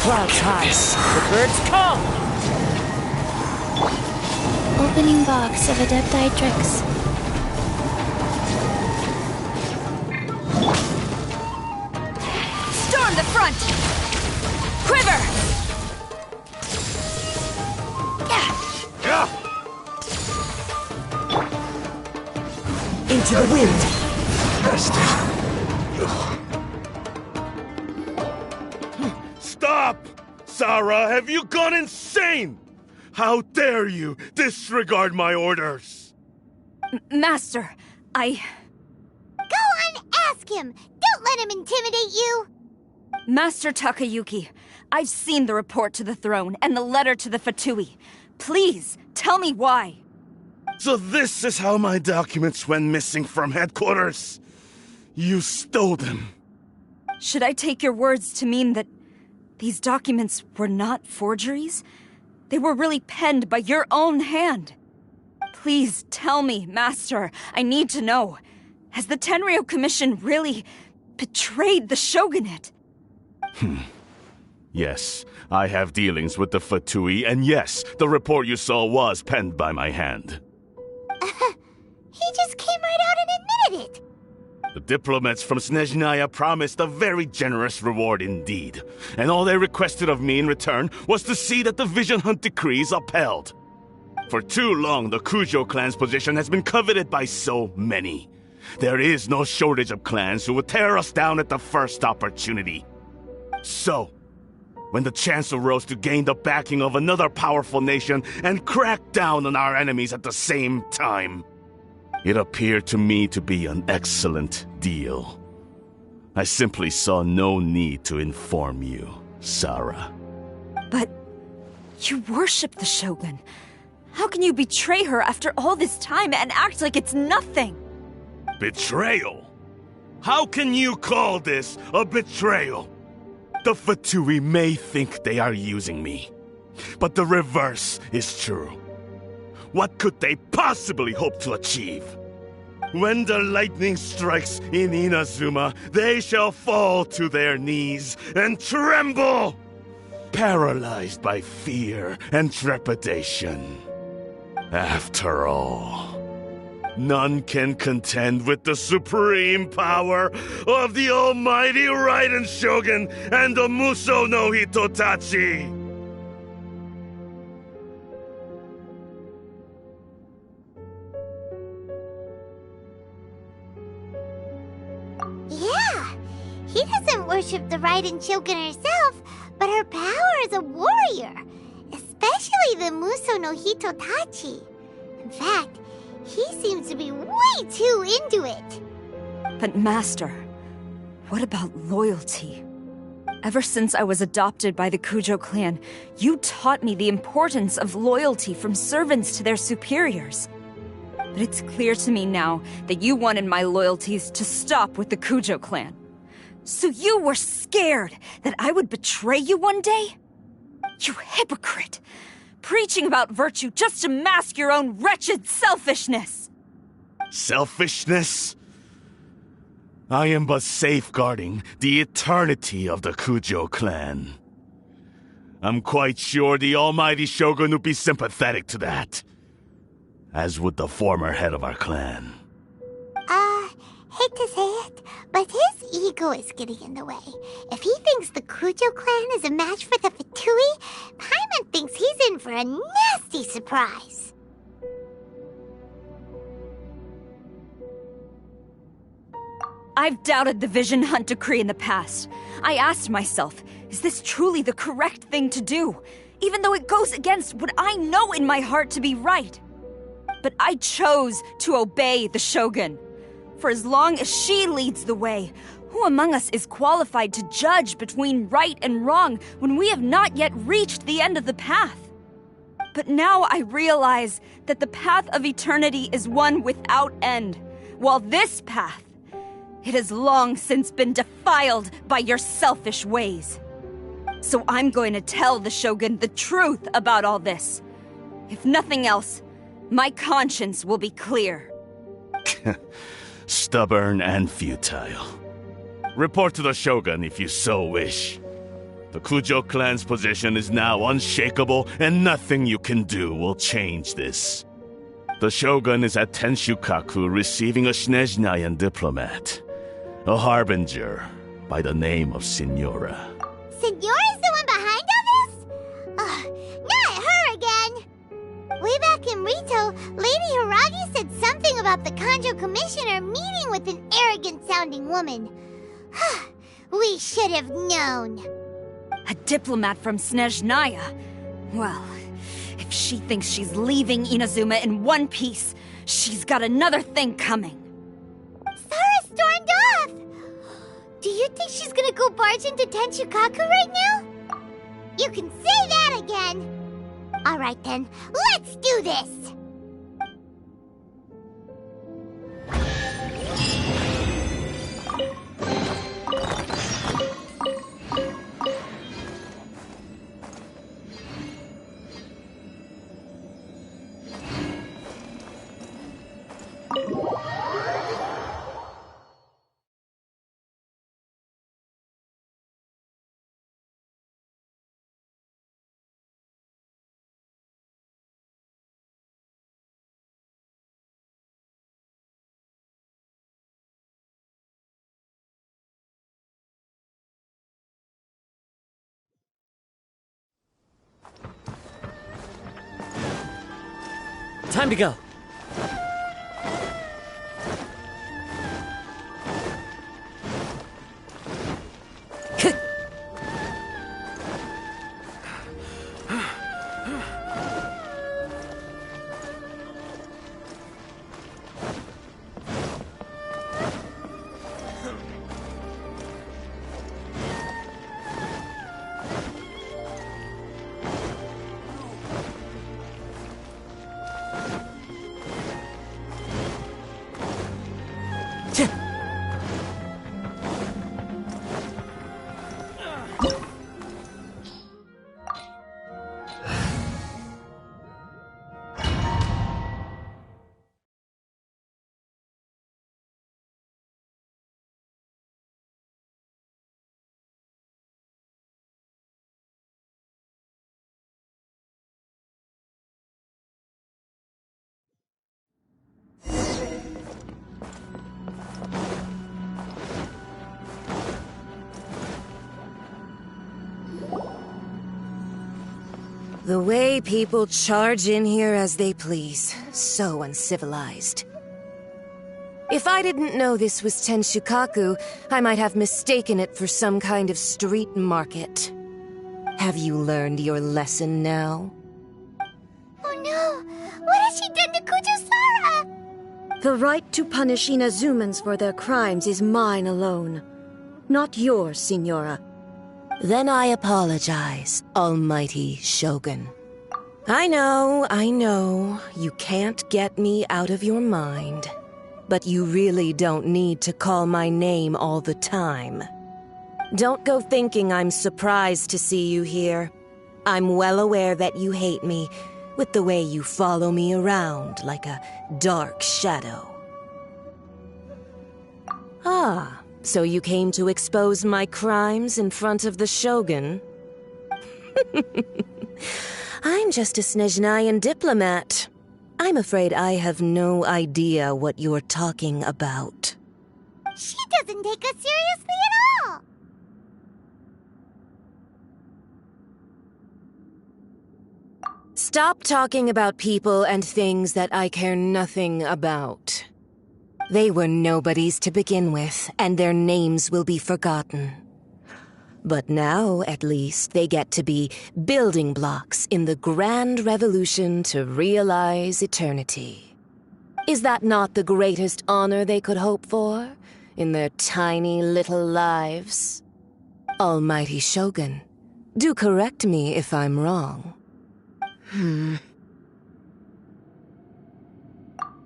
Speaker 16: Clouds high. The birds come.
Speaker 11: Opening box of Adepti tricks.
Speaker 18: Storm the front! Quiver!
Speaker 16: Into the wind.
Speaker 20: Stop! Sarah, have you gone insane? How dare you disregard my orders?
Speaker 18: Master,
Speaker 1: Go on, ask him! Don't let him intimidate you!
Speaker 18: Master Takayuki, I've seen the report to the throne and the letter to the Fatui. Please, tell me why.
Speaker 20: So this is how my documents went missing from headquarters. You stole them.
Speaker 18: Should I take your words to mean that these documents were not forgeries? They were really penned by your own hand. Please tell me, Master. I need to know. Has the Tenryo Commission really betrayed the Shogunate?
Speaker 20: Yes, I have dealings with the Fatui, and yes, the report you saw was penned by my hand.
Speaker 1: He just came right out and admitted it!
Speaker 20: The diplomats from Snezhnaya promised a very generous reward indeed, and all they requested of me in return was to see that the Vision Hunt decree is upheld. For too long, the Kujo clan's position has been coveted by so many. There is no shortage of clans who would tear us down at the first opportunity. So, when the chance arose to gain the backing of another powerful nation and crack down on our enemies at the same time, it appeared to me to be an excellent deal. I simply saw no need to inform you, Sarah.
Speaker 18: But you worship the Shogun. How can you betray her after all this time and act like it's nothing?
Speaker 20: Betrayal? How can you call this a betrayal? The Fatui may think they are using me, but the reverse is true. What could they possibly hope to achieve? When the lightning strikes in Inazuma, they shall fall to their knees and tremble, paralyzed by fear and trepidation. After all, none can contend with the supreme power of the almighty Raiden Shogun and the Muso no Hitotachi!
Speaker 1: Yeah, he doesn't worship the Raiden Shogun herself, but her power as a warrior, especially the Muso no Hitotachi. In fact, he seems to be way too into it.
Speaker 18: But Master, what about loyalty? Ever since I was adopted by the Kujo clan, you taught me the importance of loyalty from servants to their superiors. But it's clear to me now that you wanted my loyalties to stop with the Kujo clan. So you were scared that I would betray you one day? You hypocrite! Preaching about virtue just to mask your own wretched selfishness!
Speaker 20: Selfishness? I am but safeguarding the eternity of the Kujo clan. I'm quite sure the almighty Shogun would be sympathetic to that. As would the former head of our clan.
Speaker 1: Hate to say it, but his ego is getting in the way. If he thinks the Kujo clan is a match for the Fatui, Paimon thinks he's in for a nasty surprise.
Speaker 18: I've doubted the Vision Hunt decree in the past. I asked myself, is this truly the correct thing to do? Even though it goes against what I know in my heart to be right. But I chose to obey the Shogun. For as long as she leads the way, who among us is qualified to judge between right and wrong when we have not yet reached the end of the path? But now I realize that the path of eternity is one without end, while this path, it has long since been defiled by your selfish ways. So I'm going to tell the Shogun the truth about all this. If nothing else, my conscience will be clear.
Speaker 20: Stubborn and futile. Report to the Shogun if you so wish. The Kujo clan's position is now unshakable, and nothing you can do will change this. The Shogun is at Tenshukaku receiving a Snezhnayan diplomat, a harbinger by the name of Signora.
Speaker 1: Signora's the one behind all this? Not her again! Way back in Rito, Lady Hiragi said something about about the Kanjo Commissioner meeting with an arrogant-sounding woman. We should have known.
Speaker 18: A diplomat from Snezhnaya. Well, if she thinks she's leaving Inazuma in one piece, she's got another thing coming.
Speaker 1: Sara stormed off! Do you think she's gonna go barge into Tenshukaku right now? You can say that again! Alright then, let's do this!
Speaker 2: Time to go.
Speaker 21: The way people charge in here as they please. So uncivilized. If I didn't know this was Tenshukaku, I might have mistaken it for some kind of street market. Have you learned your lesson now?
Speaker 1: Oh no! What has she done to Kujusara?
Speaker 22: The right to punish Inazumans for their crimes is mine alone. Not yours, Signora.
Speaker 21: Then I apologize, Almighty Shogun. I know, you can't get me out of your mind. But you really don't need to call my name all the time. Don't go thinking I'm surprised to see you here. I'm well aware that you hate me, with the way you follow me around like a dark shadow. Ah. So you came to expose my crimes in front of the Shogun? I'm just a Snezhnayan diplomat. I'm afraid I have no idea what you're talking about.
Speaker 1: She doesn't take us seriously at all!
Speaker 21: Stop talking about people and things that I care nothing about. They were nobodies to begin with, and their names will be forgotten. But now, at least, they get to be building blocks in the grand revolution to realize eternity. Is that not the greatest honor they could hope for in their tiny little lives? Almighty Shogun, do correct me if I'm wrong.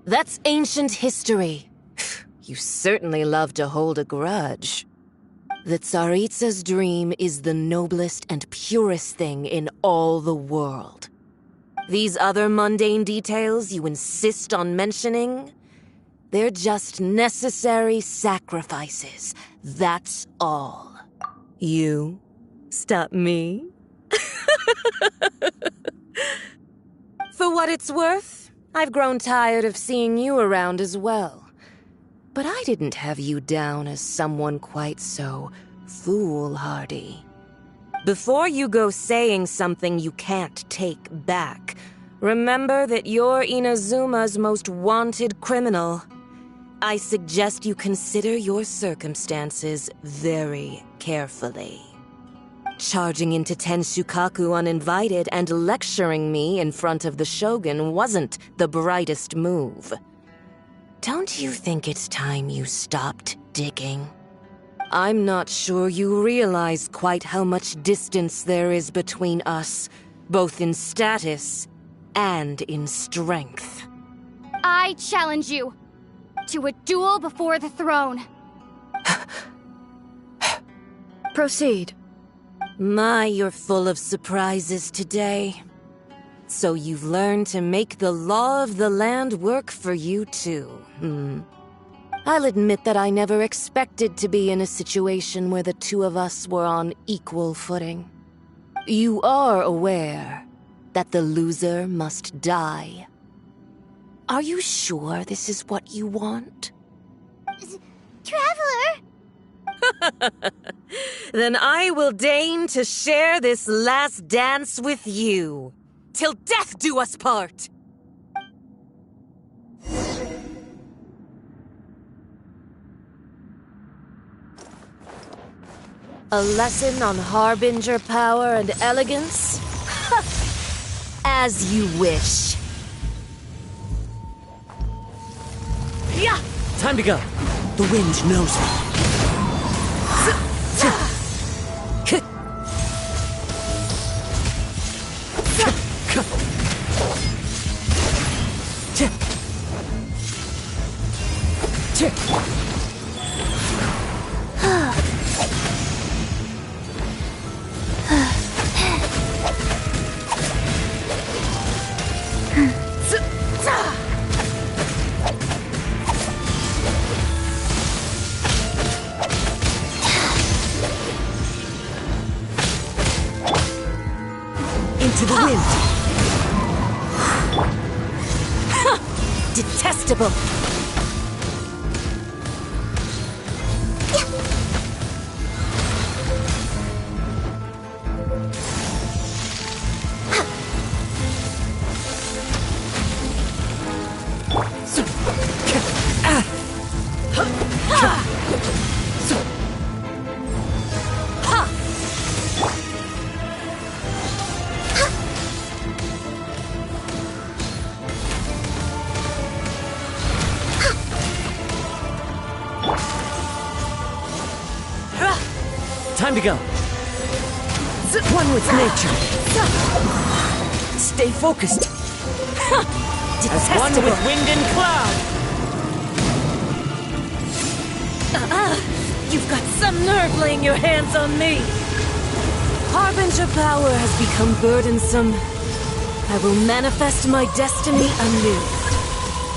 Speaker 21: That's ancient history. You certainly love to hold a grudge. The Tsaritsa's dream is the noblest and purest thing in all the world. These other mundane details you insist on mentioning, they're just necessary sacrifices. That's all. You stop me? For what it's worth, I've grown tired of seeing you around as well. But I didn't have you down as someone quite so foolhardy. Before you go saying something you can't take back, Remember that you're Inazuma's most wanted criminal. I suggest you consider your circumstances very carefully. Charging into Tenshukaku uninvited and lecturing me in front of the Shogun wasn't the brightest move. Don't you think it's time you stopped digging? I'm not sure you realize quite how much distance there is between us, both in status and in strength.
Speaker 4: I challenge you to a duel before the throne.
Speaker 22: Proceed.
Speaker 21: My, you're full of surprises today. So you've learned to make the law of the land work for you too, I'll admit that I never expected to be in a situation where the two of us were on equal footing. You are aware that the loser must die. Are you sure this is what you want?
Speaker 1: Traveler!
Speaker 21: Then I will deign to share this last dance with you, till death do us part! A lesson on Harbinger power and elegance? As you wish.
Speaker 8: Yeah! Time to go. The wind knows me.
Speaker 21: Into the wind. Detestable.
Speaker 8: Time to go.
Speaker 21: One with nature.
Speaker 8: Stay focused. As one
Speaker 21: Detestable.
Speaker 8: with wind and cloud.
Speaker 21: You've got some nerve laying your hands on me. Harbinger power has become burdensome. I will manifest my destiny anew.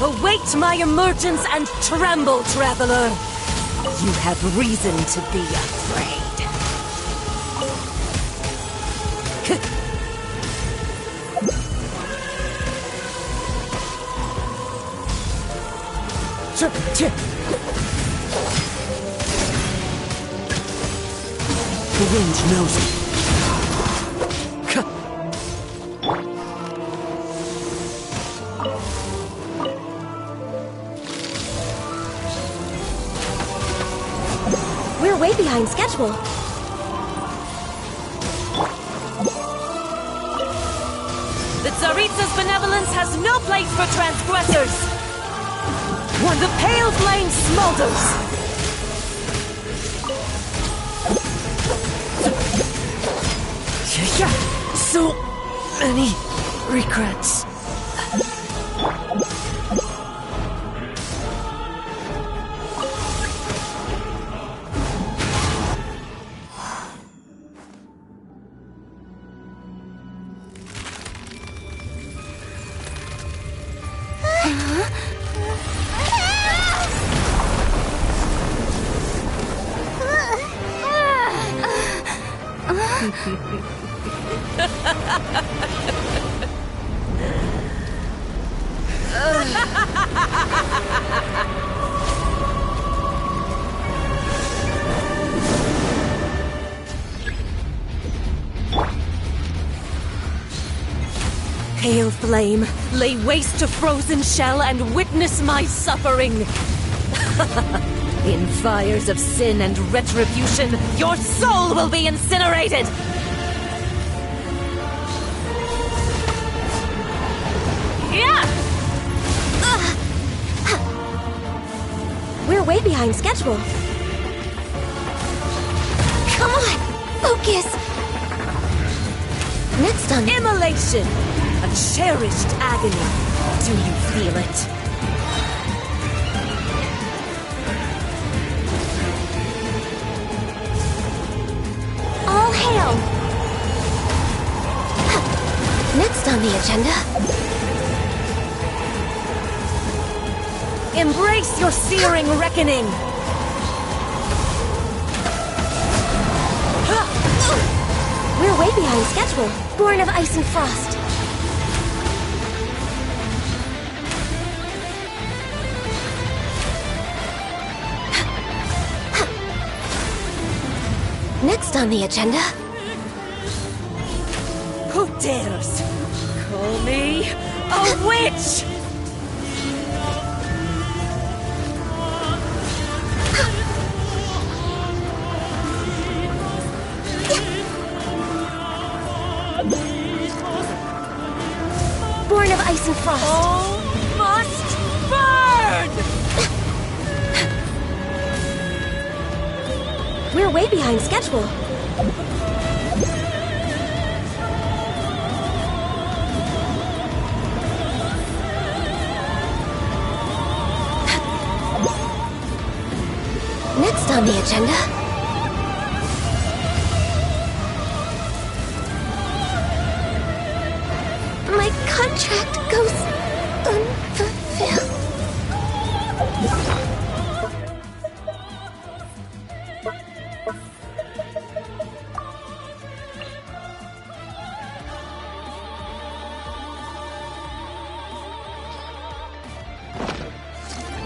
Speaker 21: Await my emergence and tremble, traveler. You have reason to be afraid.
Speaker 8: The wind knows me.
Speaker 4: We're way behind schedule.
Speaker 21: The Tsaritsa's benevolence has no place for transgressors. When the pale flame smolders,
Speaker 8: so many regrets.
Speaker 21: Hail flame, lay waste to frozen shell and witness my suffering. In fires of sin and retribution, your soul will be incinerated!
Speaker 19: Yeah! We're way behind schedule. Come on! Focus! Next on
Speaker 21: Immolation! A cherished agony. Do you feel it?
Speaker 19: All hail! Next on the agenda...
Speaker 21: Embrace your searing reckoning!
Speaker 19: We're way behind schedule. Born of ice and frost. Next on the agenda...
Speaker 21: Who dares call me a witch?
Speaker 19: Born of ice and frost.
Speaker 21: All must burn!
Speaker 19: We're way behind schedule. Next on the agenda... My contract goes unfulfilled.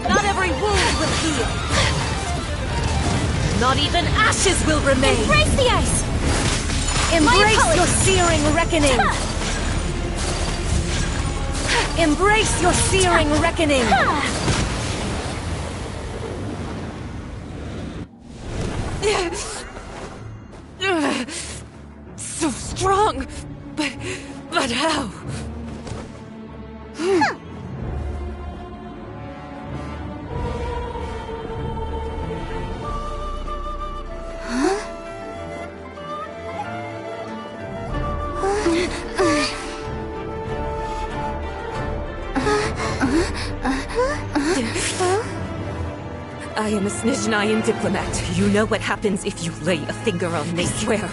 Speaker 21: Not every wound will heal. Not even ashes will remain.
Speaker 19: Embrace the ice!
Speaker 21: Embrace your searing reckoning. Embrace your searing reckoning. So strong, but how? I am a Snezhnayan diplomat. You know what happens if you lay a finger on me. I swear,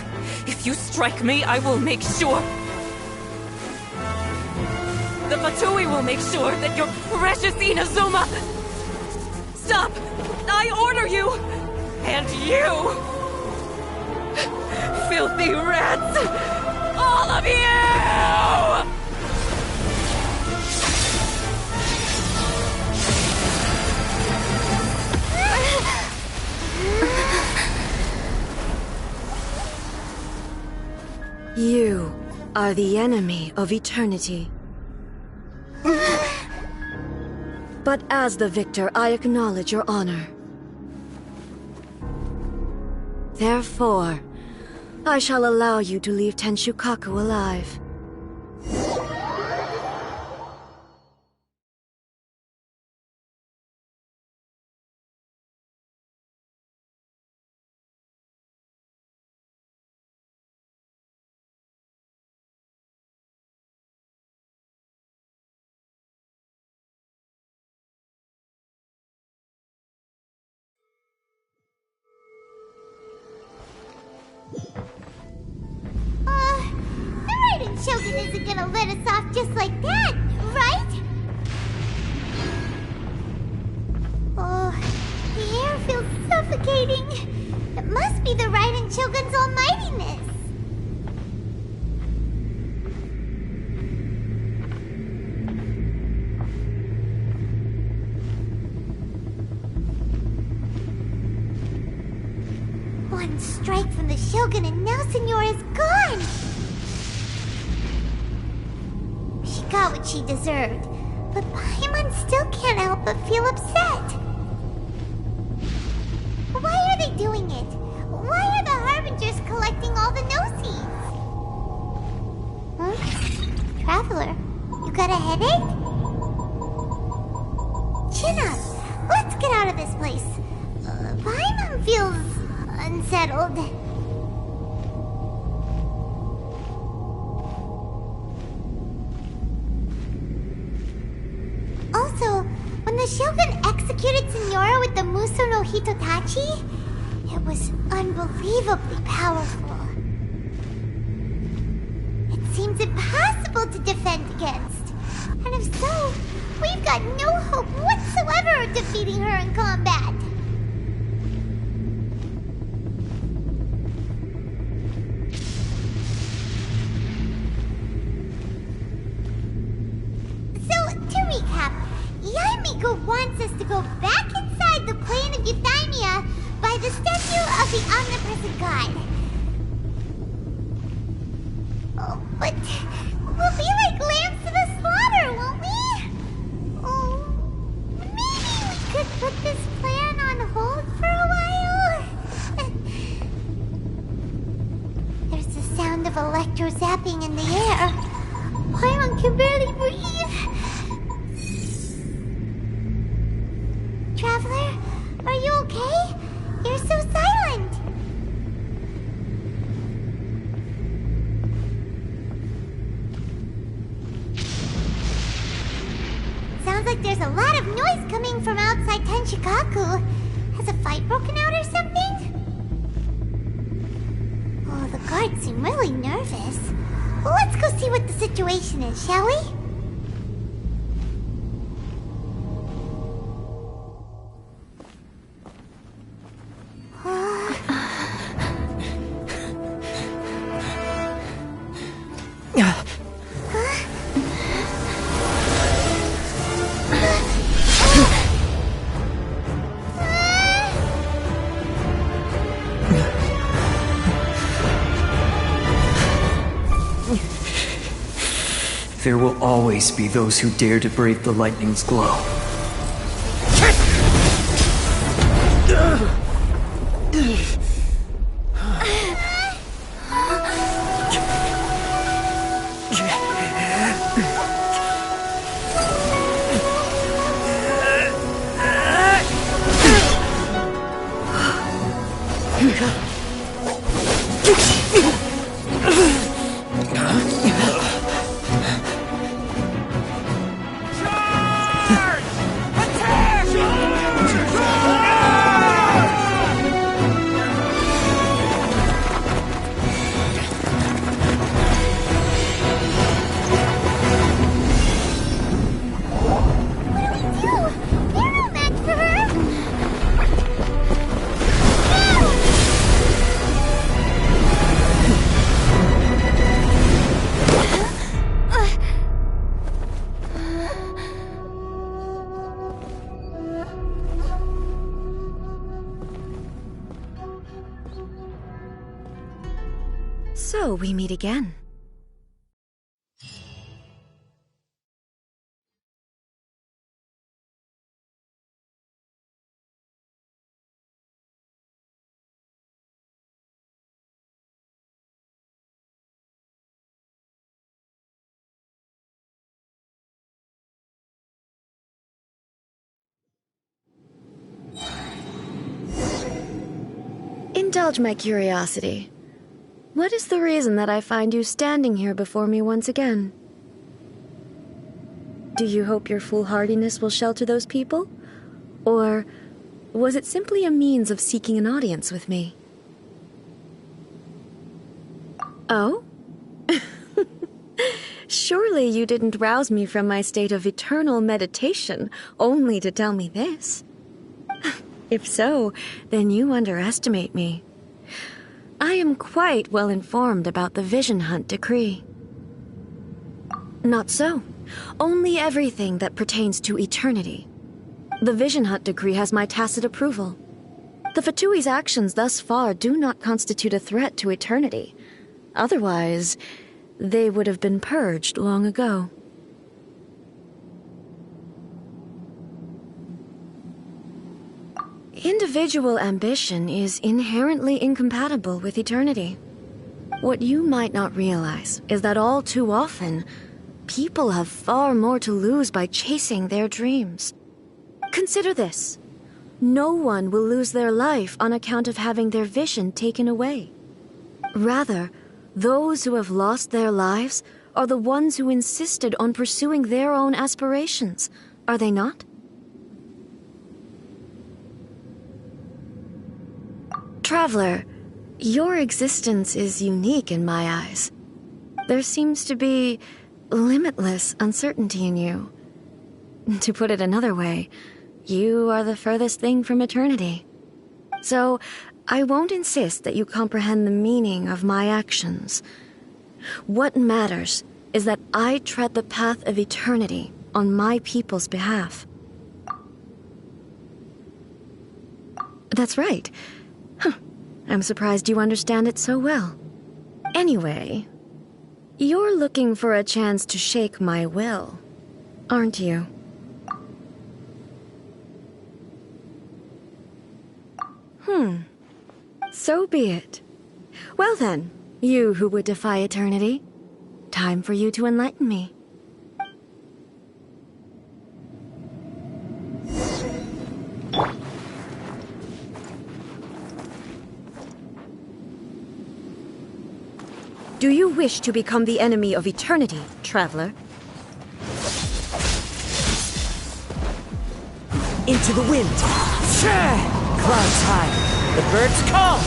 Speaker 21: if you strike me, I will make sure. The Fatui will make sure that your precious Inazuma... Stop! I order you! And you! Filthy rats! All of you!
Speaker 22: You are the enemy of eternity. But as the victor, I acknowledge your honor. Therefore, I shall allow you to leave Tenshukaku alive.
Speaker 1: Shogun isn't gonna let us off just like that, right? Oh, the air feels suffocating. It must be the Raiden Shogun's almightiness. One strike from the Shogun and now Senora is gone. She got what she deserved. But Paimon still can't help but feel upset. Why are they doing it? Why are the Harbingers collecting all the no-seeds? Huh? Traveler, you got a headache? Chin up. Let's get out of this place. Paimon feels unsettled. Also, when the Shogun executed Signora with the Muso no Hitotachi, it was unbelievably powerful. It seems impossible to defend against. And if so, we've got no hope whatsoever of defeating her in combat. So, to recap, Yaemiko wants us to go back inside the plane of Euthymia by the statue of the omnipresent god. Oh, but we'll be like lambs to the slaughter, won't we? Oh, maybe we could put this plan on hold for a while? There's the sound of electro zapping in the air. Paimon can barely breathe. Traveler, are you okay? You're so silent. Sounds like there's a lot of noise coming from outside Tenshikaku. Has a fight broken out or something? Oh, the guards seem really nervous. Well, let's go see what the situation is, shall we?
Speaker 16: There will always be those who dare to brave the lightning's glow.
Speaker 22: So we meet again. Indulge my curiosity. What is the reason that I find you standing here before me once again? Do you hope your foolhardiness will shelter those people? Or was it simply a means of seeking an audience with me? Oh? Surely you didn't rouse me from my state of eternal meditation only to tell me this. If so, then you underestimate me. I am quite well informed about the Vision Hunt decree. Not so. Only everything that pertains to eternity. The Vision Hunt decree has my tacit approval. The Fatui's actions thus far do not constitute a threat to eternity. Otherwise, they would have been purged long ago. Individual ambition is inherently incompatible with eternity. What you might not realize is that all too often, people have far more to lose by chasing their dreams. Consider this. No one will lose their life on account of having their vision taken away. Rather, those who have lost their lives are the ones who insisted on pursuing their own aspirations, are they not? Traveler, your existence is unique in my eyes. There seems to be limitless uncertainty in you. To put it another way, you are the furthest thing from eternity. So, I won't insist that you comprehend the meaning of my actions. What matters is that I tread the path of eternity on my people's behalf. That's right. I'm surprised you understand it so well. Anyway, you're looking for a chance to shake my will, aren't you? So be it. Well then, you who would defy eternity, time for you to enlighten me. Do you wish to become the enemy of eternity, traveler?
Speaker 2: Into the wind! Clouds high, the birds call!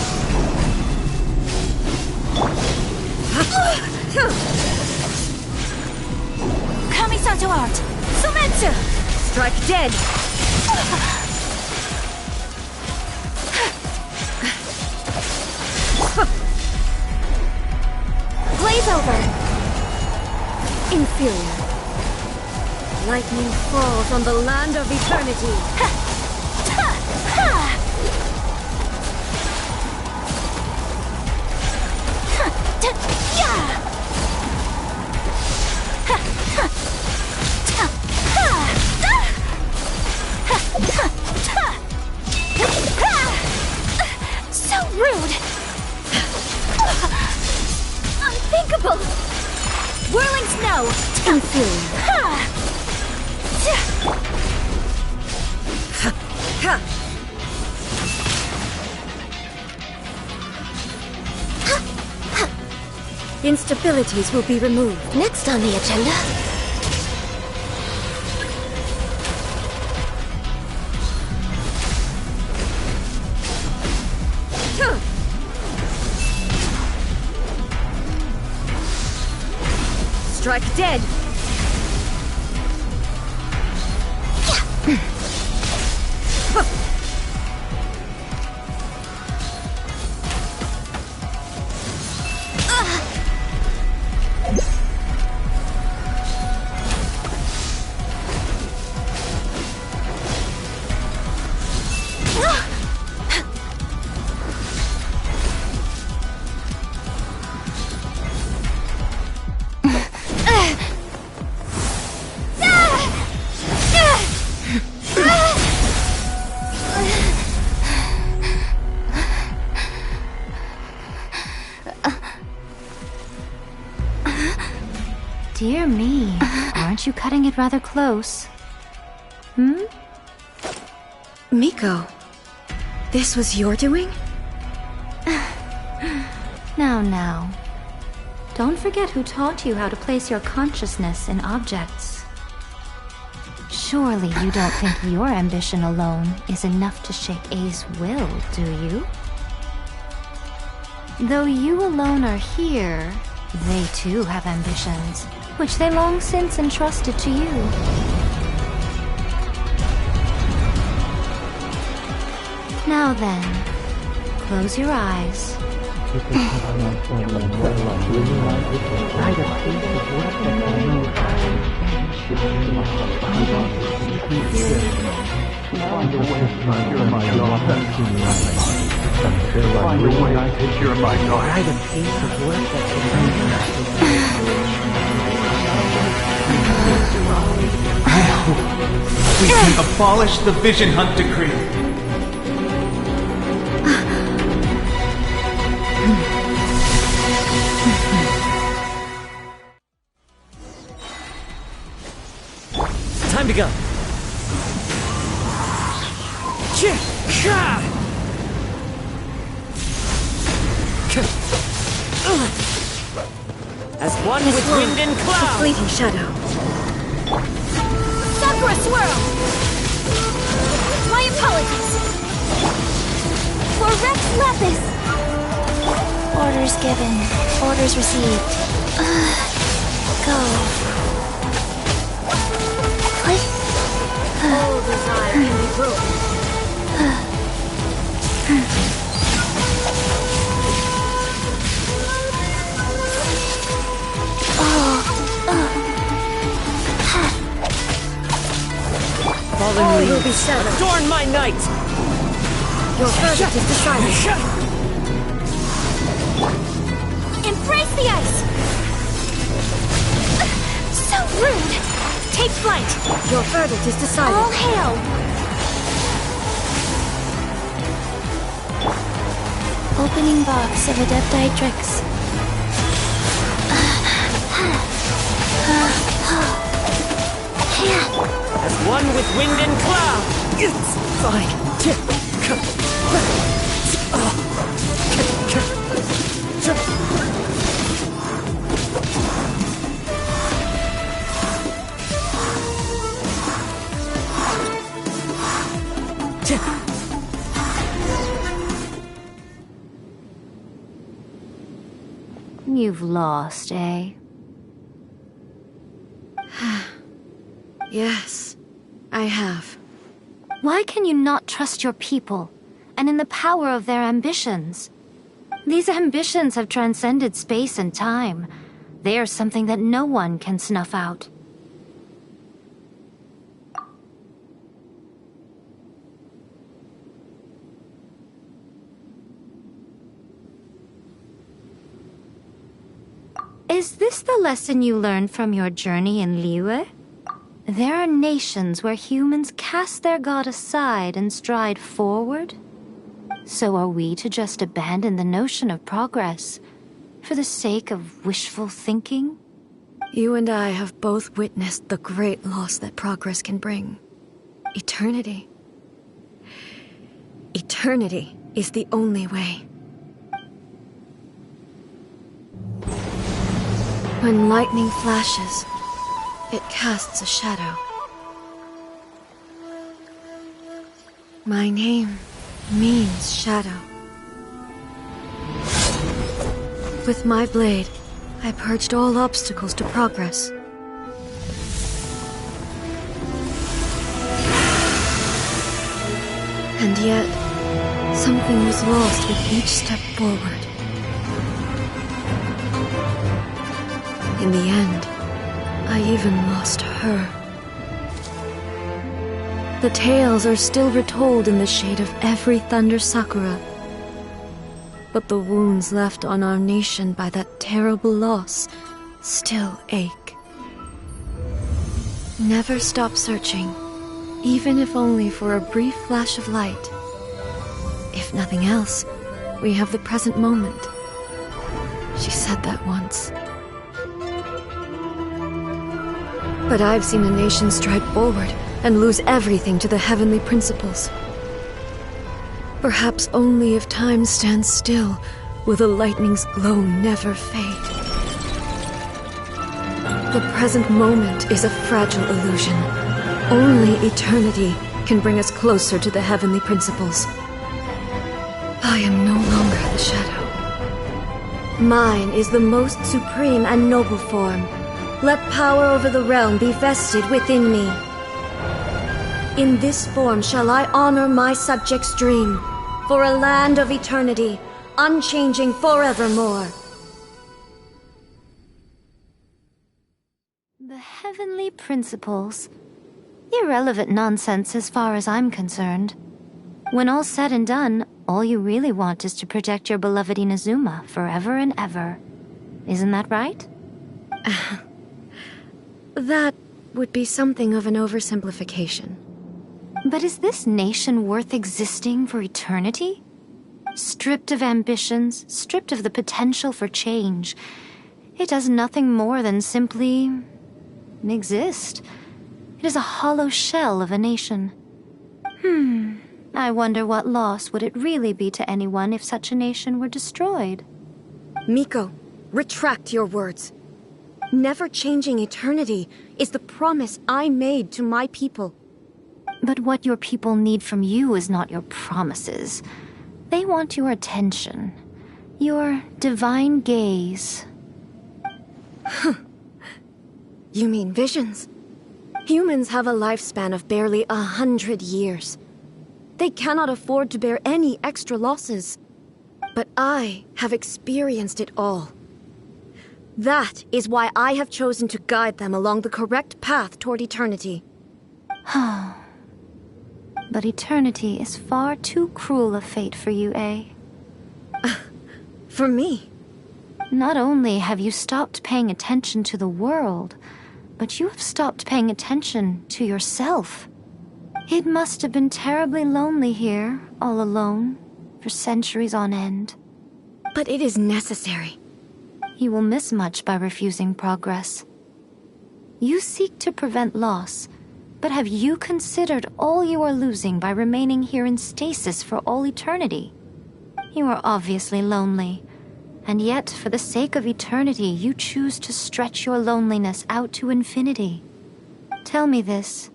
Speaker 19: Kami-santo art! Sumetsu!
Speaker 22: Strike dead!
Speaker 19: Blaze over!
Speaker 22: Inferior. Lightning falls on the land of eternity.
Speaker 19: So rude! Unthinkable! Whirling snow!
Speaker 22: Inferior. Instabilities will be removed.
Speaker 19: Next on the agenda.
Speaker 22: Strike dead!
Speaker 17: Dear me, aren't you cutting it rather close?
Speaker 22: Miko, this was your doing?
Speaker 17: Now. Don't forget who taught you how to place your consciousness in objects. Surely you don't think your ambition alone is enough to shake A's will, do you? Though you alone are here, they too have ambitions, which they long since entrusted to you. Now then, close your eyes.
Speaker 6: We can abolish the Vision Hunt decree.
Speaker 8: begun.
Speaker 13: As one with wind and
Speaker 22: A
Speaker 13: cloud!
Speaker 22: fleeting shadow.
Speaker 4: Sakura swirl! My apologies! For Rex Lapis!
Speaker 11: Orders given. Orders received. Go. What?
Speaker 3: All desire can be broken.
Speaker 8: Fallen
Speaker 22: Will be severed.
Speaker 13: Adorn my night!
Speaker 22: Your verdict is decided.
Speaker 4: Embrace the ice! So rude! Take flight!
Speaker 22: Your verdict is decided.
Speaker 4: All hail!
Speaker 11: Opening box of Adepti Tricks.
Speaker 13: As one with wind and cloud!
Speaker 8: It's fine.
Speaker 17: You've lost, eh?
Speaker 22: Yes, I have.
Speaker 17: Why can you not trust your people, and in the power of their ambitions? These ambitions have transcended space and time. They are something that no one can snuff out. Is this the lesson you learned from your journey in Liyue? There are nations where humans cast their god aside and stride forward. So are we to just abandon the notion of progress for the sake of wishful thinking?
Speaker 22: You and I have both witnessed the great loss that progress can bring. Eternity. Eternity is the only way. When lightning flashes, it casts a shadow. My name means shadow. With my blade, I purged all obstacles to progress. And yet, something was lost with each step forward. In the end, I even lost her. The tales are still retold in the shade of every Thunder Sakura. But the wounds left on our nation by that terrible loss still ache. Never stop searching, even if only for a brief flash of light. If nothing else, we have the present moment. She said that once. But I've seen a nation stride forward and lose everything to the heavenly principles. Perhaps only if time stands still will the lightning's glow never fade. The present moment is a fragile illusion. Only eternity can bring us closer to the heavenly principles. I am no longer the shadow. Mine is the most supreme and noble form. Let power over the realm be vested within me. In this form shall I honor my subjects' dream, for a land of eternity, unchanging forevermore.
Speaker 17: The heavenly principles. Irrelevant nonsense as far as I'm concerned. When all's said and done, all you really want is to protect your beloved Inazuma forever and ever. Isn't that right?
Speaker 22: That would be something of an oversimplification.
Speaker 17: But is this nation worth existing for eternity? Stripped of ambitions, stripped of the potential for change, it does nothing more than simply exist. It is a hollow shell of a nation. I wonder what loss would it really be to anyone if such a nation were destroyed?
Speaker 22: Miko, retract your words. Never changing eternity is the promise I made to my people.
Speaker 17: But what your people need from you is not your promises. They want your attention. Your divine gaze.
Speaker 22: You mean visions? Humans have a lifespan of barely 100 years. They cannot afford to bear any extra losses. But I have experienced it all. That is why I have chosen to guide them along the correct path toward eternity.
Speaker 17: But eternity is far too cruel a fate for you, eh?
Speaker 22: For me?
Speaker 17: Not only have you stopped paying attention to the world, but you have stopped paying attention to yourself. It must have been terribly lonely here, all alone, for centuries on end.
Speaker 22: But it is necessary.
Speaker 17: You will miss much by refusing progress. You seek to prevent loss, but have you considered all you are losing by remaining here in stasis for all eternity? You are obviously lonely, and yet for the sake of eternity you choose to stretch your loneliness out to infinity. Tell me this.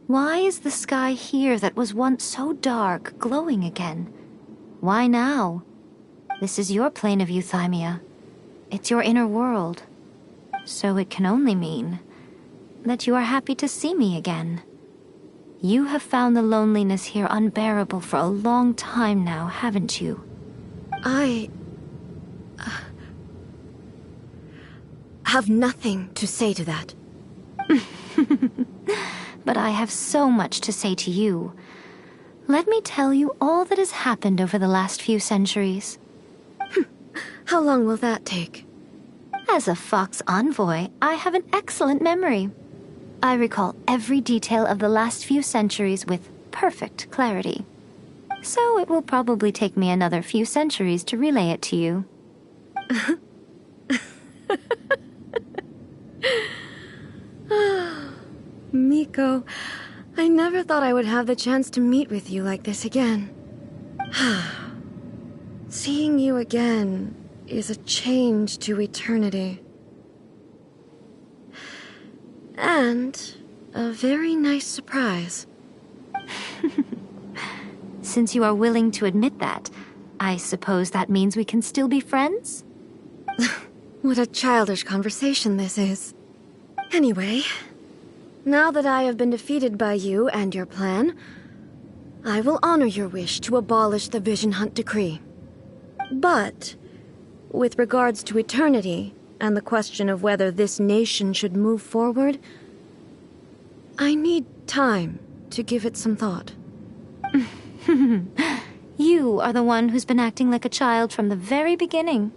Speaker 17: Why is the sky here that was once so dark glowing again? Why now? This is your plane of euthymia. It's your inner world. So it can only mean that you are happy to see me again. You have found the loneliness here unbearable for a long time now, haven't you?
Speaker 22: I have nothing to say to that.
Speaker 17: But I have so much to say to you. Let me tell you all that has happened over the last few centuries.
Speaker 22: How long will that take?
Speaker 17: As a Fox envoy, I have an excellent memory. I recall every detail of the last few centuries with perfect clarity. So it will probably take me another few centuries to relay it to you.
Speaker 22: Miko, I never thought I would have the chance to meet with you like this again. Seeing you again is a change to eternity. And a very nice surprise.
Speaker 17: Since you are willing to admit that, I suppose that means we can still be friends?
Speaker 22: What a childish conversation this is. Anyway, now that I have been defeated by you and your plan, I will honor your wish to abolish the Vision Hunt Decree. But, with regards to eternity, and the question of whether this nation should move forward, I need time to give it some thought.
Speaker 17: You are the one who's been acting like a child from the very beginning.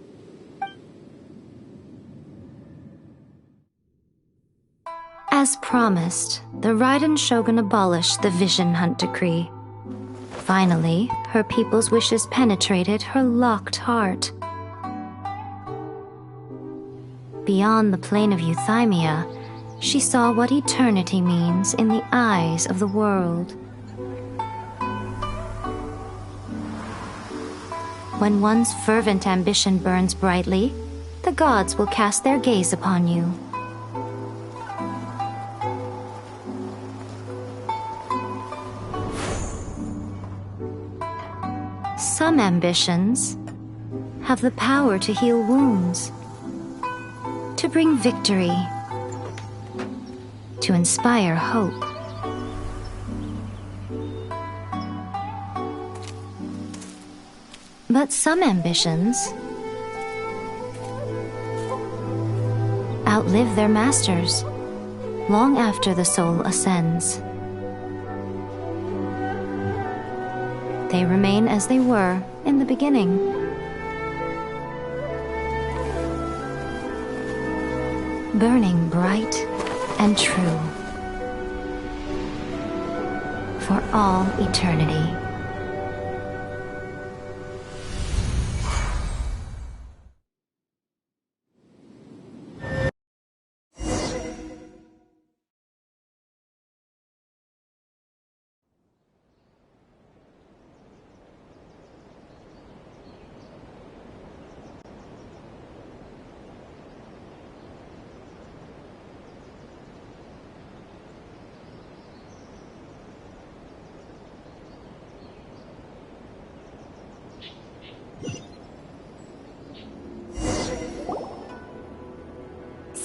Speaker 17: As promised, the Raiden Shogun abolished the Vision Hunt Decree. Finally, her people's wishes penetrated her locked heart. Beyond the plane of euthymia, she saw what eternity means in the eyes of the world. When one's fervent ambition burns brightly, the gods will cast their gaze upon you. Some ambitions have the power to heal wounds, to bring victory, to inspire hope. But some ambitions outlive their masters long after the soul ascends. They remain as they were in the beginning. Burning bright and true for all eternity.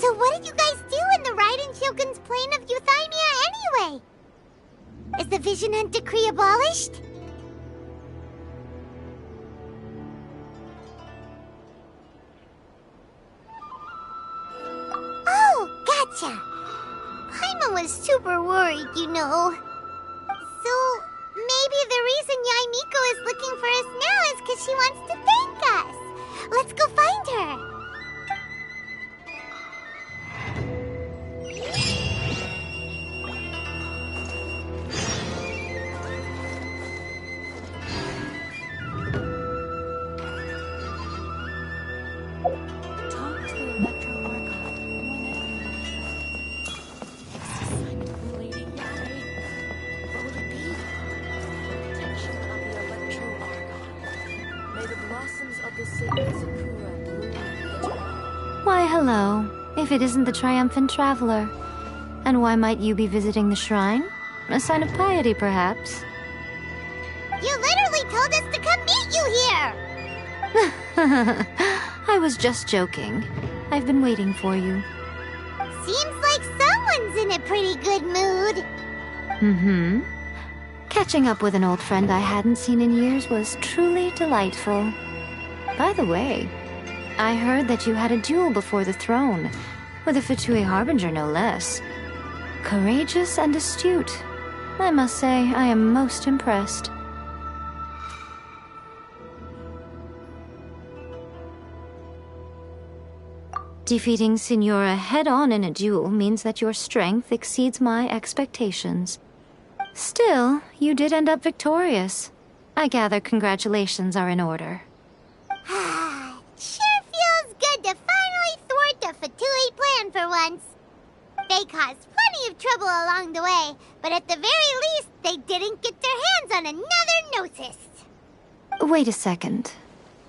Speaker 1: So what did you guys do in the Raiden Shogun's plane of Euthymia anyway? Is the Vision Hunt decree abolished? Oh, gotcha. Paimon was super worried, you know. So, maybe the reason Yaimiko is looking for us now is because she wants to thank us. Let's go find her.
Speaker 17: Why, hello. If it isn't the triumphant traveler. And why might you be visiting the shrine? A sign of piety, perhaps?
Speaker 1: You literally told us to come meet you here!
Speaker 17: I was just joking. I've been waiting for you.
Speaker 1: Seems like someone's in a pretty good mood.
Speaker 17: Mm-hmm. Catching up with an old friend I hadn't seen in years was truly delightful. By the way, I heard that you had a duel before the throne, with a Fatui Harbinger no less. Courageous and astute. I must say, I am most impressed. Defeating Signora head-on in a duel means that your strength exceeds my expectations. Still, you did end up victorious. I gather congratulations are in order.
Speaker 1: Sure feels good to finally thwart the Fatui plan for once. They caused plenty of trouble along the way, but at the very least, they didn't get their hands on another Gnosis.
Speaker 17: Wait a second.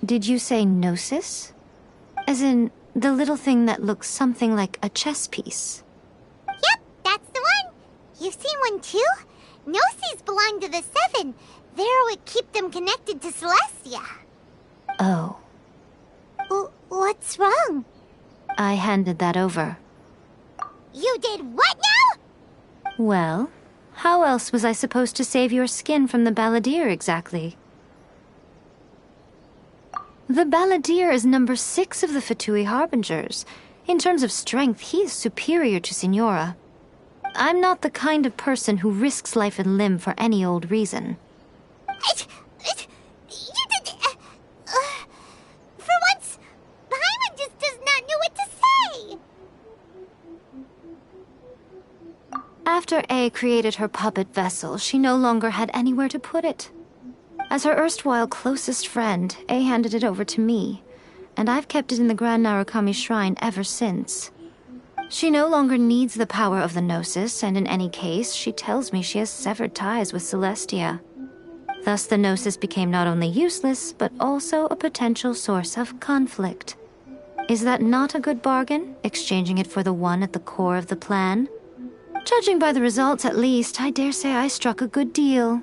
Speaker 17: Did you say Gnosis? As in, the little thing that looks something like a chess piece?
Speaker 1: Yep, that's the one. You've seen one too? Gnosis belong to the Seven. They're what keep them connected to Celestia.
Speaker 17: Oh.
Speaker 1: What's wrong?
Speaker 17: I handed that over.
Speaker 1: You did what now?
Speaker 17: Well, how else was I supposed to save your skin from the Balladeer exactly? The Balladeer is number 6 of the Fatui Harbingers. In terms of strength, he is superior to Signora. I'm not the kind of person who risks life and limb for any old reason.
Speaker 1: For once, Paimon just does not know what to say.
Speaker 17: After A created her puppet vessel, she no longer had anywhere to put it. As her erstwhile closest friend, A handed it over to me, and I've kept it in the Grand Narukami Shrine ever since. She no longer needs the power of the Gnosis, and in any case, she tells me she has severed ties with Celestia. Thus, the Gnosis became not only useless, but also a potential source of conflict. Is that not a good bargain, exchanging it for the one at the core of the plan? Judging by the results, at least, I dare say I struck a good deal.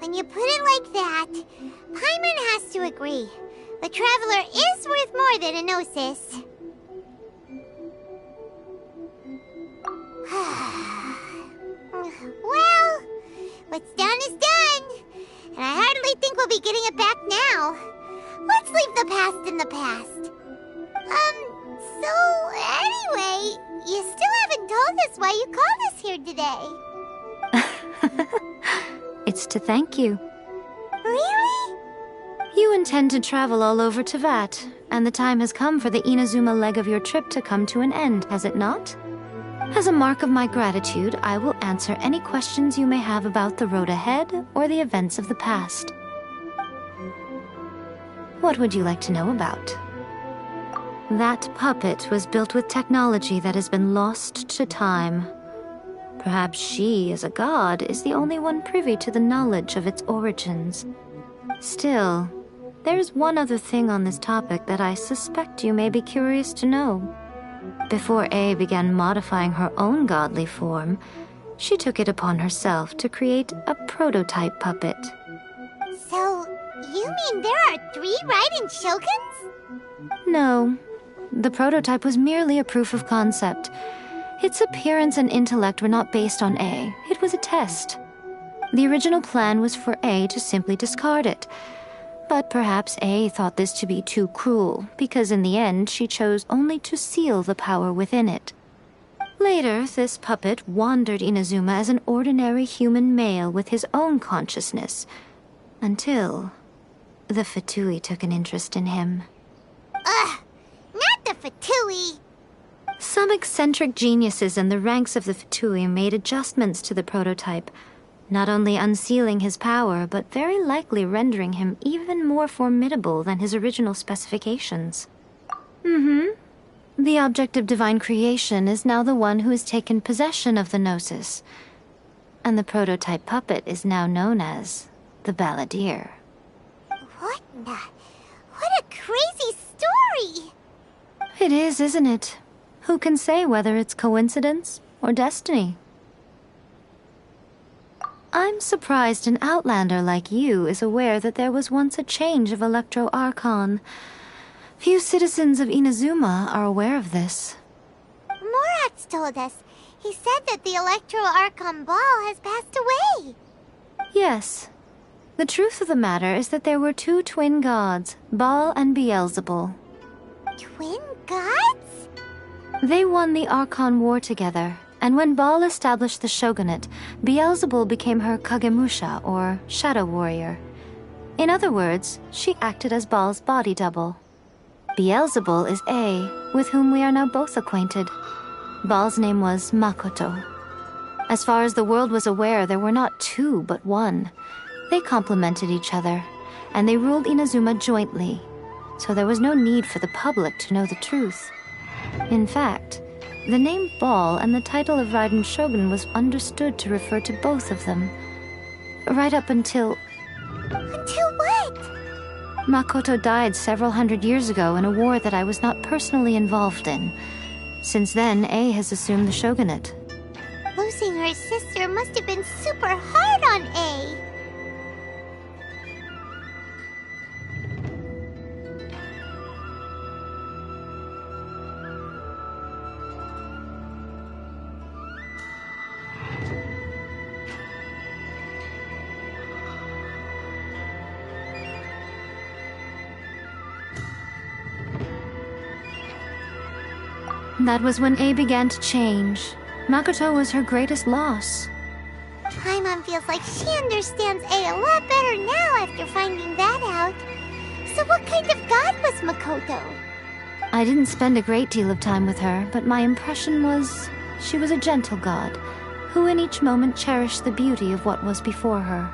Speaker 1: When you put it like that, Paimon has to agree. The Traveler is worth more than a Gnosis. Well, what's done is done. And I hardly think we'll be getting it back now. Let's leave the past in the past. So anyway, you still haven't told us why you called us here today.
Speaker 17: It's to thank you.
Speaker 1: Really?
Speaker 17: You intend to travel all over Teyvat, and the time has come for the Inazuma leg of your trip to come to an end, has it not? As a mark of my gratitude, I will answer any questions you may have about the road ahead or the events of the past. What would you like to know about? That puppet was built with technology that has been lost to time. Perhaps she, as a god, is the only one privy to the knowledge of its origins. Still, there's one other thing on this topic that I suspect you may be curious to know. Before A began modifying her own godly form, she took it upon herself to create a prototype puppet.
Speaker 1: So, you mean there are 3 Raiden Shoguns?
Speaker 17: No, The prototype was merely a proof of concept. Its appearance and intellect were not based on A. It was a test. The original plan was for A to simply discard it. But perhaps A thought this to be too cruel, because in the end she chose only to seal the power within it. Later, this puppet wandered Inazuma as an ordinary human male with his own consciousness, until the Fatui took an interest in him.
Speaker 1: Ugh! Not the Fatui!
Speaker 17: Some eccentric geniuses in the ranks of the Fatui made adjustments to the prototype, not only unsealing his power, but very likely rendering him even more formidable than his original specifications. The object of divine creation is now the one who has taken possession of the Gnosis, and the prototype puppet is now known as the Balladeer.
Speaker 1: What a crazy story!
Speaker 17: It is, isn't it? Who can say whether it's coincidence or destiny? I'm surprised an outlander like you is aware that there was once a change of Electro Archon. Few citizens of Inazuma are aware of this.
Speaker 1: Morat's told us. He said that the Electro Archon Ball has passed away.
Speaker 17: Yes. The truth of the matter is that there were two twin gods, Baal and Beelzebul.
Speaker 1: Twin gods?
Speaker 17: They won the Archon War together, and when Baal established the shogunate, Beelzebul became her Kagemusha, or shadow warrior. In other words, she acted as Baal's body double. Beelzebul is A, with whom we are now both acquainted. Baal's name was Makoto. As far as the world was aware, there were not two, but one. They complemented each other, and they ruled Inazuma jointly, so there was no need for the public to know the truth. In fact, the name Baal and the title of Raiden Shogun was understood to refer to both of them. Right up until...
Speaker 1: Until what?
Speaker 17: Makoto died several hundred years ago in a war that I was not personally involved in. Since then, A has assumed the shogunate.
Speaker 1: Losing her sister must have been super hard on A.
Speaker 17: That was when A began to change. Makoto was her greatest loss.
Speaker 1: Paimon feels like she understands A lot better now after finding that out. So what kind of god was Makoto?
Speaker 17: I didn't spend a great deal of time with her, but my impression was she was a gentle god, who in each moment cherished the beauty of what was before her.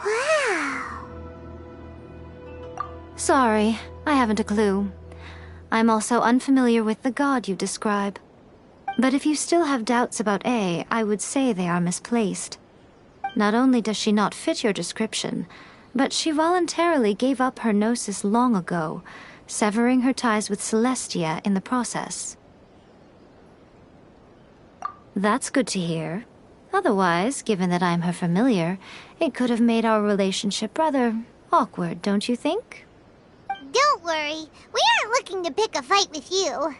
Speaker 1: Wow!
Speaker 17: Sorry, I haven't a clue. I'm also unfamiliar with the god you describe. But if you still have doubts about A, I would say they are misplaced. Not only does she not fit your description, but she voluntarily gave up her gnosis long ago, severing her ties with Celestia in the process. That's good to hear. Otherwise, given that I'm her familiar, it could have made our relationship rather awkward, don't you think?
Speaker 1: Don't worry, we aren't looking to pick a fight with you.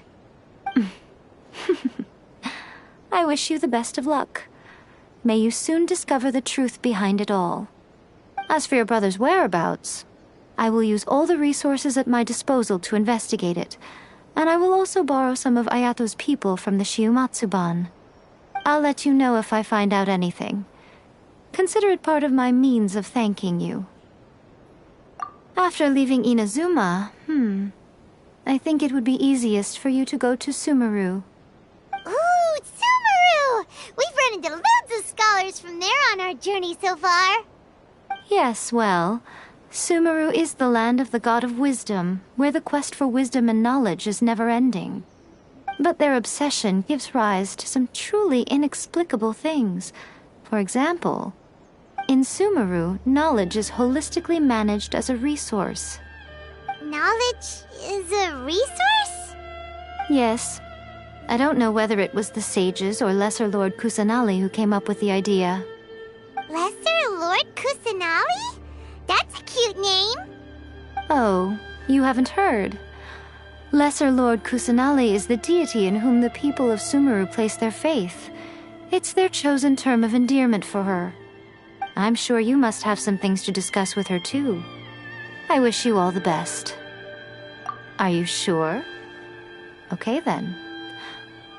Speaker 17: I wish you the best of luck. May you soon discover the truth behind it all. As for your brother's whereabouts, I will use all the resources at my disposal to investigate it, and I will also borrow some of Ayato's people from the Shiumatsuban. I'll let you know if I find out anything. Consider it part of my means of thanking you. After leaving Inazuma, I think it would be easiest for you to go to Sumeru.
Speaker 1: Ooh, Sumeru! We've run into loads of scholars from there on our journey so far.
Speaker 17: Yes, well, Sumeru is the land of the god of wisdom, where the quest for wisdom and knowledge is never-ending. But their obsession gives rise to some truly inexplicable things. For example, in Sumeru, knowledge is holistically managed as a resource.
Speaker 1: Knowledge is a resource?
Speaker 17: Yes. I don't know whether it was the sages or Lesser Lord Kusanali who came up with the idea.
Speaker 1: Lesser Lord Kusanali? That's a cute name.
Speaker 17: Oh, you haven't heard. Lesser Lord Kusanali is the deity in whom the people of Sumeru place their faith. It's their chosen term of endearment for her. I'm sure you must have some things to discuss with her too. I wish you all the best. Are you sure? Okay then.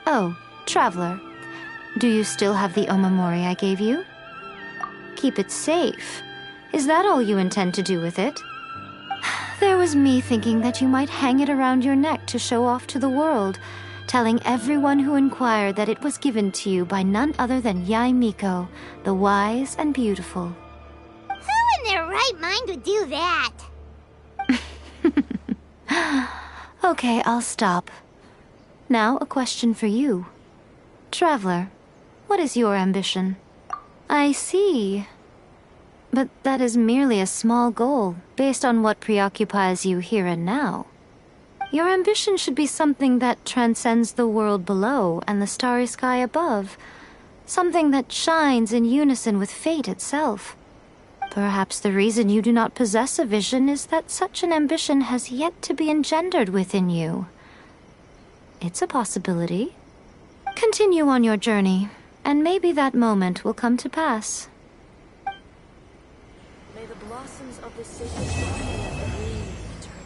Speaker 17: Oh, Traveler, do you still have the omamori I gave you? Keep it safe. Is that all you intend to do with it? There was me thinking that you might hang it around your neck to show off to the world, telling everyone who inquired that it was given to you by none other than Yae Miko, the wise and beautiful.
Speaker 1: Who in their right mind would do that?
Speaker 17: Okay, I'll stop. Now, a question for you. Traveler, what is your ambition? I see. But that is merely a small goal, based on what preoccupies you here and now. Your ambition should be something that transcends the world below and the starry sky above. Something that shines in unison with fate itself. Perhaps the reason you do not possess a vision is that such an ambition has yet to be engendered within you. It's a possibility. Continue on your journey, and maybe that moment will come to pass.
Speaker 3: May the blossoms of the sacred flower bloom eternally.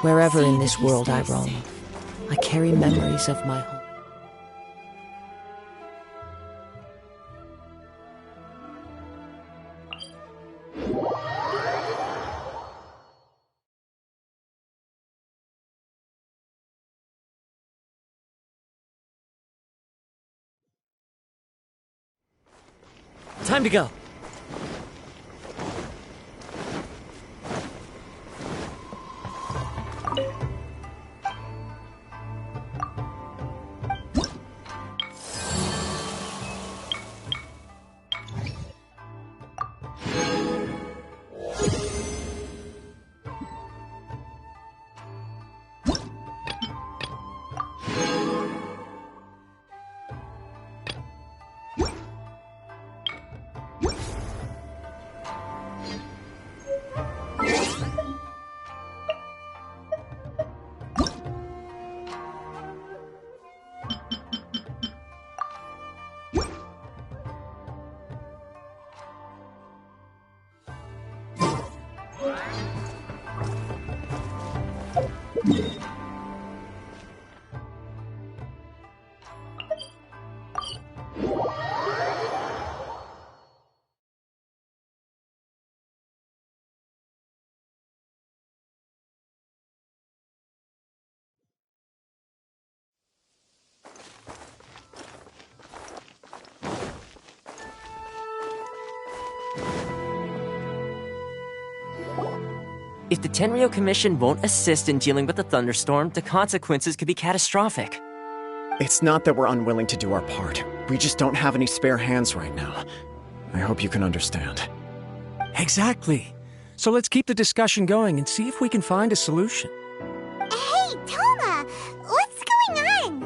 Speaker 2: Wherever in this world I roam, I carry memories of my home.
Speaker 8: Time to go.
Speaker 13: If the Tenryo Commission won't assist in dealing with the thunderstorm, the consequences could be catastrophic.
Speaker 12: It's not that we're unwilling to do our part. We just don't have any spare hands right now. I hope you can understand.
Speaker 5: Exactly. So let's keep the discussion going and see if we can find a solution.
Speaker 1: Hey, Toma! What's going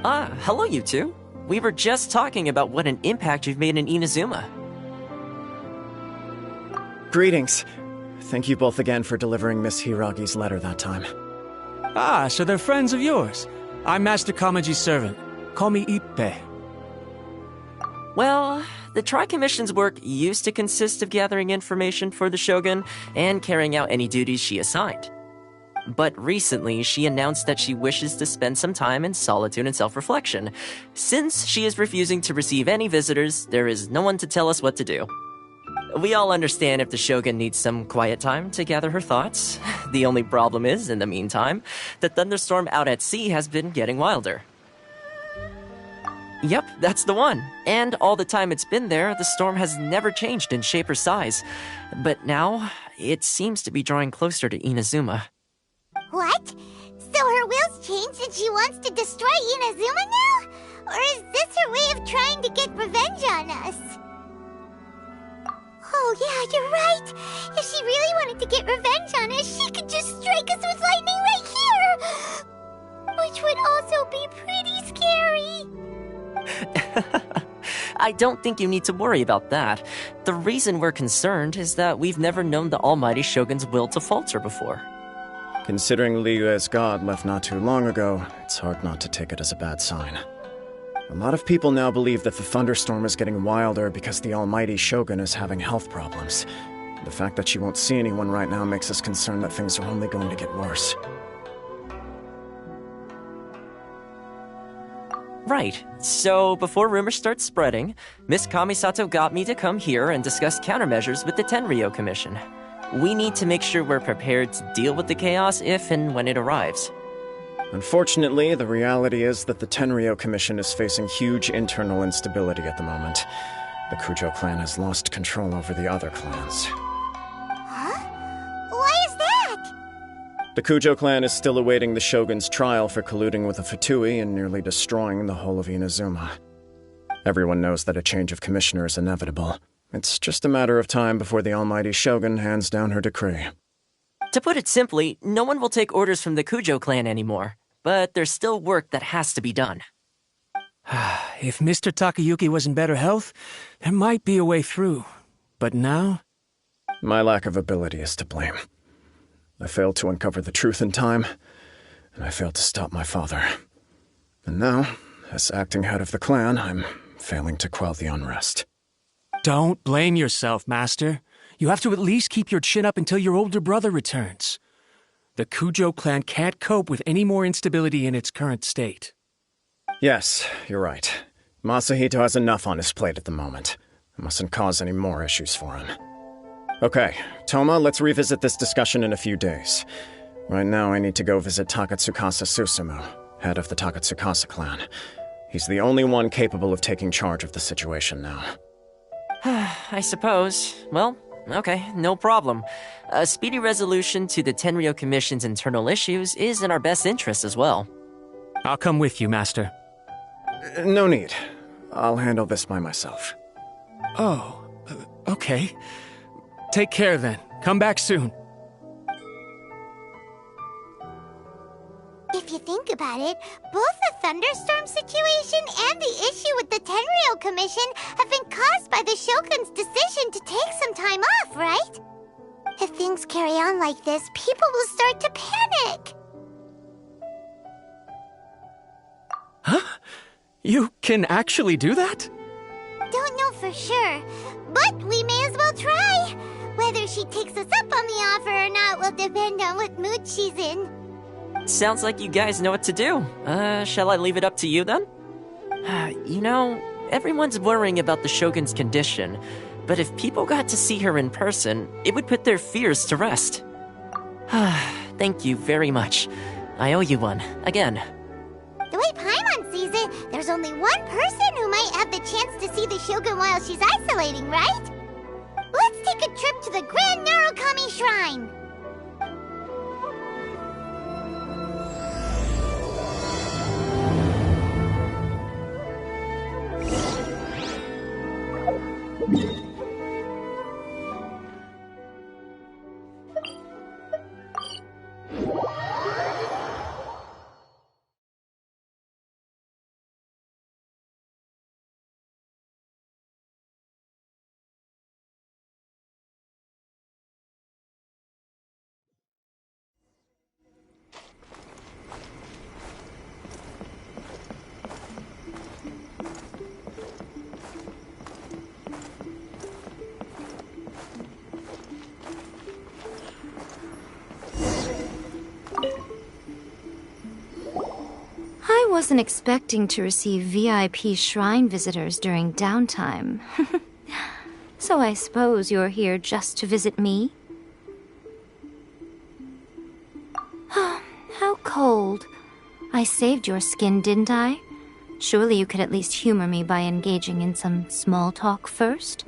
Speaker 1: on?
Speaker 13: Hello you two. We were just talking about what an impact you've made in Inazuma.
Speaker 12: Greetings. Thank you both again for delivering Miss Hiragi's letter that time.
Speaker 5: Ah, so they're friends of yours. I'm Master Kamaji's servant. Call me Ippe.
Speaker 13: Well, the Tri-Commission's work used to consist of gathering information for the Shogun and carrying out any duties she assigned. But recently, she announced that she wishes to spend some time in solitude and self-reflection. Since she is refusing to receive any visitors, there is no one to tell us what to do. We all understand if the Shogun needs some quiet time to gather her thoughts. The only problem is, in the meantime, the thunderstorm out at sea has been getting wilder. Yep, that's the one. And all the time it's been there, the storm has never changed in shape or size. But now, it seems to be drawing closer to Inazuma.
Speaker 1: What? So her will's changed and she wants to destroy Inazuma now? Or is this her way of trying to get revenge on us? Oh yeah, you're right. If she really wanted to get revenge on us, she could just strike us with lightning right here! Which would also be pretty scary.
Speaker 13: I don't think you need to worry about that. The reason we're concerned is that we've never known the Almighty Shogun's will to falter before.
Speaker 10: Considering Liyue's god left not too long ago, it's hard not to take it as a bad sign. A lot of people now believe that the thunderstorm is getting wilder because the Almighty Shogun is having health problems. The fact that she won't see anyone right now makes us concerned that things are only going to get worse.
Speaker 13: Right. So, before rumors start spreading, Miss Kamisato got me to come here and discuss countermeasures with the Tenryou Commission. We need to make sure we're prepared to deal with the chaos if and when it arrives.
Speaker 10: Unfortunately, the reality is that the Tenryou Commission is facing huge internal instability at the moment. The Kujo clan has lost control over the other clans.
Speaker 1: Why is that?
Speaker 10: The Kujo clan is still awaiting the Shogun's trial for colluding with the Fatui and nearly destroying the whole of Inazuma. Everyone knows that a change of commissioner is inevitable. It's just a matter of time before the Almighty Shogun hands down her decree.
Speaker 13: To put it simply, no one will take orders from the Kujo clan anymore. But there's still work that has to be done.
Speaker 5: If Mr. Takayuki was in better health, there might be a way through. But now?
Speaker 10: My lack of ability is to blame. I failed to uncover the truth in time, and I failed to stop my father. And now, as acting head of the clan, I'm failing to quell the unrest.
Speaker 5: Don't blame yourself, Master. You have to at least keep your chin up until your older brother returns. The Kujo clan can't cope with any more instability in its current state.
Speaker 10: Yes, you're right. Masahito has enough on his plate at the moment. I mustn't cause any more issues for him. Okay, Toma, let's revisit this discussion in a few days. Right now, I need to go visit Takatsukasa Susumu, head of the Takatsukasa clan. He's the only one capable of taking charge of the situation now.
Speaker 13: I suppose. Well, okay, no problem. A speedy resolution to the Tenryou Commission's internal issues is in our best interest as well.
Speaker 5: I'll come with you, Master.
Speaker 10: No need. I'll handle this by myself.
Speaker 5: Oh, okay. Take care then. Come back soon.
Speaker 1: If you think about it, both the thunderstorm situation and the issue with the Tenryou Commission have been caused by the Shogun's decision to take some time off, right? If things carry on like this, people will start to panic.
Speaker 5: Huh? You can actually do that?
Speaker 1: Don't know for sure, but we may as well try. Whether she takes us up on the offer or not will depend on what mood she's in.
Speaker 13: Sounds like you guys know what to do. Shall I leave it up to you then? You know, everyone's worrying about the Shogun's condition, but if people got to see her in person, it would put their fears to rest. Thank you very much. I owe you one, again.
Speaker 1: The way Paimon sees it, there's only one person who might have the chance to see the Shogun while she's isolating, right? Let's take a trip to the Grand Narukami Shrine!
Speaker 17: wasn't expecting to receive VIP shrine visitors during downtime. So I suppose you're here just to visit me? How cold. I saved your skin, didn't I? Surely you could at least humor me by engaging in some small talk first?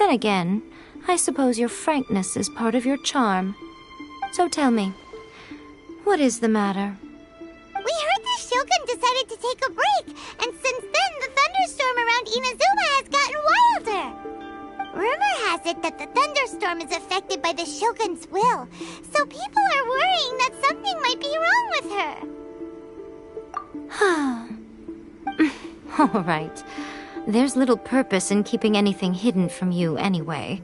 Speaker 17: Then again, I suppose your frankness is part of your charm. So tell me, what is the matter?
Speaker 1: We heard the Shogun decided to take a break, and since then the thunderstorm around Inazuma has gotten wilder. Rumor has it that the thunderstorm is affected by the Shogun's will, so people are worrying that something might be wrong with her.
Speaker 17: All right. There's little purpose in keeping anything hidden from you anyway.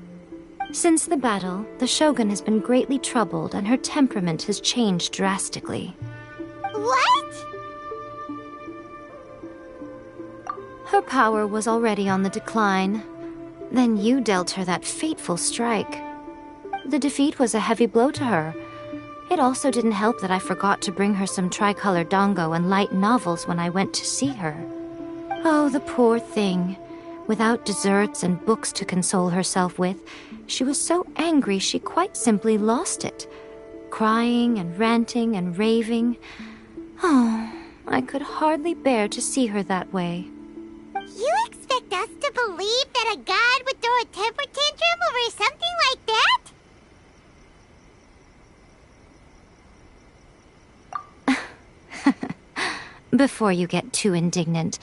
Speaker 17: Since the battle, the Shogun has been greatly troubled and her temperament has changed drastically.
Speaker 1: What?
Speaker 17: Her power was already on the decline. Then you dealt her that fateful strike. The defeat was a heavy blow to her. It also didn't help that I forgot to bring her some tricolor dango and light novels when I went to see her. Oh, the poor thing. Without desserts and books to console herself with, she was so angry she quite simply lost it. Crying and ranting and raving. Oh, I could hardly bear to see her that way.
Speaker 1: You expect us to believe that a god would throw a temper tantrum over something like that?
Speaker 17: Before you get too indignant,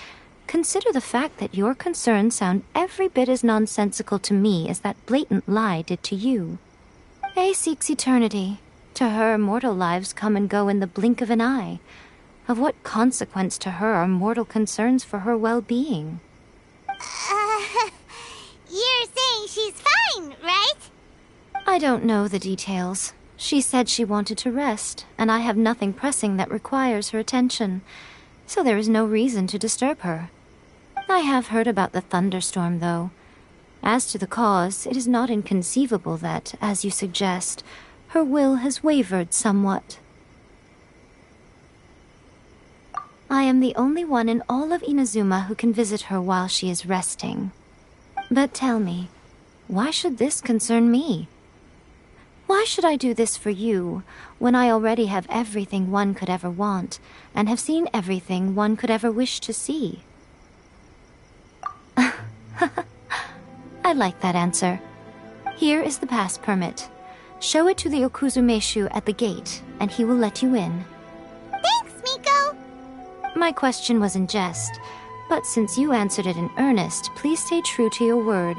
Speaker 17: consider the fact that your concerns sound every bit as nonsensical to me as that blatant lie did to you. A seeks eternity. To her, mortal lives come and go in the blink of an eye. Of what consequence to her are mortal concerns for her well-being?
Speaker 1: You're saying she's fine, right?
Speaker 17: I don't know the details. She said she wanted to rest, and I have nothing pressing that requires her attention, so there is no reason to disturb her. I have heard about the thunderstorm, though. As to the cause, it is not inconceivable that, as you suggest, her will has wavered somewhat. I am the only one in all of Inazuma who can visit her while she is resting. But tell me, why should this concern me? Why should I do this for you, when I already have everything one could ever want, and have seen everything one could ever wish to see? I like that answer. Here is the pass permit. Show it to the Okuzumeshu at the gate, and he will let you in.
Speaker 1: Thanks, Miko!
Speaker 17: My question was in jest, but since you answered it in earnest, please stay true to your word.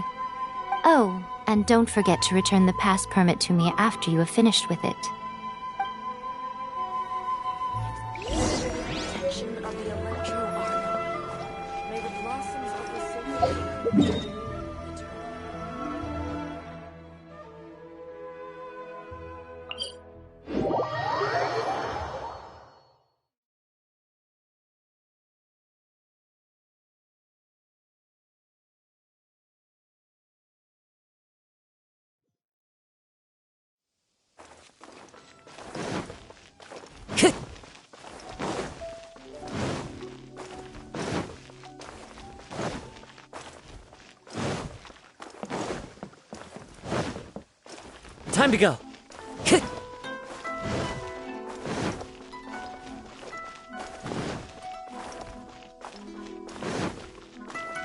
Speaker 17: Oh, and don't forget to return the pass permit to me after you have finished with it.
Speaker 3: Protection of the electro argon. May the blossoms of the sacred
Speaker 8: Time to go.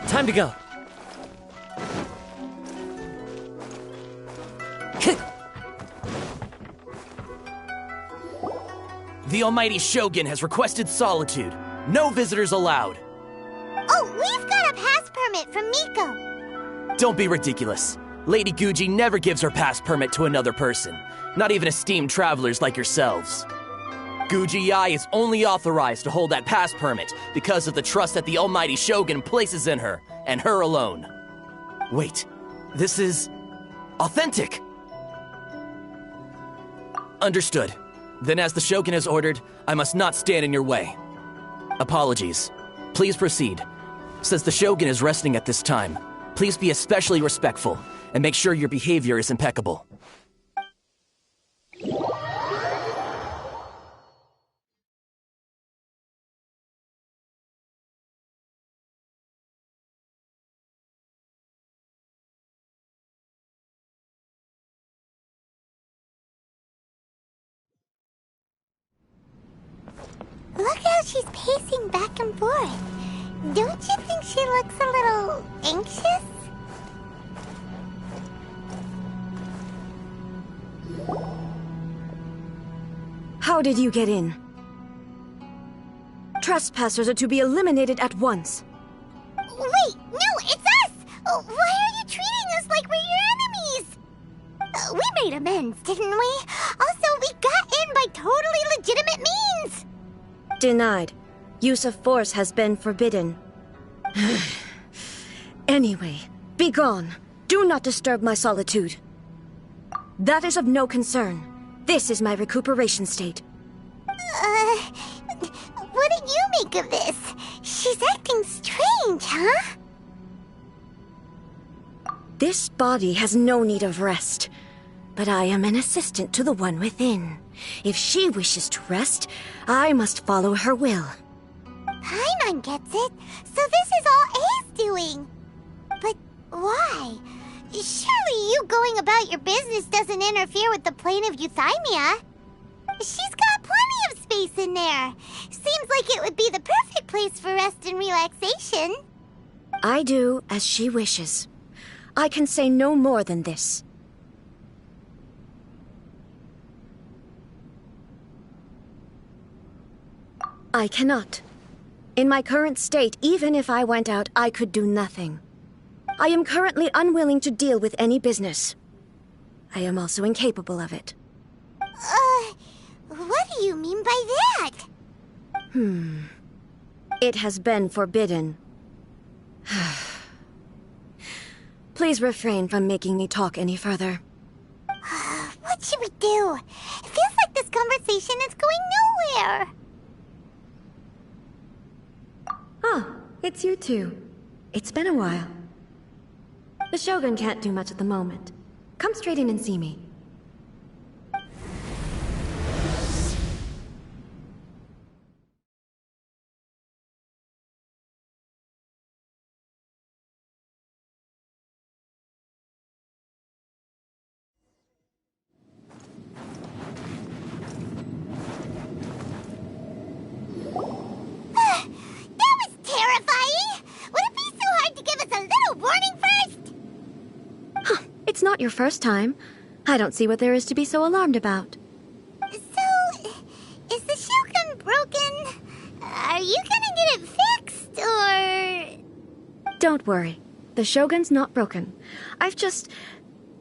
Speaker 8: Time to go.
Speaker 7: The Almighty Shogun has requested solitude. No visitors allowed.
Speaker 1: Oh, we've got a pass permit from Miko.
Speaker 7: Don't be ridiculous. Lady Guji never gives her pass permit to another person, not even esteemed travelers like yourselves. Guji Yai is only authorized to hold that pass permit because of the trust that the Almighty Shogun places in her, and her alone. Wait, this is authentic. Understood. Then as the Shogun has ordered, I must not stand in your way. Apologies. Please proceed. Since the Shogun is resting at this time, please be especially respectful and make sure your behavior is impeccable.
Speaker 1: how she's pacing back and forth. Don't you think she looks a little anxious?
Speaker 22: How did you get in? Trespassers are to be eliminated at once.
Speaker 1: Wait, no, it's us! Why are you treating us like we're your enemies? We made amends, didn't we? Also, we got in by totally legitimate means!
Speaker 22: Denied. Use of force has been forbidden. Anyway, be gone. Do not disturb my solitude. That is of no concern. This is my recuperation state.
Speaker 1: What do you make of this? She's acting strange, huh?
Speaker 22: This body has no need of rest. But I am an assistant to the one within. If she wishes to rest, I must follow her will.
Speaker 1: Paimon gets it, so this is all A's doing. But why? Surely you going about your business doesn't interfere with the plane of euthymia. She's got plenty of space in there. Seems like it would be the perfect place for rest and relaxation.
Speaker 22: I do as she wishes. I can say no more than this. I cannot. In my current state, even if I went out, I could do nothing. I am currently unwilling to deal with any business. I am also incapable of it.
Speaker 1: What do you mean by that?
Speaker 22: It has been forbidden. Please refrain from making me talk any further.
Speaker 1: What should we do? It feels like this conversation is going nowhere.
Speaker 22: Ah, it's you two. It's been a while. The Shogun can't do much at the moment. Come straight in and see me. It's not your first time. I don't see what there is to be so alarmed about.
Speaker 1: So, is the Shogun broken? Are you gonna get it fixed, or...?
Speaker 22: Don't worry. The Shogun's not broken. I've just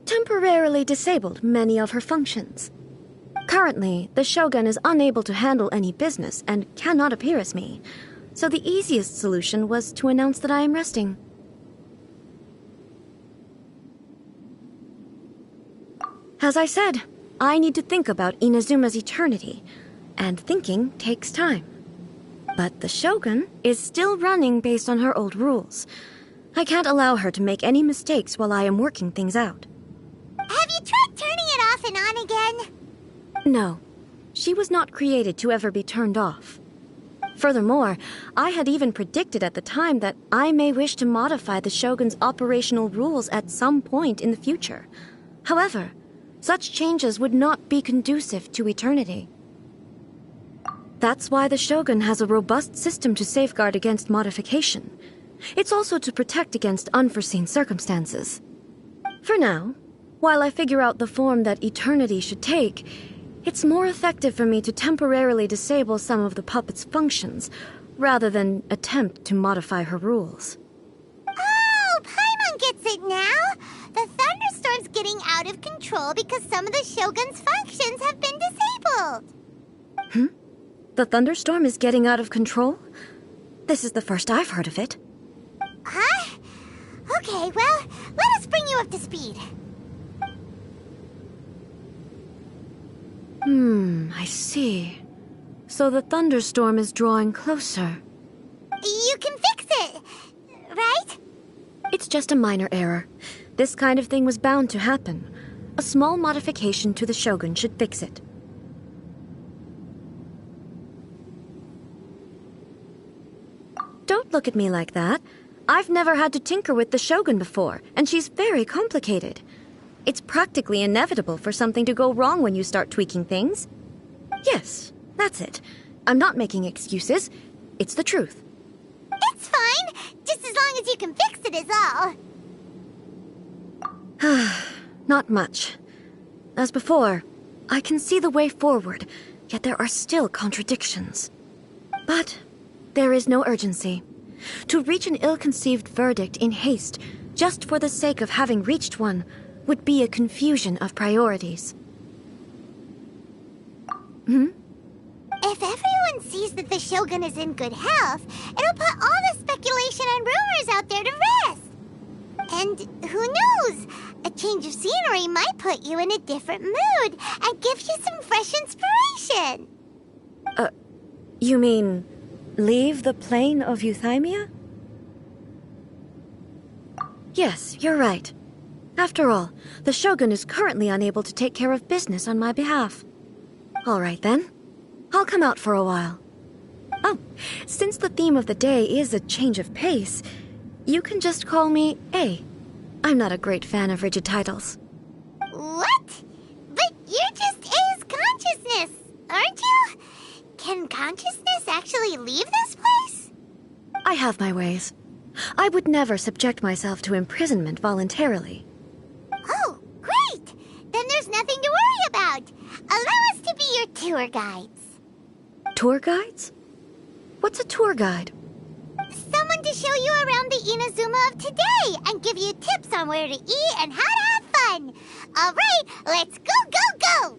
Speaker 22: temporarily disabled many of her functions. Currently, the Shogun is unable to handle any business and cannot appear as me. So the easiest solution was to announce that I am resting. As I said, I need to think about Inazuma's eternity, and thinking takes time. But the Shogun is still running based on her old rules. I can't allow her to make any mistakes while I am working things out.
Speaker 1: Have you tried turning it off and on again?
Speaker 22: No. She was not created to ever be turned off. Furthermore, I had even predicted at the time that I may wish to modify the Shogun's operational rules at some point in the future. However, such changes would not be conducive to eternity. That's why the Shogun has a robust system to safeguard against modification. It's also to protect against unforeseen circumstances. For now, while I figure out the form that eternity should take, it's more effective for me to temporarily disable some of the puppet's functions, rather than attempt to modify her rules.
Speaker 1: Oh, Paimon gets it now! The thunderstorm's getting out of control because some of the Shogun's functions have been disabled.
Speaker 22: The thunderstorm is getting out of control? This is the first I've heard of it.
Speaker 1: Huh? Okay, well, let us bring you up to speed.
Speaker 22: I see. So the thunderstorm is drawing closer.
Speaker 1: You can fix it, right?
Speaker 22: It's just a minor error. This kind of thing was bound to happen. A small modification to the Shogun should fix it. Don't look at me like that. I've never had to tinker with the Shogun before, and she's very complicated. It's practically inevitable for something to go wrong when you start tweaking things. Yes, that's it. I'm not making excuses. It's the truth.
Speaker 1: It's fine, just as long as you can fix it is all.
Speaker 22: Not much. As before, I can see the way forward, yet there are still contradictions. But there is no urgency. To reach an ill-conceived verdict in haste, just for the sake of having reached one, would be a confusion of priorities.
Speaker 1: If everyone sees that the Shogun is in good health, it'll put all the speculation and rumors out there to rest. And who knows? A change of scenery might put you in a different mood and give you some fresh inspiration.
Speaker 22: You mean leave the plane of Euthymia? Yes, you're right. After all, the Shogun is currently unable to take care of business on my behalf. All right then. I'll come out for a while. Oh, since the theme of the day is a change of pace, you can just call me A. I'm not a great fan of rigid titles.
Speaker 1: What? But you're just A's consciousness, aren't you? Can consciousness actually leave this place?
Speaker 22: I have my ways. I would never subject myself to imprisonment voluntarily.
Speaker 1: Oh, great! Then there's nothing to worry about. Allow us to be your tour guides.
Speaker 22: Tour guides? What's a tour guide?
Speaker 1: Someone to show you around the Inazuma of today and give you tips on where to eat and how to have fun. All right, let's go, go, go!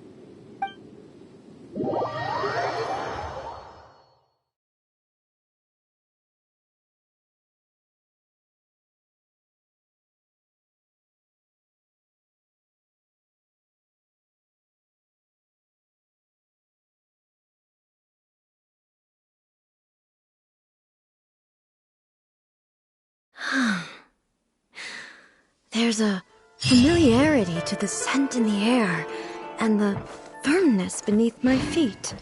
Speaker 22: There's a familiarity to the scent in the air and the firmness beneath my feet.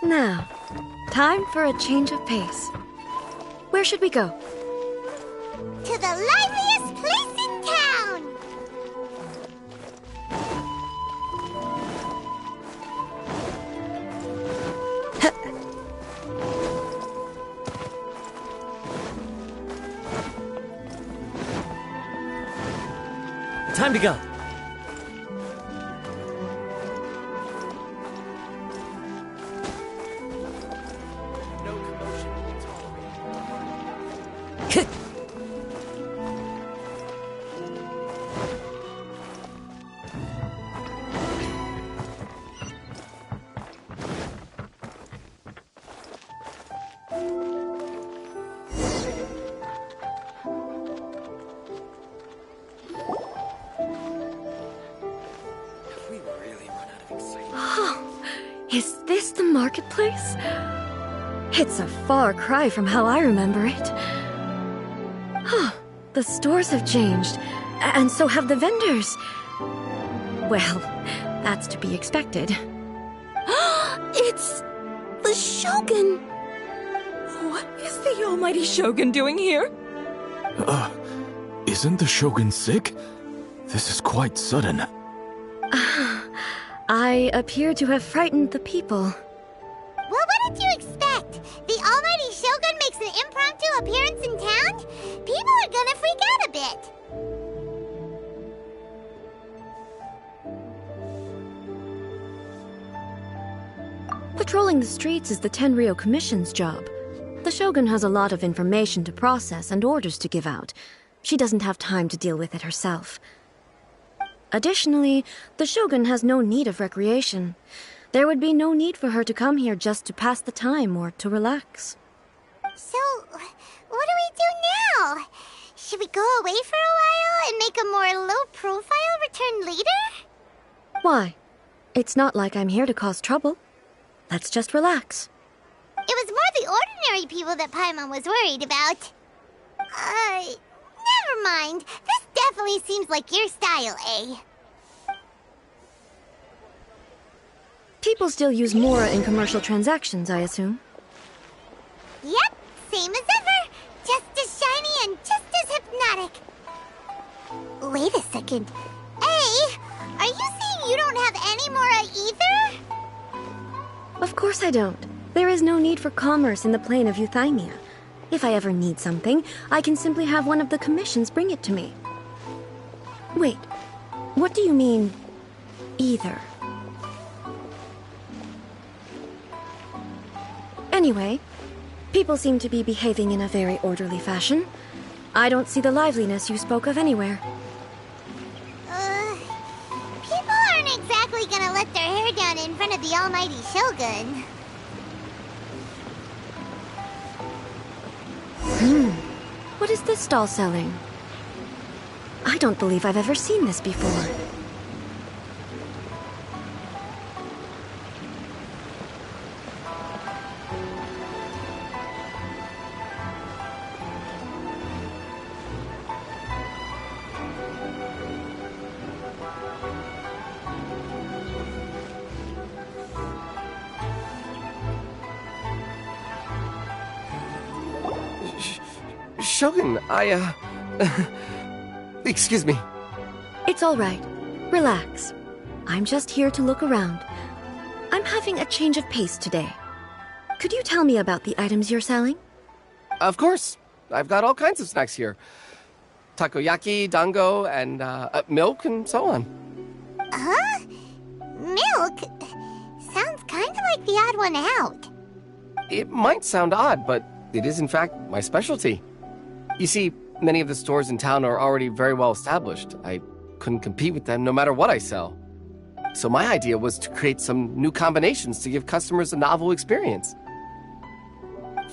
Speaker 22: Now, time for a change of pace. Where should we go?
Speaker 1: To the liveliest place in town!
Speaker 7: Time to go.
Speaker 22: Is this the marketplace? It's a far cry from how I remember it. The stores have changed, and so have the vendors. Well, that's to be expected.
Speaker 3: It's the Shogun! What is the almighty Shogun doing here?
Speaker 14: Isn't the Shogun sick? This is quite sudden.
Speaker 22: I appear to have frightened the people.
Speaker 1: Well, what did you expect? The almighty Shogun makes an impromptu appearance in town? People are gonna freak out a bit.
Speaker 22: Patrolling the streets is the Tenryou Commission's job. The Shogun has a lot of information to process and orders to give out. She doesn't have time to deal with it herself. Additionally, the Shogun has no need of recreation. There would be no need for her to come here just to pass the time or to relax.
Speaker 1: So, what do we do now? Should we go away for a while and make a more low-profile return later?
Speaker 22: Why? It's not like I'm here to cause trouble. Let's just relax.
Speaker 1: It was more the ordinary people that Paimon was worried about. Never mind. This definitely seems like your style, eh?
Speaker 22: People still use Mora in commercial transactions, I assume.
Speaker 1: Yep, same as ever. Just as shiny and just as hypnotic. Wait a second. Hey, are you saying you don't have any Mora either?
Speaker 22: course I don't. There is no need for commerce in the plane of Euthymia. If I ever need something, I can simply have one of the commissions bring it to me. Wait, what do you mean, either? Anyway, people seem to be behaving in a very orderly fashion. I don't see the liveliness you spoke of anywhere.
Speaker 1: People aren't exactly gonna let their hair down in front of the almighty Shogun.
Speaker 22: What is this stall selling? I don't believe I've ever seen this before.
Speaker 9: Shogun, excuse me.
Speaker 22: It's all right. Relax. I'm just here to look around. I'm having a change of pace today. Could you tell me about the items you're selling?
Speaker 9: Of course. I've got all kinds of snacks here. Takoyaki, dango, and milk, and so on.
Speaker 1: Huh? Milk? Sounds kind of like the odd one out.
Speaker 9: It might sound odd, but it is in fact my specialty. You see, many of the stores in town are already very well established. I couldn't compete with them no matter what I sell. So my idea was to create some new combinations to give customers a novel experience.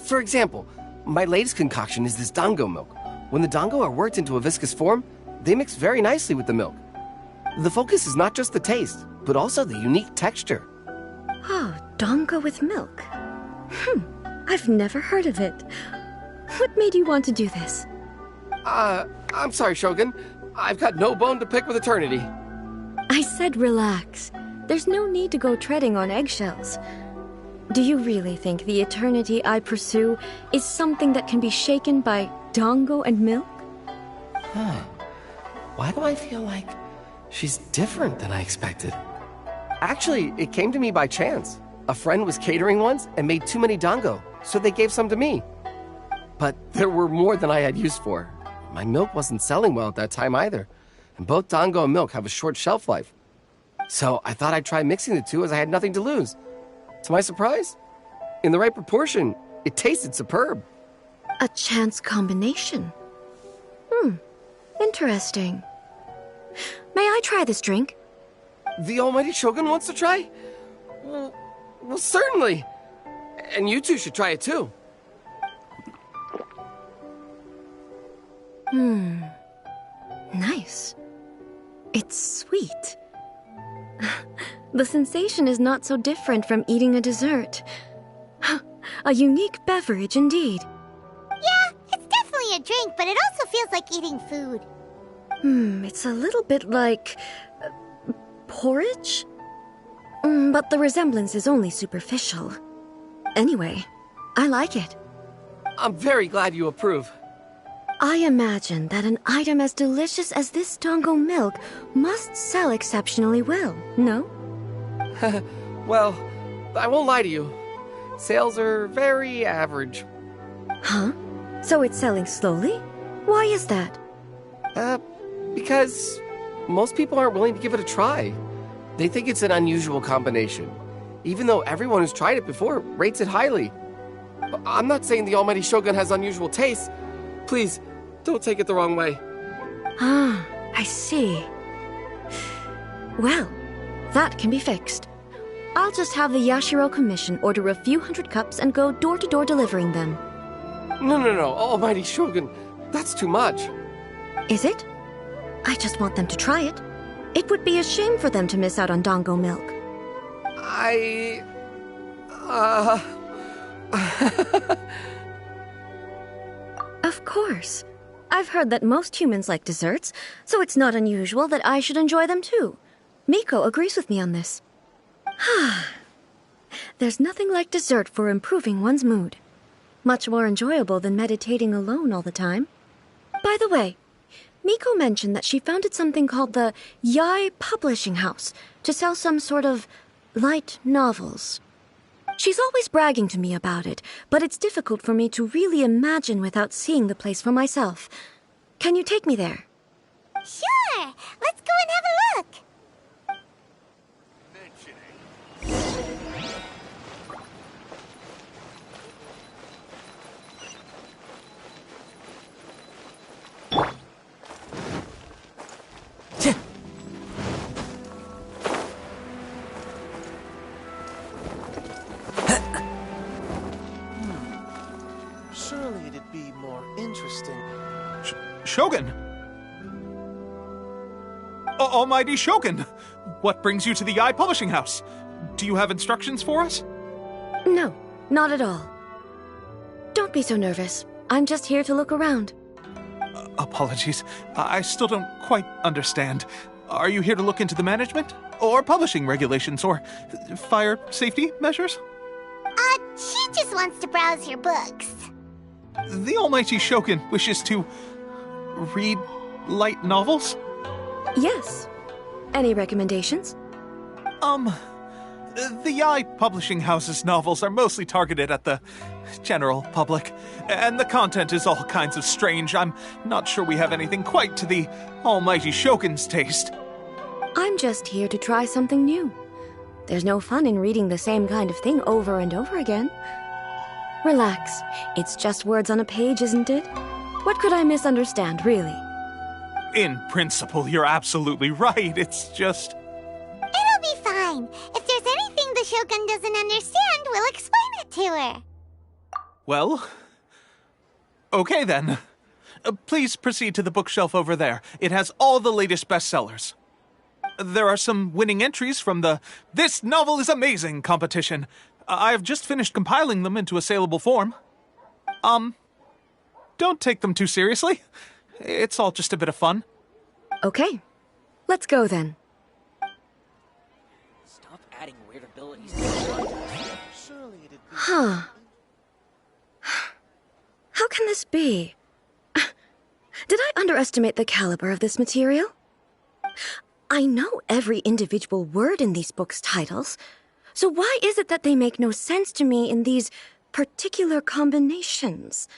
Speaker 9: For example, my latest concoction is this dango milk. When the dango are worked into a viscous form, they mix very nicely with the milk. The focus is not just the taste, but also the unique texture.
Speaker 22: Oh, dango with milk. I've never heard of it. What made you want to do this?
Speaker 9: I'm sorry, Shogun. I've got no bone to pick with eternity.
Speaker 22: I said relax. There's no need to go treading on eggshells. Do you really think the eternity I pursue is something that can be shaken by dango and milk?
Speaker 9: Why do I feel like she's different than I expected? Actually, it came to me by chance. A friend was catering once and made too many dango, so they gave some to me. But there were more than I had use for. My milk wasn't selling well at that time either, and both dango and milk have a short shelf life. So I thought I'd try mixing the two as I had nothing to lose. To my surprise, in the right proportion, it tasted superb.
Speaker 22: A chance combination. Interesting. May I try this drink?
Speaker 9: The almighty Shogun wants to try? Well, certainly. And you two should try it too.
Speaker 22: Nice. It's sweet. The sensation is not so different from eating a dessert. A unique beverage indeed.
Speaker 1: Yeah, it's definitely a drink, but it also feels like eating food.
Speaker 22: It's a little bit like porridge? But the resemblance is only superficial. Anyway, I like it.
Speaker 9: I'm very glad you approve.
Speaker 22: I imagine that an item as delicious as this dango milk must sell exceptionally well, no?
Speaker 9: Well, I won't lie to you. Sales are very average.
Speaker 22: Huh? So it's selling slowly? Why is that?
Speaker 9: Because most people aren't willing to give it a try. They think it's an unusual combination, even though everyone who's tried it before rates it highly. I'm not saying the almighty Shogun has unusual tastes. Please, don't take it the wrong way.
Speaker 22: Ah, I see. Well, that can be fixed. I'll just have the Yashiro Commission order a few hundred cups and go door-to-door delivering them.
Speaker 9: No, almighty Shogun, that's too much.
Speaker 22: Is it? I just want them to try it. It would be a shame for them to miss out on dango milk. Of course. I've heard that most humans like desserts, so it's not unusual that I should enjoy them too. Miko agrees with me on this. There's nothing like dessert for improving one's mood. Much more enjoyable than meditating alone all the time. By the way, Miko mentioned that she founded something called the Yai Publishing House to sell some sort of light novels. She's always bragging to me about it, but it's difficult for me to really imagine without seeing the place for myself. Can you take me there?
Speaker 1: Sure! Let's go and have a look!
Speaker 15: Surely it'd be more interesting.
Speaker 6: Shogun! Almighty Shogun! What brings you to the Eye Publishing House? Do you have instructions for us?
Speaker 22: No, not at all. Don't be so nervous. I'm just here to look around.
Speaker 6: Apologies. I still don't quite understand. Are you here to look into the management? Or publishing regulations? Or fire safety measures?
Speaker 1: She just wants to browse your books.
Speaker 6: The Almighty Shogun wishes to read light novels?
Speaker 22: Yes. Any recommendations?
Speaker 6: The Eye Publishing House's novels are mostly targeted at the general public, and the content is all kinds of strange. I'm not sure we have anything quite to the Almighty Shogun's taste.
Speaker 22: I'm just here to try something new. There's no fun in reading the same kind of thing over and over again. Relax. It's just words on a page, isn't it? What could I misunderstand, really?
Speaker 6: In principle, you're absolutely right. It's just...
Speaker 1: It'll be fine. If there's anything the Shogun doesn't understand, we'll explain it to her.
Speaker 6: Well... okay then. Please proceed to the bookshelf over there. It has all the latest bestsellers. There are some winning entries from the This Novel is Amazing competition. I've just finished compiling them into a saleable form. Don't take them too seriously. It's all just a bit of fun.
Speaker 22: Okay. Let's go then.
Speaker 7: Stop adding weird abilities.
Speaker 22: Huh. How can this be? Did I underestimate the caliber of this material? I know every individual word in these books' titles, so why is it that they make no sense to me in these particular combinations?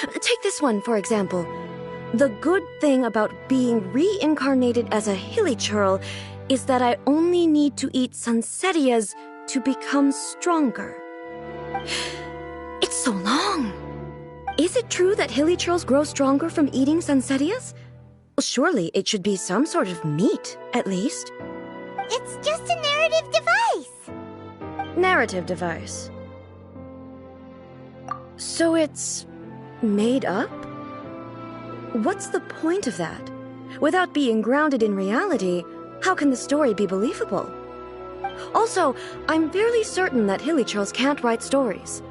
Speaker 22: Take this one, for example. The good thing about being reincarnated as a hilichurl is that I only need to eat sunsetias to become stronger. It's so long. Is it true that hilichurls grow stronger from eating sunsetias? Well, surely it should be some sort of meat, at least.
Speaker 1: It's just a narrative device.
Speaker 22: Narrative device. So it's made up? What's the point of that? Without being grounded in reality, how can the story be believable? Also, I'm fairly certain that hilichurls can't write stories.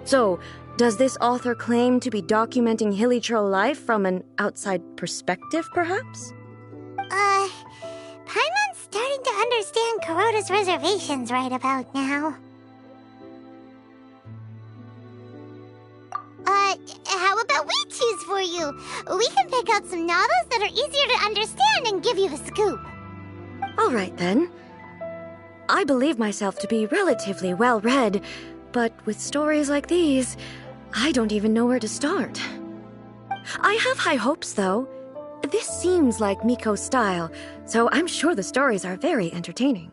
Speaker 22: So, does this author claim to be documenting hilichurl life from an outside perspective, perhaps?
Speaker 1: Paimon's starting to understand Kuroda's reservations right about now. How about we choose for you? We can pick out some novels that are easier to understand and give you the scoop.
Speaker 22: All right, then. I believe myself to be relatively well-read, but with stories like these, I don't even know where to start. I have high hopes, though. This seems like Miko's style, so I'm sure the stories are very entertaining.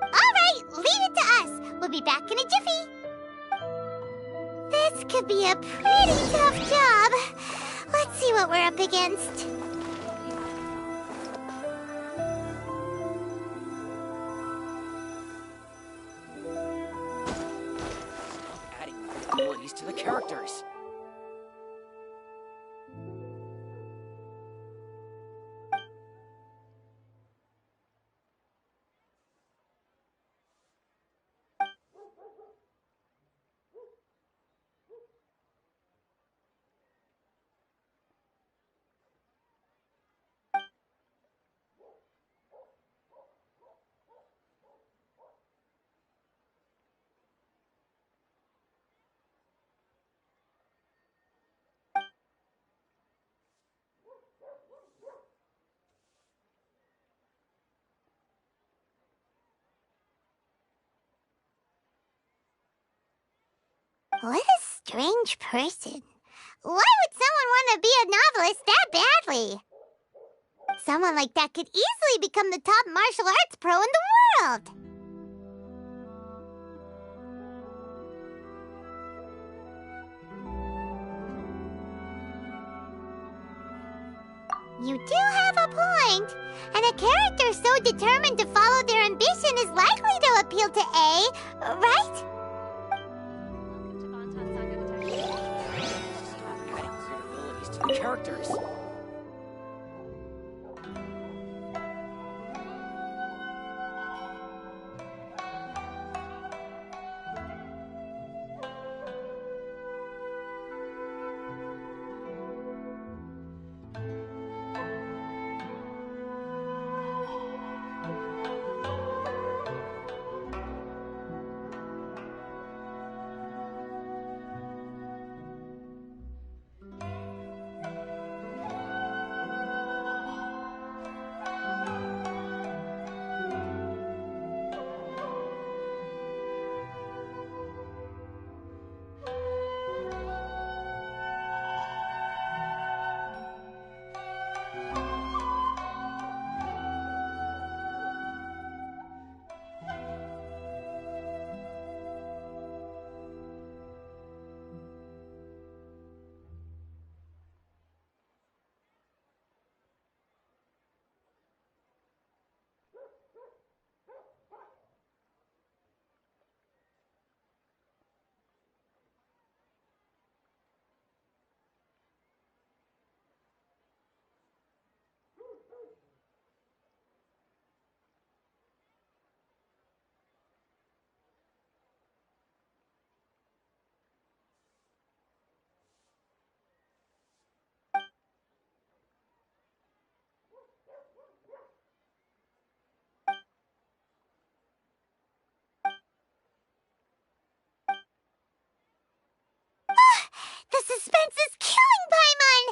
Speaker 1: All right, leave it to us. We'll be back in a jiffy. This could be a pretty tough job. Let's see what we're up against.
Speaker 7: Adding abilities to the characters.
Speaker 1: What a strange person. Why would someone want to be a novelist that badly? Someone like that could easily become the top martial arts pro in the world. You do have a point. And a character so determined to follow their ambition is likely to appeal to A, right?
Speaker 8: Characters.
Speaker 1: The suspense is killing Paimon!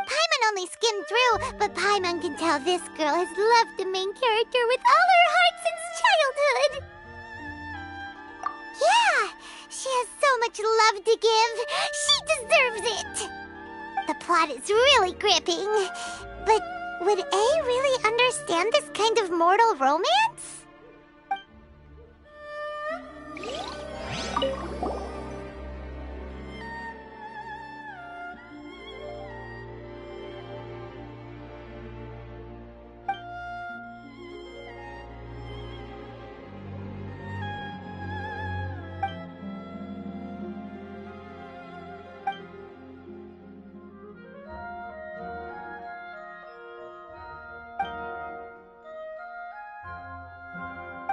Speaker 1: Paimon only skimmed through, but Paimon can tell this girl has loved the main character with all her heart since childhood. Yeah, she has so much love to give. She deserves it. The plot is really gripping. But would A really understand this kind of mortal romance?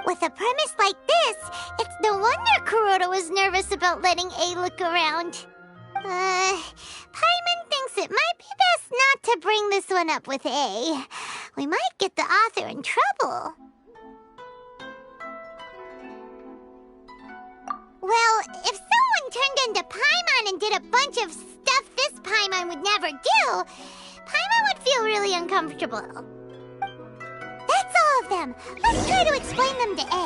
Speaker 1: With a premise like this, it's no wonder Kuroda was nervous about letting A look around. Paimon thinks it might be best not to bring this one up with A. We might get the author in trouble. Well, if someone turned into Paimon and did a bunch of stuff this Paimon would never do, Paimon would feel really uncomfortable. That's all of them. Let's try to explain them to A.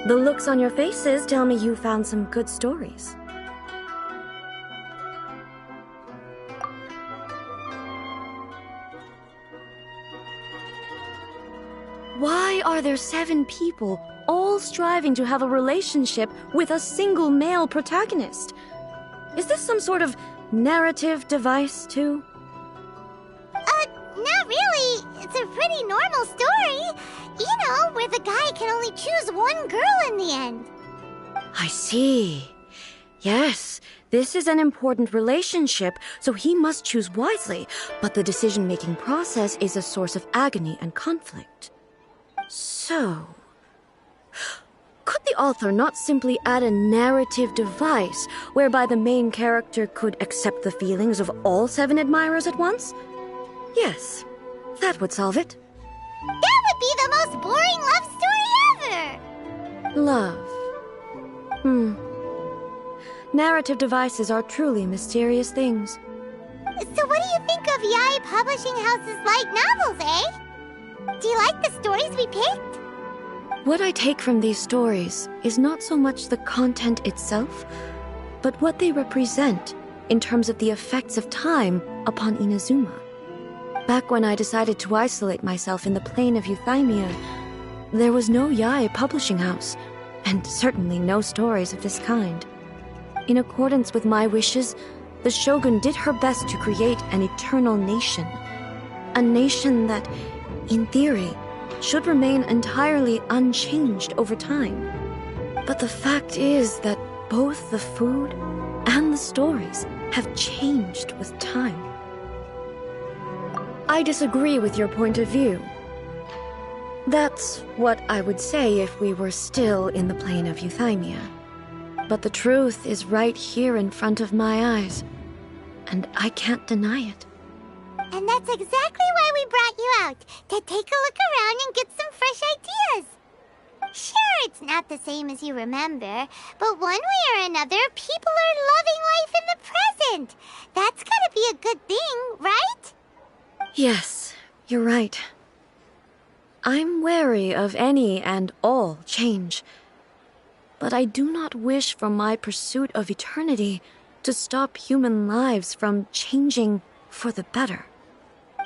Speaker 22: The looks on your faces tell me you found some good stories. Why are there 7 people all striving to have a relationship with a single male protagonist? Is this some sort of narrative device, too?
Speaker 1: Not really. It's a pretty normal story. You know, where the guy can only choose one girl in the end.
Speaker 22: I see. Yes, this is an important relationship, so he must choose wisely, but the decision-making process is a source of agony and conflict. So, could the author not simply add a narrative device whereby the main character could accept the feelings of all 7 admirers at once? Yes, that would solve it.
Speaker 1: That would be the most boring love story ever!
Speaker 22: Love. Narrative devices are truly mysterious things.
Speaker 1: So what do you think of Yae Publishing House's light novels, eh? Do you like the stories we picked?
Speaker 22: What I take from these stories is not so much the content itself, but what they represent in terms of the effects of time upon Inazuma. Back when I decided to isolate myself in the plain of Euthymia, there was no Yae publishing house, and certainly no stories of this kind. In accordance with my wishes, the Shogun did her best to create an eternal nation. A nation that, in theory, should remain entirely unchanged over time. But the fact is that both the food and the stories have changed with time. I disagree with your point of view. That's what I would say if we were still in the plain of Euthymia. But the truth is right here in front of my eyes, and I can't deny it.
Speaker 1: And that's exactly why we brought you out, to take a look around and get some fresh ideas. Sure, it's not the same as you remember, but one way or another, people are loving life in the present. That's gotta be a good thing, right?
Speaker 22: Yes, you're right. I'm wary of any and all change, but I do not wish for my pursuit of eternity to stop human lives from changing for the better.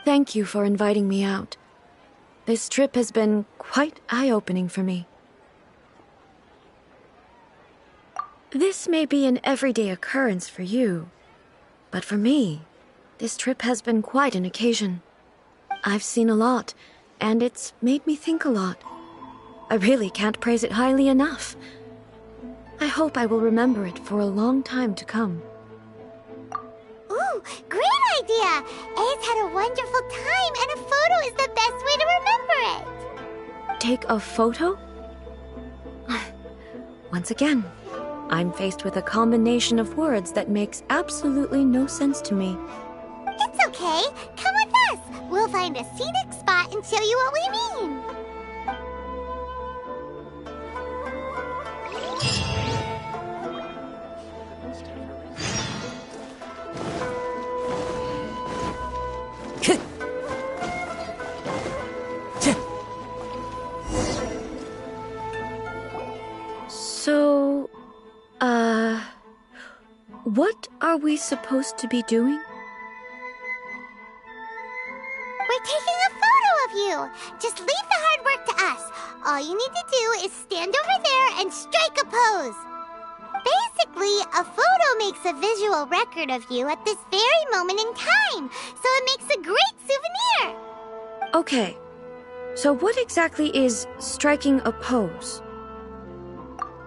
Speaker 22: Thank you for inviting me out. This trip has been quite eye-opening for me. This may be an everyday occurrence for you, but for me, this trip has been quite an occasion. I've seen a lot, and it's made me think a lot. I really can't praise it highly enough. I hope I will remember it for a long time to come.
Speaker 1: Ooh, great idea! A's had a wonderful time, and a photo is the best way to remember it.
Speaker 22: Take a photo? Once again, I'm faced with a combination of words that makes absolutely no sense to me.
Speaker 1: It's okay. Come with us. We'll find a scenic spot and show you what we mean.
Speaker 22: So, what are we supposed to be doing?
Speaker 1: We're taking a photo of you. Just leave the hard work to us. All you need to do is stand over there and strike a pose. Basically, a photo makes a visual record of you at this very moment in time, so it makes a great souvenir.
Speaker 22: Okay, so what exactly is striking a pose?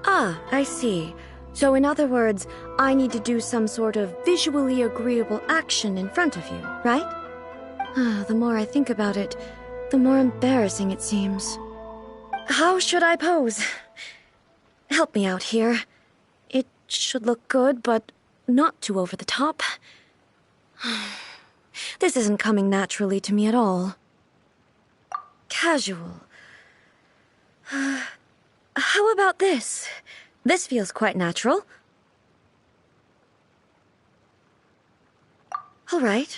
Speaker 22: Ah, I see. So in other words, I need to do some sort of visually agreeable action in front of you, right? The more I think about it, the more embarrassing it seems. How should I pose? Help me out here. It should look good, but not too over the top. This isn't coming naturally to me at all. Casual. How about this? This feels quite natural. All right.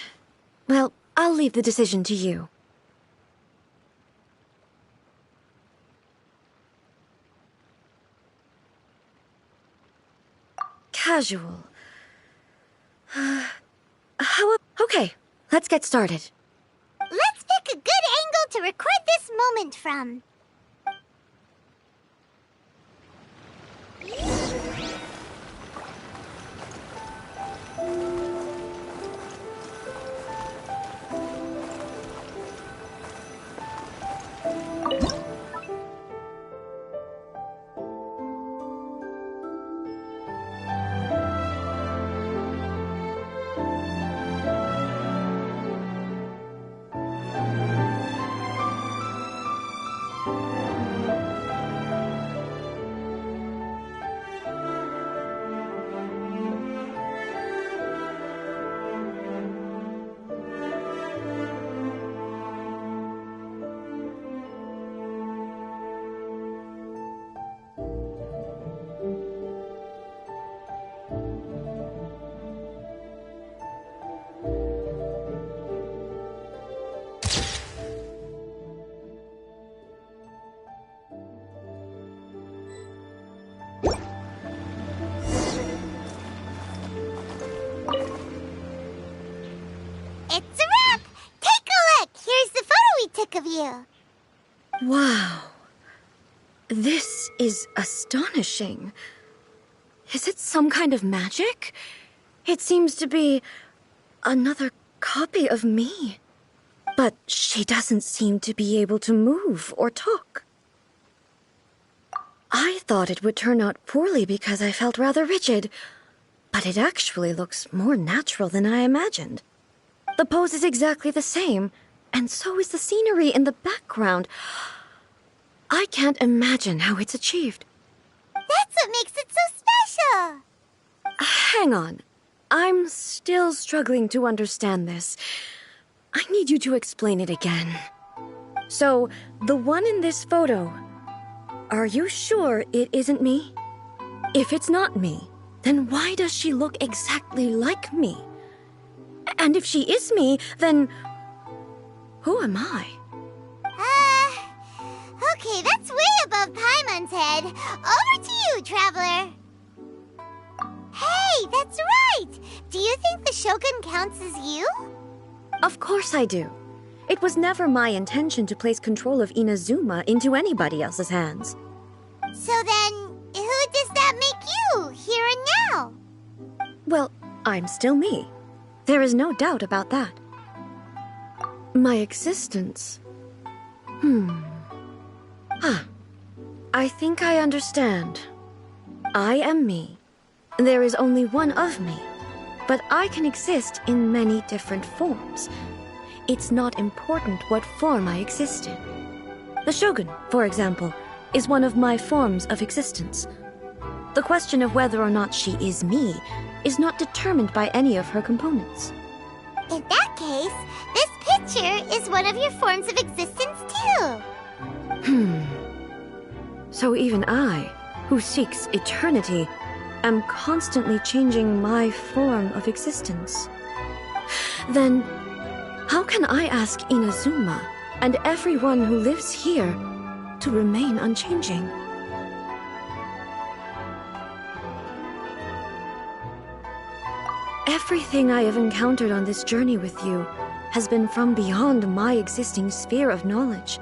Speaker 22: Well, I'll leave the decision to you. Casual. Okay, let's get started.
Speaker 1: Let's pick a good angle to record this moment from. you.
Speaker 22: Wow. This is astonishing. Is it some kind of magic? It seems to be another copy of me. But she doesn't seem to be able to move or talk. I thought it would turn out poorly because I felt rather rigid, but it actually looks more natural than I imagined. The pose is exactly the same, and so is the scenery in the background. I can't imagine how it's achieved.
Speaker 1: That's what makes it so special!
Speaker 22: Hang on. I'm still struggling to understand this. I need you to explain it again. So, the one in this photo, are you sure it isn't me? If it's not me, then why does she look exactly like me? And if she is me, then who am I?
Speaker 1: Okay, that's way above Paimon's head. Over to you, Traveler. Hey, that's right! Do you think the Shogun counts as you?
Speaker 22: Of course I do. It was never my intention to place control of Inazuma into anybody else's hands.
Speaker 1: So then, who does that make you, here and now?
Speaker 22: Well, I'm still me. There is no doubt about that. My existence... I think I understand. I am me. There is only one of me, but I can exist in many different forms. It's not important what form I exist in. The Shogun, for example, is one of my forms of existence. The question of whether or not she is me is not determined by any of her components.
Speaker 1: In that case, this picture is one of your forms of existence too.
Speaker 22: So even I, who seeks eternity, am constantly changing my form of existence. Then, how can I ask Inazuma and everyone who lives here to remain unchanging? Everything I have encountered on this journey with you has been from beyond my existing sphere of knowledge.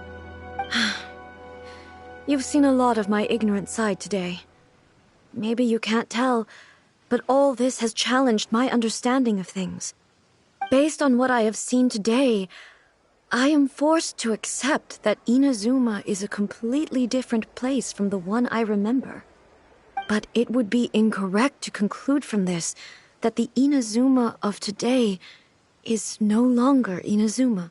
Speaker 22: You've seen a lot of my ignorant side today. Maybe you can't tell, but all this has challenged my understanding of things. Based on what I have seen today, I am forced to accept that Inazuma is a completely different place from the one I remember. But it would be incorrect to conclude from this that the Inazuma of today is no longer Inazuma.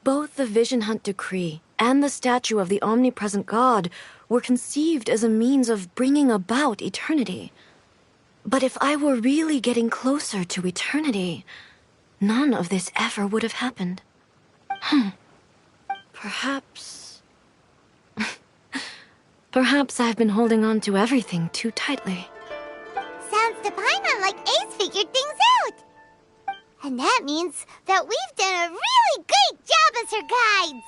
Speaker 22: Both the Vision Hunt Decree and the statue of the omnipresent God were conceived as a means of bringing about eternity. But if I were really getting closer to eternity, none of this ever would have happened. Perhaps... Perhaps I've been holding on to everything too tightly.
Speaker 1: Sounds to Paimon like Ace figured things out. And that means that we've done a really great job as her guides.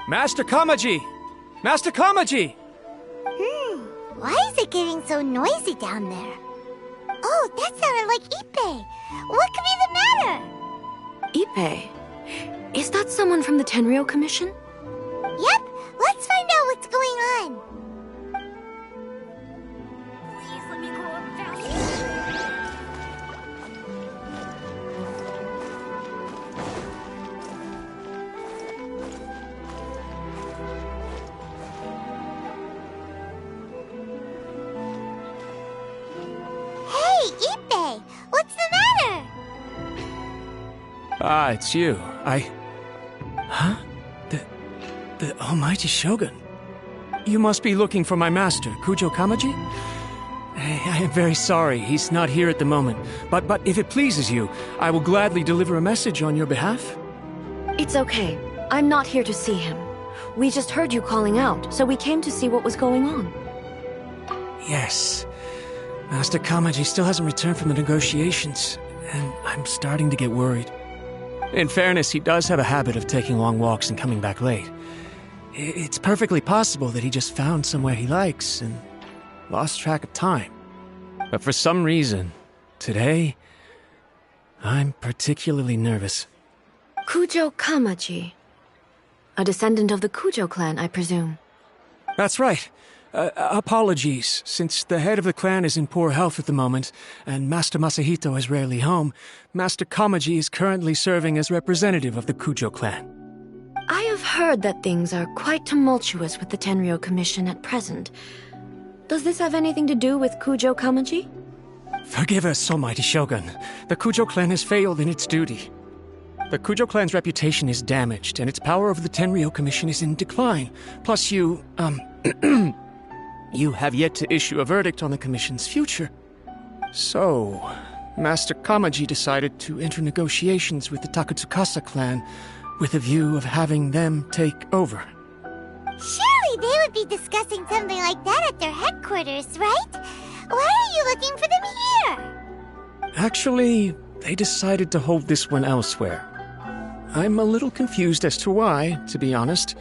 Speaker 5: Master Kamaji! Master Kamaji!
Speaker 1: Why is it getting so noisy down there? Oh, that sounded like Ippei. What could be the matter?
Speaker 22: Ippei? Is that someone from the Tenryou Commission?
Speaker 1: Yep, let's find out what's going on.
Speaker 4: Please let me grow up faster.
Speaker 1: Hey, Ippei, what's the matter?
Speaker 5: Ah, it's you. Huh? The almighty Shogun. You must be looking for my master, Kujo Kamaji? I am very sorry, he's not here at the moment. But if it pleases you, I will gladly deliver a message on your behalf.
Speaker 22: It's okay. I'm not here to see him. We just heard you calling out, so we came to see what was going on.
Speaker 5: Yes. Master Kamaji still hasn't returned from the negotiations, and I'm starting to get worried. In fairness, he does have a habit of taking long walks and coming back late. It's perfectly possible that he just found somewhere he likes and lost track of time. But for some reason, today, I'm particularly nervous.
Speaker 22: Kujo Kamaji. A descendant of the Kujo clan, I presume.
Speaker 5: That's right. Apologies, since the head of the clan is in poor health at the moment, and Master Masahito is rarely home, Master Kamaji is currently serving as representative of the Kujo clan.
Speaker 22: I have heard that things are quite tumultuous with the Tenryo Commission at present. Does this have anything to do with Kujo Kamaji?
Speaker 5: Forgive us, almighty Shogun. The Kujo clan has failed in its duty. The Kujo clan's reputation is damaged, and its power over the Tenryo Commission is in decline. Plus you, you have yet to issue a verdict on the Commission's future. So, Master Kamaji decided to enter negotiations with the Takatsukasa clan with a view of having them take over.
Speaker 1: Surely they would be discussing something like that at their headquarters, right? Why are you looking for them here?
Speaker 5: Actually, they decided to hold this one elsewhere. I'm a little confused as to why, to be honest,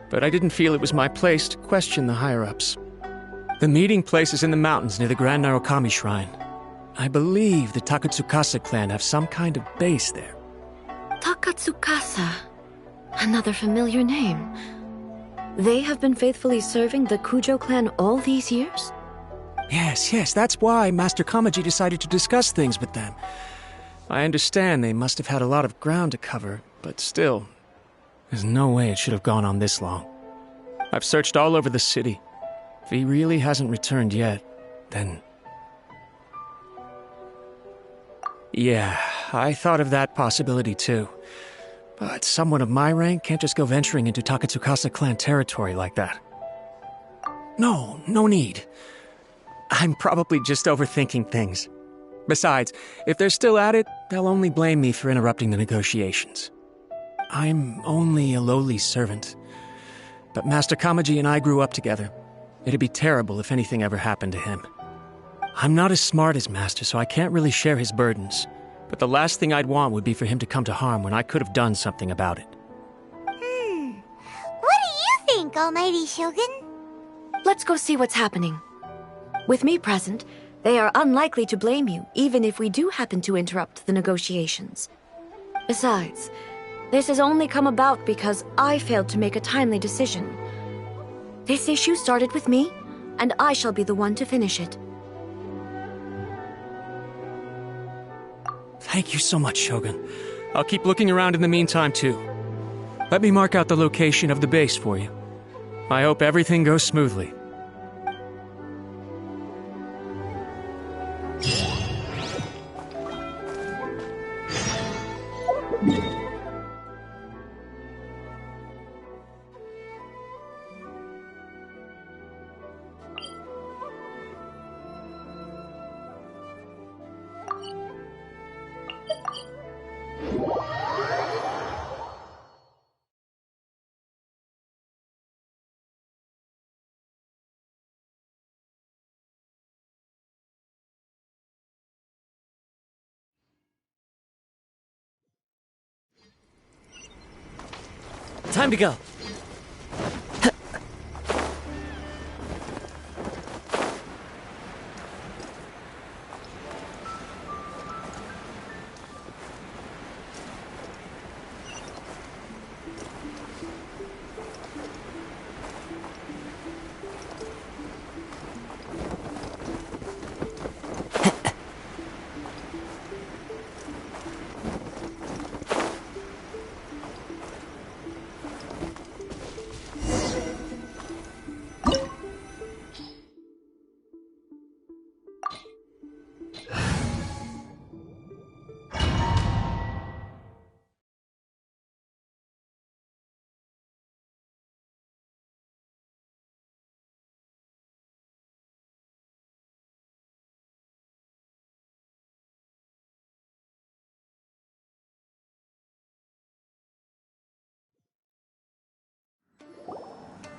Speaker 5: but I didn't feel it was my place to question the higher-ups. The meeting place is in the mountains near the Grand Narukami Shrine. I believe the Takatsukasa clan have some kind of base there.
Speaker 22: Takatsukasa. Another familiar name. They have been faithfully serving the Kujo clan all these years?
Speaker 5: Yes, that's why Master Kamaji decided to discuss things with them. I understand they must have had a lot of ground to cover, but still, there's no way it should have gone on this long. I've searched all over the city. If he really hasn't returned yet, then... Yeah, I thought of that possibility too. But someone of my rank can't just go venturing into Takatsukasa clan territory like that. No need. I'm probably just overthinking things. Besides, if they're still at it, they'll only blame me for interrupting the negotiations. I'm only a lowly servant. But Master Kamaji and I grew up together. It'd be terrible if anything ever happened to him. I'm not as smart as Master, so I can't really share his burdens. But the last thing I'd want would be for him to come to harm when I could have done something about it.
Speaker 1: What do you think, almighty Shogun?
Speaker 22: Let's go see what's happening. With me present, they are unlikely to blame you, even if we do happen to interrupt the negotiations. Besides, this has only come about because I failed to make a timely decision. This issue started with me, and I shall be the one to finish it.
Speaker 5: Thank you so much, Shogun. I'll keep looking around in the meantime, too. Let me mark out the location of the base for you. I hope everything goes smoothly.
Speaker 7: Time to go.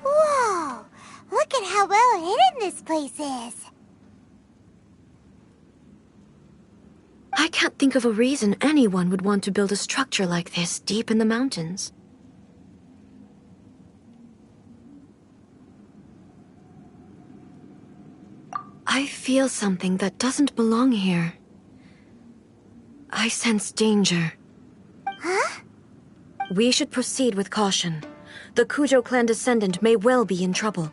Speaker 1: Whoa! Look at how well hidden this place is.
Speaker 22: I can't think of a reason anyone would want to build a structure like this deep in the mountains. I feel something that doesn't belong here. I sense danger.
Speaker 1: Huh?
Speaker 22: We should proceed with caution. The Kujo clan descendant may well be in trouble.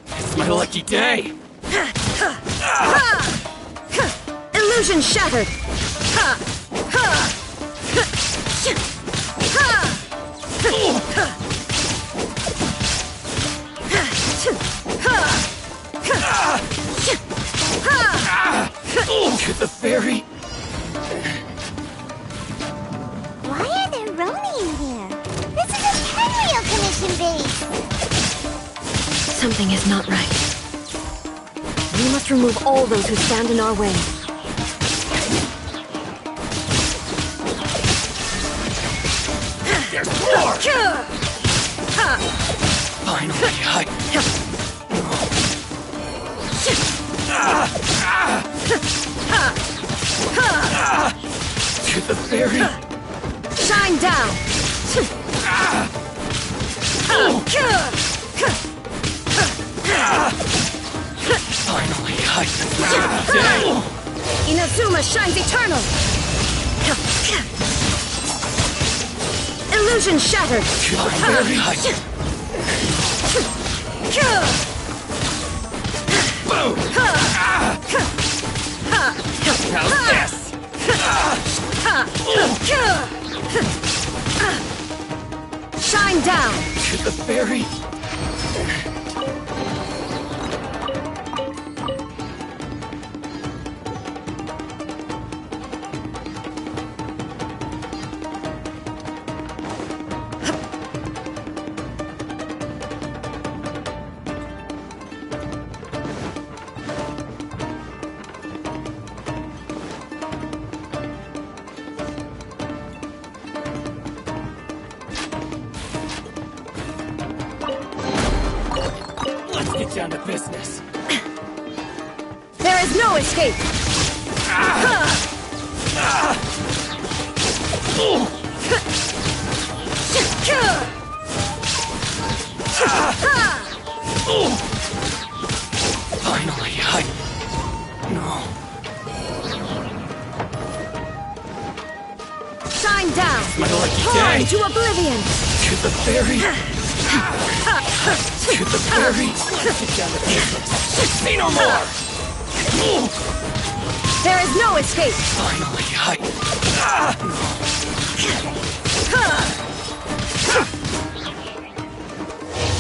Speaker 8: It's my lucky day!
Speaker 22: Illusion shattered!
Speaker 8: To the fairy!
Speaker 1: Why are there Roni in here? This is a Tenryou Commission base!
Speaker 22: Something is not right. We must remove all those who stand in our way.
Speaker 8: There's more! Finally, to the fairy!
Speaker 22: Shine down!
Speaker 8: Finally,
Speaker 22: Inazuma shines eternal! Illusion shattered!
Speaker 8: Boom! How's this?
Speaker 22: Shine down!
Speaker 8: To the fairy! Let's get down to business.
Speaker 22: There is no escape!
Speaker 8: Finally, No.
Speaker 22: Shine down!
Speaker 8: My lucky
Speaker 22: Torn
Speaker 8: day!
Speaker 22: to oblivion!
Speaker 8: To the fairy! To the fairy! Let's get down to business. Say no more!
Speaker 22: There is no escape!
Speaker 8: Finally,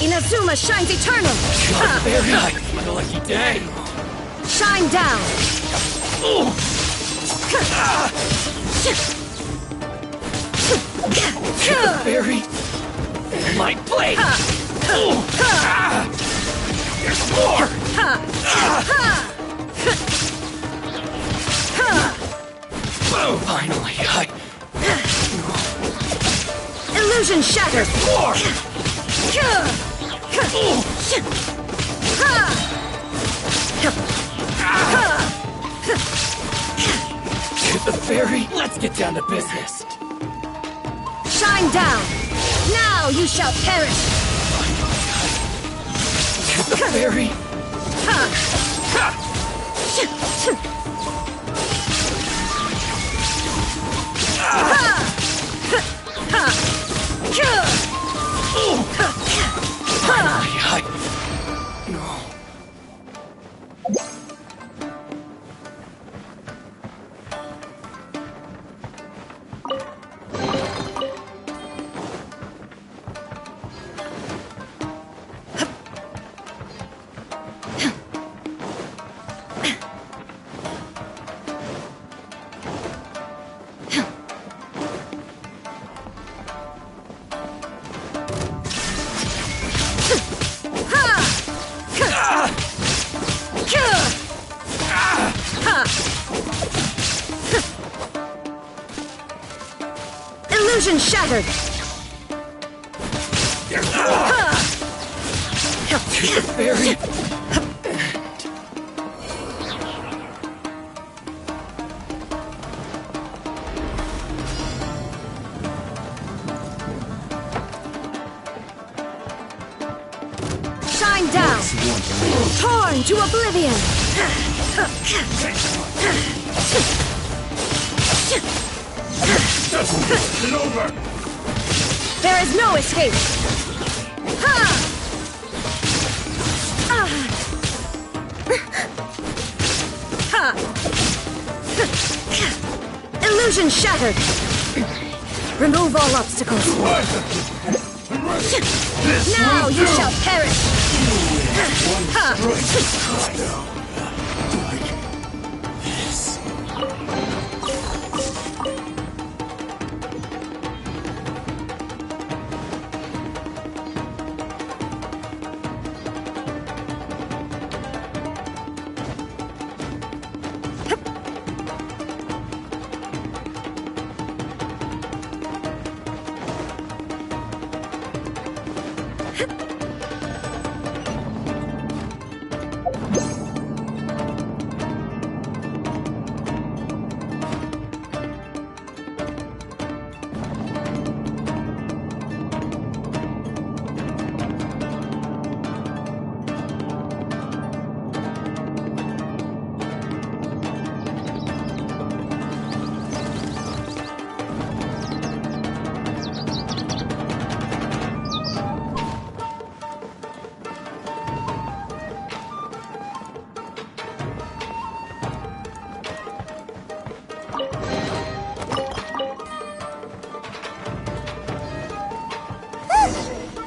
Speaker 22: Inazuma shines eternal!
Speaker 8: To the fairy! My lucky day!
Speaker 22: Shine down!
Speaker 8: To the fairy! My blade! There's more! Boom! Finally,
Speaker 22: Illusion shattered!
Speaker 8: More! To the fairy! Let's get down to business.
Speaker 22: Shine down! Now you shall perish!
Speaker 8: To the fairy!
Speaker 22: Illusion shattered!
Speaker 8: There's more! To the fairy!
Speaker 22: Burn to oblivion!
Speaker 14: Get over!
Speaker 22: There is no escape! Ha! Ha! Illusion shattered! Remove all obstacles. Now you shall perish! Ha!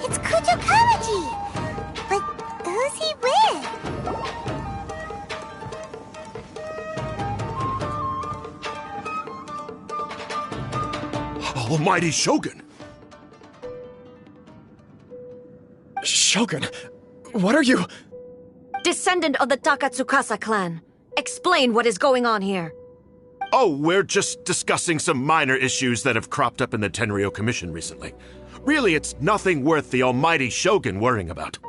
Speaker 1: It's Kujo Kamaji! But who's he with?
Speaker 14: Almighty Shogun!
Speaker 8: Shogun, what are you?
Speaker 22: Descendant of the Takatsukasa clan. Explain what is going on here.
Speaker 14: Oh, we're just discussing some minor issues that have cropped up in the Tenryo Commission recently. Really, it's nothing worth the almighty Shogun worrying about.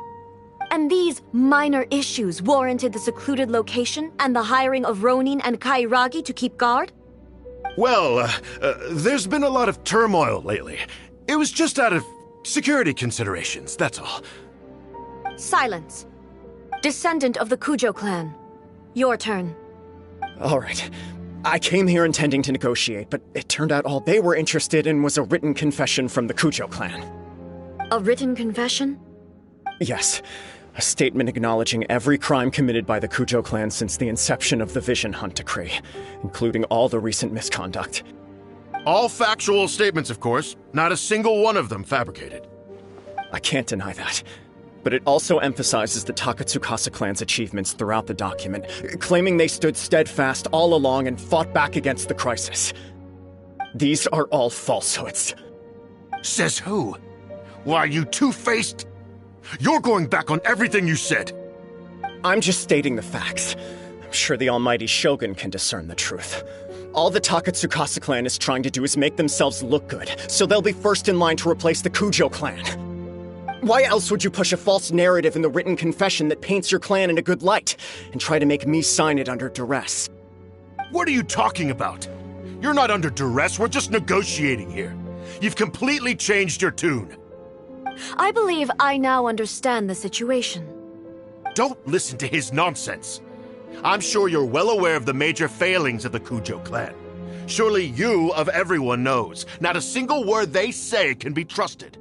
Speaker 22: And these minor issues warranted the secluded location and the hiring of Ronin and Kairagi to keep guard?
Speaker 14: Well, there's been a lot of turmoil lately. It was just out of security considerations, that's all.
Speaker 22: Silence. Descendant of the Kujo clan. Your turn.
Speaker 10: All right. I came here intending to negotiate, but it turned out all they were interested in was a written confession from the Kujo clan.
Speaker 22: A written confession?
Speaker 10: Yes. A statement acknowledging every crime committed by the Kujo clan since the inception of the Vision Hunt Decree, including all the recent misconduct.
Speaker 14: All factual statements, of course. Not a single one of them fabricated.
Speaker 10: I can't deny that. But it also emphasizes the Takatsukasa clan's achievements throughout the document, claiming they stood steadfast all along and fought back against the crisis. These are all falsehoods.
Speaker 14: Says who? Why, you two-faced... You're going back on everything you said.
Speaker 10: I'm just stating the facts. I'm sure the almighty Shogun can discern the truth. All the Takatsukasa clan is trying to do is make themselves look good, so they'll be first in line to replace the Kujo clan. Why else would you push a false narrative in the written confession that paints your clan in a good light, and try to make me sign it under duress?
Speaker 14: What are you talking about? You're not under duress, we're just negotiating here. You've completely changed your tune.
Speaker 22: I believe I now understand the situation.
Speaker 14: Don't listen to his nonsense. I'm sure you're well aware of the major failings of the Kujo clan. Surely you, of everyone, knows. Not a single word they say can be trusted.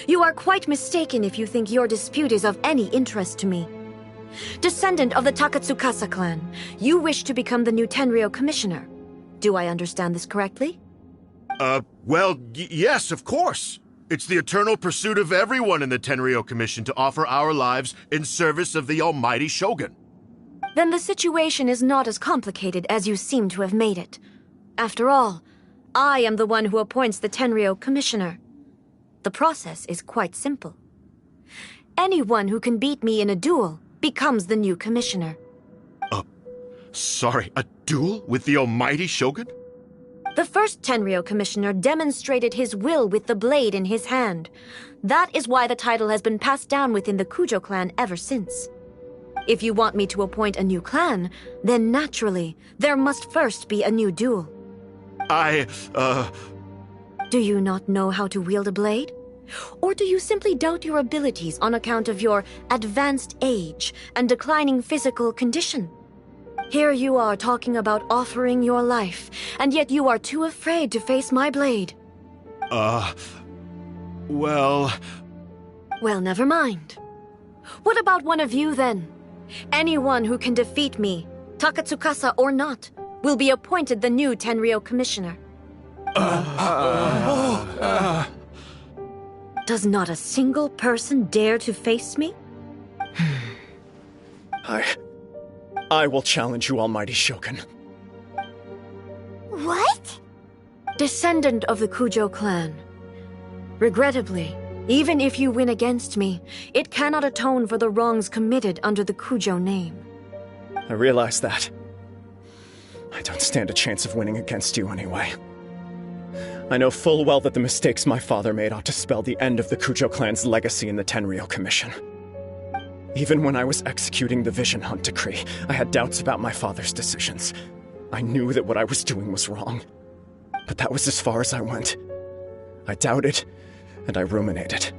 Speaker 22: You are quite mistaken if you think your dispute is of any interest to me. Descendant of the Takatsukasa clan, you wish to become the new Tenryo commissioner. Do I understand this correctly?
Speaker 14: Well, yes, of course. It's the eternal pursuit of everyone in the Tenryo Commission to offer our lives in service of the almighty Shogun.
Speaker 22: Then the situation is not as complicated as you seem to have made it. After all, I am the one who appoints the Tenryo commissioner. The process is quite simple. Anyone who can beat me in a duel becomes the new commissioner.
Speaker 14: Sorry, a duel with the almighty Shogun?
Speaker 22: The first Tenryo commissioner demonstrated his will with the blade in his hand. That is why the title has been passed down within the Kujo clan ever since. If you want me to appoint a new clan, then naturally, there must first be a new duel.
Speaker 14: Do
Speaker 22: you not know how to wield a blade? Or do you simply doubt your abilities on account of your advanced age and declining physical condition? Here you are talking about offering your life, and yet you are too afraid to face my blade.
Speaker 14: Well...
Speaker 22: Well, never mind. What about one of you, then? Anyone who can defeat me, Takatsukasa or not, will be appointed the new Tenryou Commissioner. Does not a single person dare to face me?
Speaker 10: I will challenge you, Almighty Shogun.
Speaker 1: What?
Speaker 22: Descendant of the Kujo clan. Regrettably, even if you win against me, it cannot atone for the wrongs committed under the Kujo name.
Speaker 10: I realize that. I don't stand a chance of winning against you anyway. I know full well that the mistakes my father made ought to spell the end of the Kujo clan's legacy in the Tenryou Commission. Even when I was executing the Vision Hunt decree, I had doubts about my father's decisions. I knew that what I was doing was wrong. But that was as far as I went. I doubted, and I ruminated.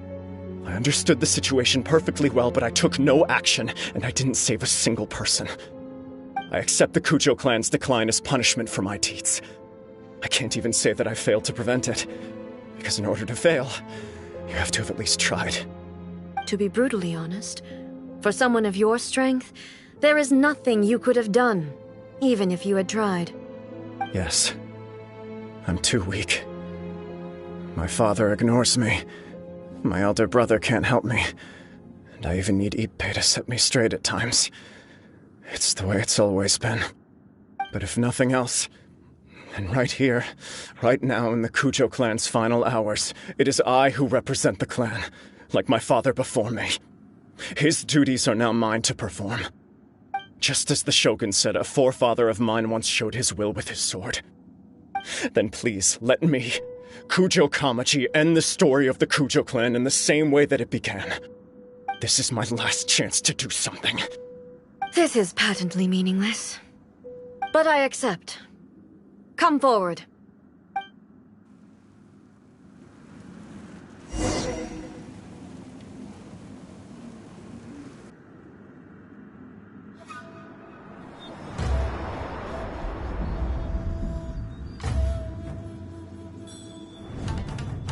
Speaker 10: I understood the situation perfectly well, but I took no action, and I didn't save a single person. I accept the Kujo clan's decline as punishment for my deeds. I can't even say that I failed to prevent it, because in order to fail, you have to have at least tried.
Speaker 22: To be brutally honest, for someone of your strength, there is nothing you could have done, even if you had tried.
Speaker 10: Yes. I'm too weak. My father ignores me. My elder brother can't help me. And I even need Ippei to set me straight at times. It's the way it's always been. But if nothing else, then right here, right now in the Kujo clan's final hours, it is I who represent the clan, like my father before me. His duties are now mine to perform. Just as the Shogun said, a forefather of mine once showed his will with his sword. Then please, let me, Kujo Kamaji, end the story of the Kujo clan in the same way that it began. This is my last chance to do something.
Speaker 22: This is patently meaningless. But I accept. Come forward.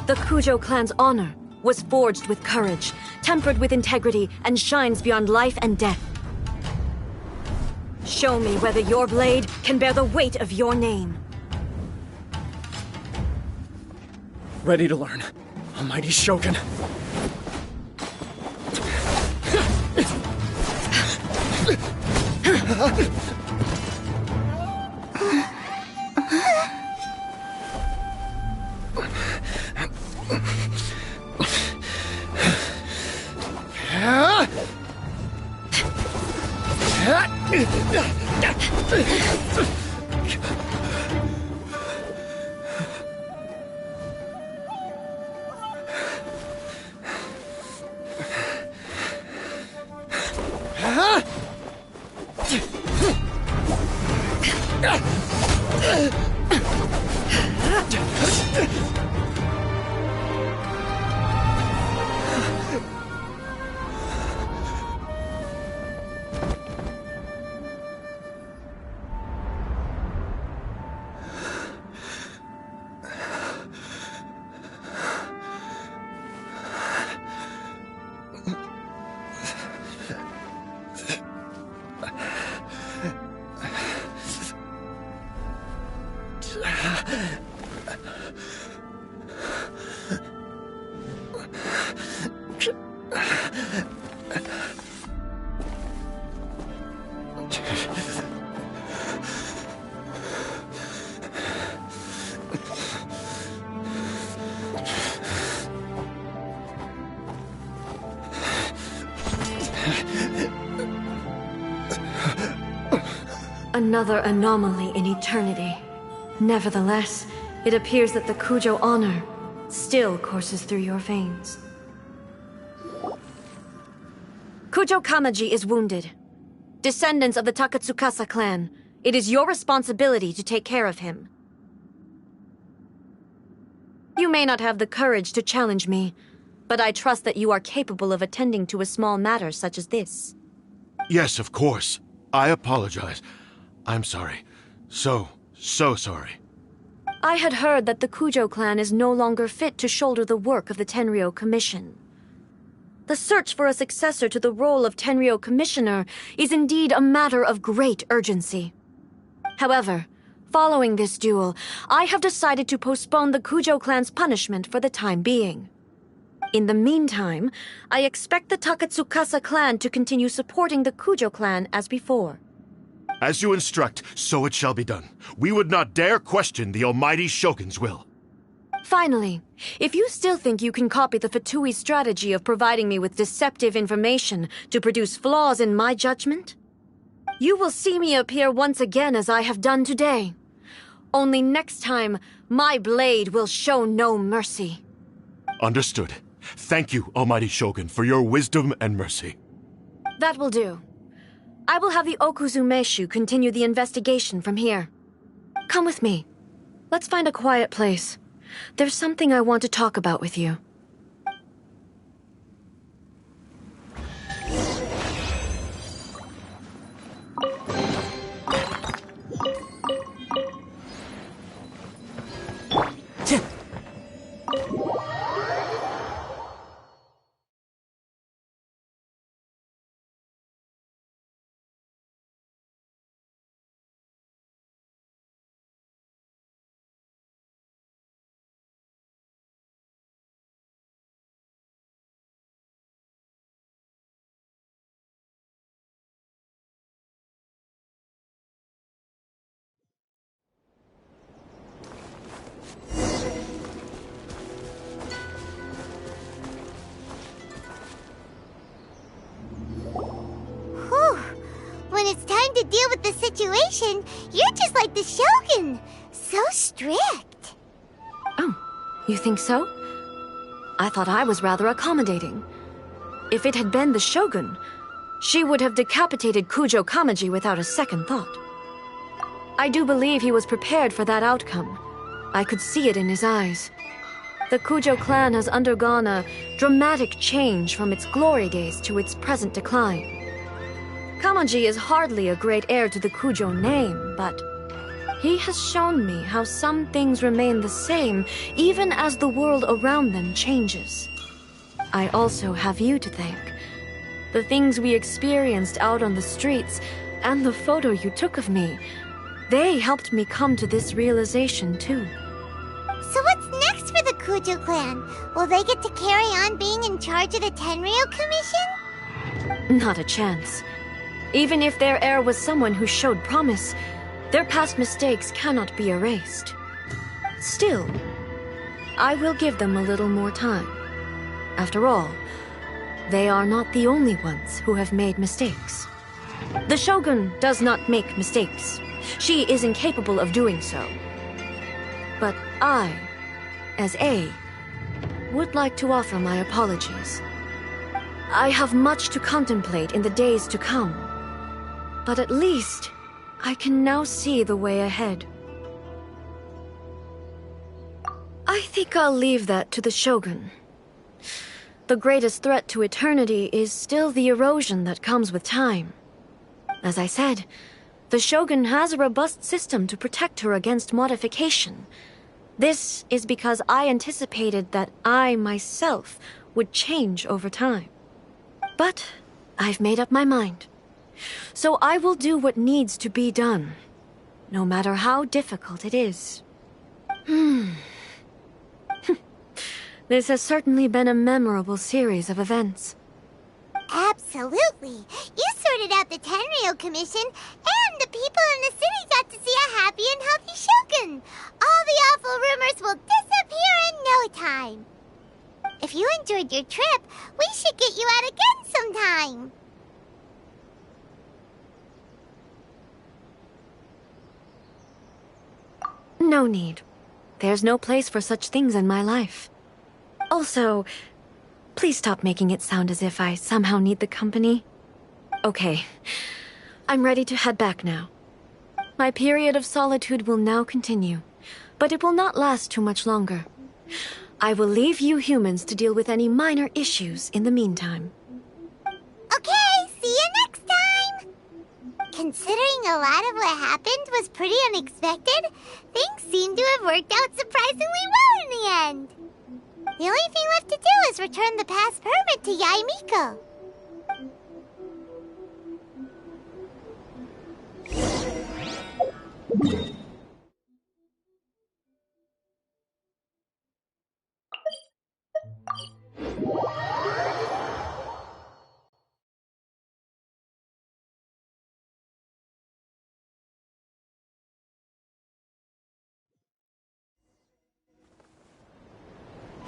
Speaker 22: The Kujo clan's honor was forged with courage, tempered with integrity, and shines beyond life and death. Show me whether your blade can bear the weight of your name.
Speaker 10: Ready to learn, Almighty Shogun.
Speaker 22: Another anomaly in eternity. Nevertheless, it appears that the Kujo honor still courses through your veins. Kujo Kamaji is wounded. Descendants of the Takatsukasa clan, it is your responsibility to take care of him. You may not have the courage to challenge me, but I trust that you are capable of attending to a small matter such as this.
Speaker 14: Yes, of course. I apologize. I'm sorry. So sorry.
Speaker 22: I had heard that the Kujo clan is no longer fit to shoulder the work of the Tenryou Commission. The search for a successor to the role of Tenryou Commissioner is indeed a matter of great urgency. However, following this duel, I have decided to postpone the Kujo clan's punishment for the time being. In the meantime, I expect the Takatsukasa clan to continue supporting the Kujo clan as before.
Speaker 14: As you instruct, so it shall be done. We would not dare question the almighty Shogun's will.
Speaker 22: Finally, if you still think you can copy the Fatui strategy of providing me with deceptive information to produce flaws in my judgment, you will see me appear once again as I have done today. Only next time, my blade will show no mercy.
Speaker 14: Understood. Thank you, almighty Shogun, for your wisdom and mercy.
Speaker 22: That will do. I will have the Okuzumeshu continue the investigation from here. Come with me. Let's find a quiet place. There's something I want to talk about with you.
Speaker 1: When it's time to deal with the situation, you're just like the Shogun. So strict.
Speaker 22: Oh, you think so? I thought I was rather accommodating. If it had been the Shogun, she would have decapitated Kujo Kamaji without a second thought. I do believe he was prepared for that outcome. I could see it in his eyes. The Kujo clan has undergone a dramatic change from its glory days to its present decline. Kamaji is hardly a great heir to the Kujo name, but he has shown me how some things remain the same even as the world around them changes. I also have you to thank. The things we experienced out on the streets and the photo you took of me, they helped me come to this realization too.
Speaker 1: So what's next for the Kujo clan? Will they get to carry on being in charge of the Tenryou Commission?
Speaker 22: Not a chance. Even if their heir was someone who showed promise, their past mistakes cannot be erased. Still, I will give them a little more time. After all, they are not the only ones who have made mistakes. The Shogun does not make mistakes. She is incapable of doing so. But I, as A, would like to offer my apologies. I have much to contemplate in the days to come. But at least, I can now see the way ahead. I think I'll leave that to the Shogun. The greatest threat to eternity is still the erosion that comes with time. As I said, the Shogun has a robust system to protect her against modification. This is because I anticipated that I myself would change over time. But I've made up my mind. So I will do what needs to be done, no matter how difficult it is. This has certainly been a memorable series of events.
Speaker 1: Absolutely. You sorted out the Tenryou Commission, and the people in the city got to see a happy and healthy Shogun. All the awful rumors will disappear in no time. If you enjoyed your trip, we should get you out again sometime.
Speaker 22: No need. There's no place for such things in my life. Also, please stop making it sound as if I somehow need the company. Okay, I'm ready to head back now. My period of solitude will now continue, but it will not last too much longer. I will leave you humans to deal with any minor issues in the meantime.
Speaker 1: Okay, see you next time! Considering a lot of what happened was pretty unexpected, things seem to have worked out surprisingly well in the end. The only thing left to do is return the pass permit to Yae Miko.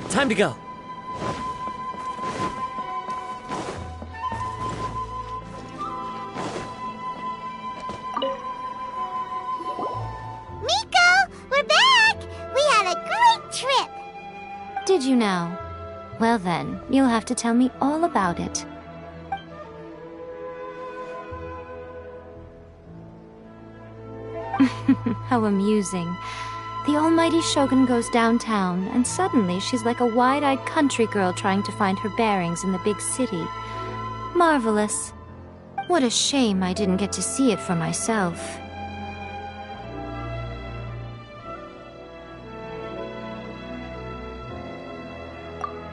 Speaker 13: Time to go.
Speaker 1: Miko, we're back! We had a great trip!
Speaker 17: Did you now? Well then, you'll have to tell me all about it. How amusing. The almighty Shogun goes downtown, and suddenly she's like a wide-eyed country girl trying to find her bearings in the big city. Marvelous. What a shame I didn't get to see it for myself.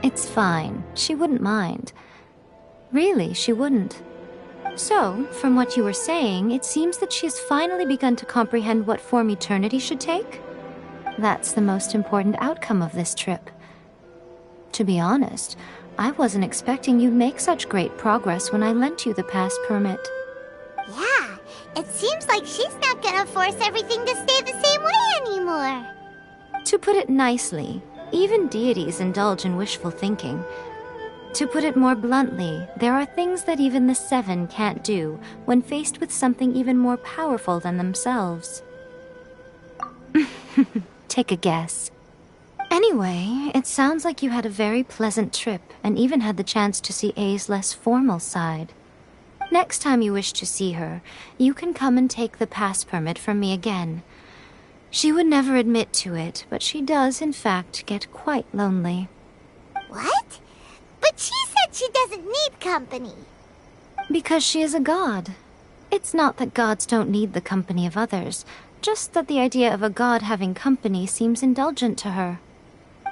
Speaker 17: It's fine. She wouldn't mind. Really, she wouldn't. So, from what you were saying, it seems that she has finally begun to comprehend what form eternity should take? That's the most important outcome of this trip. To be honest, I wasn't expecting you'd make such great progress when I lent you the pass permit.
Speaker 1: Yeah, it seems like she's not gonna force everything to stay the same way anymore.
Speaker 17: To put it nicely, even deities indulge in wishful thinking. To put it more bluntly, there are things that even the Seven can't do when faced with something even more powerful than themselves. Take a guess. Anyway, it sounds like you had a very pleasant trip and even had the chance to see A's less formal side. Next time you wish to see her, you can come and take the pass permit from me again. She would never admit to it, but she does, in fact, get quite lonely.
Speaker 1: What? But she said she doesn't need company.
Speaker 17: Because she is a god. It's not that gods don't need the company of others, just that the idea of a god having company seems indulgent to her.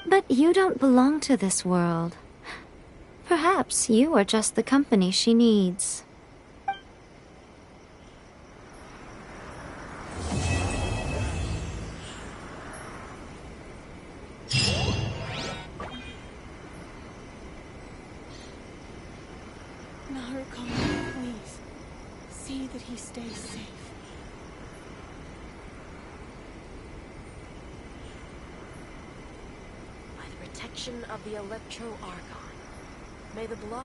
Speaker 17: But you don't belong to this world. Perhaps you are just the company she needs.
Speaker 3: Narukami, please. See that he stays safe. By the protection of the Electro Archon, may the blood